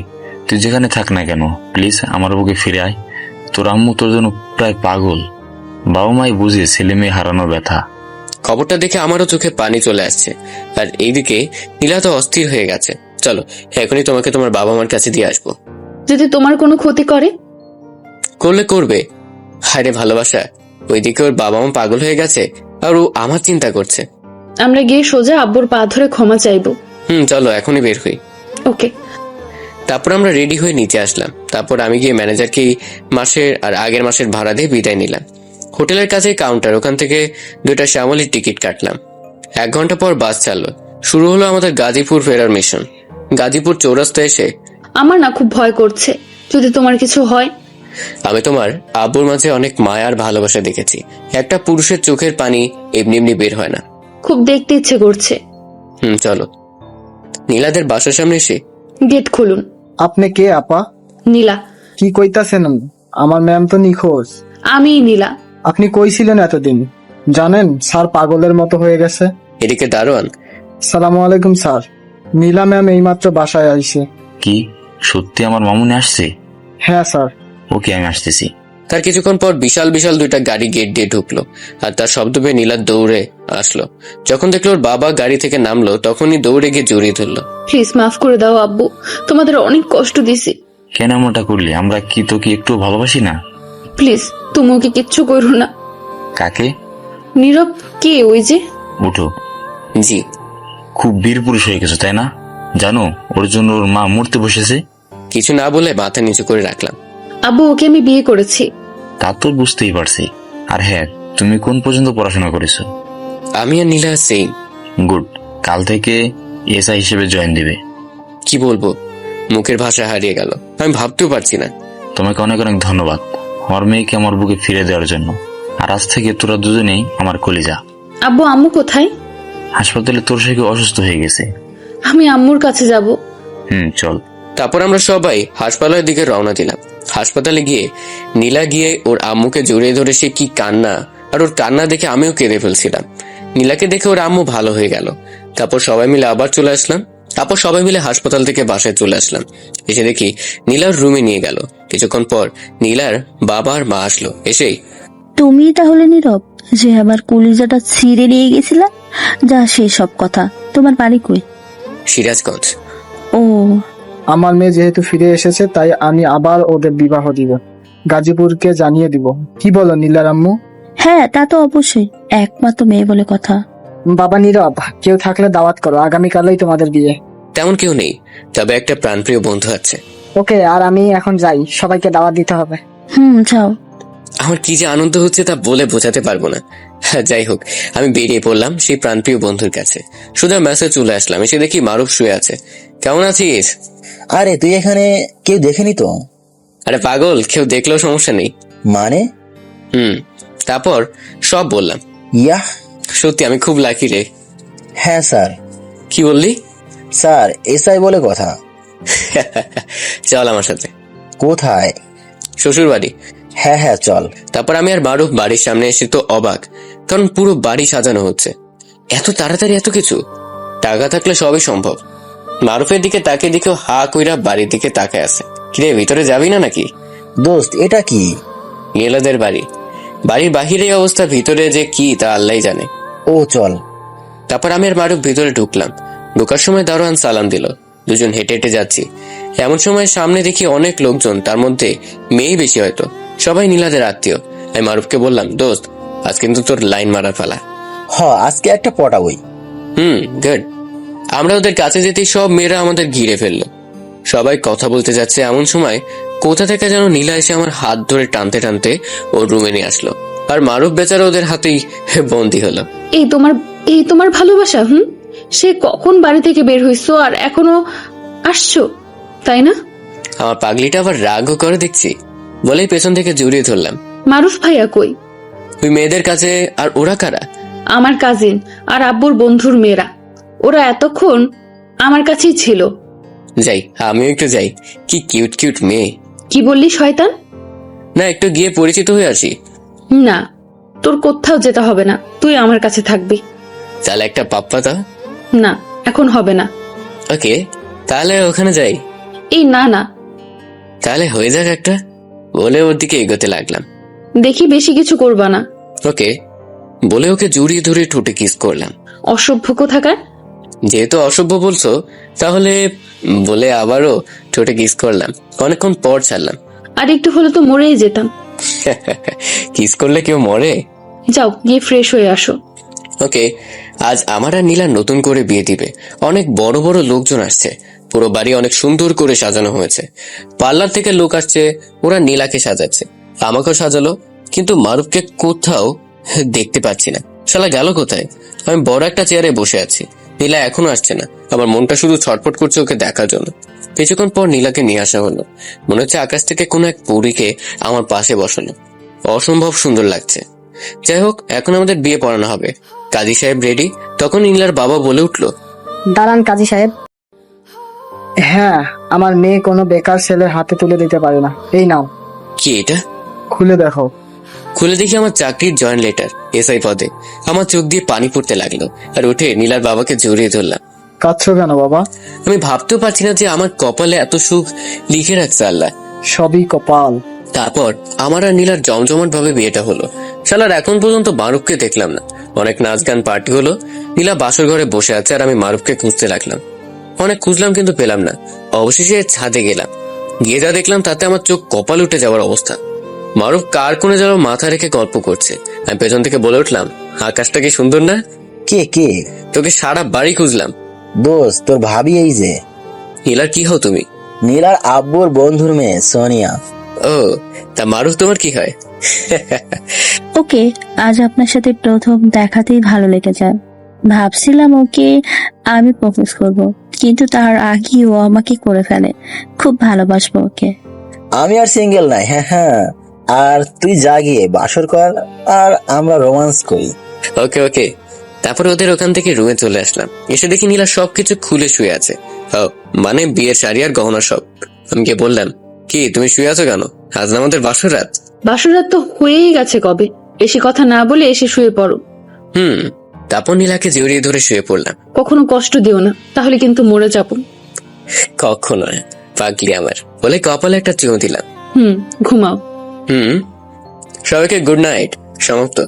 তুই যেখানে থাক না কেন, প্লিজ আমার বুকে ফিরে আয়। তোর আম্মু তোর জন্য প্রায় পাগল। বাবা মাই বুঝে ছেলে মেয়ে হারানোর ব্যথা। খবরটা দেখে আমারও চোখে পানি চলে আসছে। আর এইদিকে নীলা তো অস্থির হয়ে গেছে। চলো, এখনই তোমাকে তোমার বাবা মার কাছে দিয়ে আসবো। যদি তোমার কোনো ক্ষতি করে? করলে করবে। হায়রে ভালোবাসা। ওইদিকে ওর বাবা মা পাগল হয়ে গেছে, আর ও আমার চিন্তা করছে। আমরা গিয়ে সোজা আব্বুর পা ধরে ক্ষমা চাইবো। চলো এখনই বের হই। ওকে। তারপর আমরা রেডি হয়ে নিচে আসলাম। তারপর আমি গিয়ে ম্যানেজারকে মাসের আর আগের মাসের ভাড়া দিয়ে বিদায় নিলাম। হোটেলের কাছে কাউন্টার, ওখান থেকে 2টা শ্যামলির টিকিট কাটলাম। 1 ঘন্টা পর বাস চাললো। শুরু হলো আমাদের গাজীপুর ফেরার মিশন। গাজীপুর চৌরাস্তা এসে আমার না খুব ভয় করছে, যদি তোমার কিছু হয়। আমি তোমার আব্বুর মাঝে অনেক মায়া আর ভালোবাসা দেখেছি। একটা পুরুষের চোখের পানি এমনি এমনি বের হয় না। খুব দেখতে ইচ্ছে করছে। চলো। নীলাদের বাসার সামনে এসে গেট খুলুন। আপনি কে আপা? নীলা। কি কইতাছেন? আমার ম্যাম তো নিখোঁজ। আমি নীলা। আপনি কই ছিলেন এতদিন? জানেন স্যার পাগলের মতো হয়ে গেছে। এদিকে দারোয়ান। সালামু আলাইকুম স্যার। নীলা ম্যাম এইমাত্র বাসায় আইছে। কি সত্যি আমার মামুনি আসছে? হ্যাঁ স্যার। ওকে, আমি আসতেছি। তার কিছুক্ষণ পর বিশাল বিশাল 2টা গাড়ি গেট দিয়ে ঢুকলো, আর তার শব্দ পেয়ে নীলা দৌড়ে আসলো। যখন দেখলো ওর বাবা গাড়ি থেকে নামলো, তখনই দৌড়ে গিয়ে জড়িয়ে ধরলো। প্লিজ মাফ করে দাও আব্বু, তোমাদের অনেক কষ্ট দিছি। কেন এমনটা করলি? আমরা কি তোকে একটু ভালোবাসি না? প্লিজ তুমি ওকে কিচ্ছু করো না। কাকে? নীরব। কে ওই যে? উঠো। জি। খুব বীর পুরুষ হয়ে গেছো তাই না? জানো ওর জন্য ওর মা মরতে বসেছে। কিছু না বলে মাথা নিচু করে রাখলাম। আব্বু, ওকে আমি বিয়ে করেছি। তা তো বুঝতেই পারছি। আর হ্যাঁ, তুমি কোন পর্যন্ত পড়াশোনা করেছো? আমি আর নীলা সেম। গুড। কাল থেকে এসআই হিসেবে জয়েন দিবে। কি বলবো, মুখের ভাষা হারিয়ে গেল। আমি ভাবতেও পারছি না। তোমাকে অনেক অনেক ধন্যবাদ আমার মেয়েকে আমার বুকে ফিরে দেওয়ার জন্য। আর আজ থেকে তোরা দুজনেই আমার কলিজা। আব্বু, আম্মু কোথায়? হাসপাতালে তোর সঙ্গে অসুস্থ হয়ে গেছে। আমি আম্মুর কাছে যাব। চল। তারপর আমরা সবাই হাসপাতালের দিকে রওনা দিলাম। হাসপাতালে গিয়ে নীলা গিয়ে ওর আম্মুকে জড়িয়ে ধরে সে কি কান্না, আর ওর কান্না দেখে আমিও কেঁদে ফেলছিলাম। নীলাকে দেখে ওর আম্মু ভালো হয়ে গেল। তারপর সবাই মিলে আবার চলে আসলাম। তারপর সবাই মিলে হাসপাতাল থেকে বাসায় চলে আসলাম। এসে দেখি নীলার রুমে নিয়ে গেল। কিছুক্ষণ পর নীলার বাবা আর মা আসলো। এসেই, তুমি তাহলে নীরব যে আমার কলিজাটা ছিঁড়ে নিয়ে গেছিলা? যা সেই সব কথা। তোমার বাড়ি কই? সিরাজগঞ্জ। ও, আমার মেয়ে যেহেতু ফিরে এসেছে তাই আমি আবার ওদের বিবাহ দিব। গাজীপুরকে জানিয়ে দিব। কি বলো নীলার আম্মু? হ্যাঁ তা তো অবশ্যই, একমাত্র মেয়ে বলে কথা। বাবা নীরব, কেউ থাকলে দাওয়াত করো, আগামীকালই তোমাদের বিয়ে। তেমন কেউ নেই, তবে একটা প্রাণপ্রিয় বন্ধু আছে। ওকে, আর আমি এখন যাই, সবাইকে দাওয়াত দিতে হবে। যাও। আমার কি যে আনন্দ হচ্ছে তা বলে বোঝাতে পারবো না। যাই হোক, আমি বেরিয়ে পড়লাম সেই প্রাণপ্রিয় বন্ধুর কাছে। শুধু মেসেজ চলে আসলাম। এসে দেখি মারুফ শুয়ে আছে। কেমন আছিস? আরে তুই এখানে, কেউ দেখেনি তো? আরে পাগল, কেউ দেখলেও সমস্যা নেই। মানে? তারপর সব বললাম। ইয়াহ, সত্যি আমি খুব লাকি রে। হ্যাঁ স্যার। কি বললি? স্যার এসআই বলে কথা। চল আমার সাথে। কোথায়? শ্বশুর বাড়ি। হ্যাঁ হ্যাঁ চল। তারপর আমি আর মারুফ বাড়ির সামনে এসে তো অবাক, কারণ পুরো বাড়ি সাজানো হচ্ছে। এত তাড়াতাড়ি এত কিছু? টাকা থাকলে সবই সম্ভব। মারুফের দিকে তাকিয়ে দেখেও হা কইরা বাড়ির দিকে তাকায় আছে। কিরে, ভিতরে যাবি না নাকি? দোস্ত এটা কি? নীলাদের বাড়ি। বাড়ির বাহিরে অবস্থা, ভিতরে যে কি তা আল্লাহই জানে। ও চল। তারপর আমি আর মারুফ ভিতরে ঢুকলাম। ঢোকার সময় দারোয়ান সালাম দিল। দুজন হেঁটে হেঁটে যাচ্ছি। এমন সময় সামনে দেখি অনেক লোকজন, তার মধ্যে মেয়ে বেশি হয়তো, সবাই নীলাদের আত্মীয়। আমি মারুফকে বললাম, দোস্ত আজ কিন্তু তোর লাইন মারার পালা। আজকে একটা পটাবই। গুড। আমরা ওদের কাছে যেতেই সব মেয়েরা আমাদের ঘিরে ফেললো। সবাই কথা বলতে যাচ্ছে, এমন সময় কোথা থেকে যেন নীলা এসে আমার হাত ধরে টানতে টানতে ওর রুমে নিয়ে আসলো। আর মারুফ বেচারা ওদের হাতেই বন্দি হলো। এই তোমার ভালোবাসা? সে কখন বাড়ি থেকে বের হইছো আর এখনো আসছো, তাই না? আমার পাগলিটা আবার রাগও করে দেখছি, বলেই পেছন থেকে জড়িয়ে ধরলাম। মারুফ ভাইয়া কই? ওই মেয়েদের কাছে। আর ওরা কারা? আমার কাজিন আর আব্বুর বন্ধুর মেয়েরা। ওরা এতক্ষণ আমার কাছেই ছিল। যাই, আমিও একটু যাই। কি কিউট কিউট মেয়ে। কি বললি শয়তান? না, একটু গিয়ে পরিচিত হয়ে আসি। না, তোর কোথাও যেতে হবে না, তুই আমার কাছে থাকবি। তাহলে একটা পাপ্পা দাও। না, এখন হবে না। ওকে, তাহলে ওখানে যাই। এই না না, তাহলে হয়ে যাক একটা, বলে ওর দিকে এগোতে লাগলাম। দেখি বেশি কিছু করবা না। ওকে বলে ওকে জড়িয়ে ধরে ঠোঁটে কিস করলাম। অসভ্য কোথাকার। যেহেতু অসভ্য বলছো, তাহলে বলে আবারও ঠোঁটে কিস করলাম। অনেকক্ষণ পর ছাড়লাম। আর একটু হলে তো মরেই যেতাম। কিস করলে কেউ মরে? যাও গিয়ে ফ্রেশ হয়ে আসো। ওকে, আজ আমার আর নীলা নতুন করে বিয়ে দিবে। অনেক বড় বড় লোকজন আসছে। পুরো বাড়ি অনেক সুন্দর করে সাজানো হয়েছে। পার্লার থেকে লোক আসছে, ওরা নীলাকে সাজাচ্ছে, আমাকেও সাজালো। কিন্তু মারুফকে কোথাও দেখতে পাচ্ছি না। শালা গেল কোথায়? আমি বড় একটা চেয়ারে বসে আছি, নীলা এখনো আসছে না। আমার মনটা শুধু ছটফট করছে ওকে দেখার জন্য। কিছুক্ষণ পর নীলাকে নিয়ে আসা হলো। মনে হচ্ছে আকাশ থেকে কোনো এক পরীকে আমার পাশে বসানো। অসম্ভব সুন্দর লাগছে। যাই হোক, এখন আমাদের বিয়ে পড়ানো হবে। কাজী সাহেব রেডি। তখন নীলার বাবা বলে উঠলো, দাঁড়ান কাজী সাহেব। হ্যাঁ, আমার মেয়ে কোনো বেকার ছেলের হাতে তুলে দিতে পারে না। এই নাও, কি এটা? খুলে দেখো। খুলে দেখি আমার চাকরির জয়েন্ট লেটার, এসআই পদে। আমার চোখ দিয়ে পানি পড়তে লাগলো আর উঠে নীলার বাবাকে জড়িয়ে ধরলাম। কাঁদছো কেন বাবা? আমি ভাবতেও পারছি না যে আমার কপালে এত সুখ লিখে রাখছে আল্লাহ। সবই কপাল। তারপর আমার আর নীলার জমজমাট ভাবে বিয়েটা হলো। শালার এখন পর্যন্ত মারুফকে দেখলাম না। অনেক নাচ গান পার্টি হলো। নীলা বাসর ঘরে বসে আছে আর আমি মারুফকে খুঁজতে লাগলাম। অনেক খুঁজলাম কিন্তু পেলাম না। অবশেষে ছাদে গেলাম। গিয়ে যা দেখলাম তাতে আমার চোখ কপাল উঠে যাওয়ার অবস্থা। মারুফ কার কোণে যেন মাথা রেখে গল্প করছে। আমি পেছন থেকে বলে উঠলাম, আকাশটা কি সুন্দর না? কে কে? তোকে সারা বাড়ি খুঁজলাম। দোস্ত, তোর ভাবি এই যে। নীলার কি হও তুমি? নীলার আব্বুর বন্ধুর মেয়ে সোনিয়া। ও, তা মারুফ তোমার কি হয়? ওকে, আজ আপনার সাথে প্রথম দেখাতেই ভালো লেগে যায়। ভাবছিলাম ওকে আমি প্রপোজ করব, কিন্তু তার আগেই ও আমাকে করে ফেলে। খুব ভালোবাসবো ওকে। আমি আর সিঙ্গেল নাই। হ্যাঁ, আর তুই যা গিয়ে বাসর কর আর আমরা রোমান্স করি। ওকে ওকে। তারপর ওদের ওখান থেকে রুমে চলে আসলাম। এসে দেখি নীলা সবকিছু খুলে শুয়ে আছে। মানে বিয়ের শাড়ি আর গহনা সব। আমি গিয়ে বললাম, কি তুমি শুয়ে আছো কেন? আজ না আমাদের বাসর রাত। বাসর রাত তো হয়েই গেছে কবে। বেশি কথা না বলে এসে শুয়ে পড়ো। তারপর নীলাকে জড়িয়ে ধরে শুয়ে পড়লাম। কখনো কষ্ট দিও না, তাহলে কিন্তু মরে যাবো। কখনো পাগলি আমার, বলে কপালে একটা চুমু দিলাম। ঘুমাও। সবাইকে গুড নাইট। সমাপ্ত।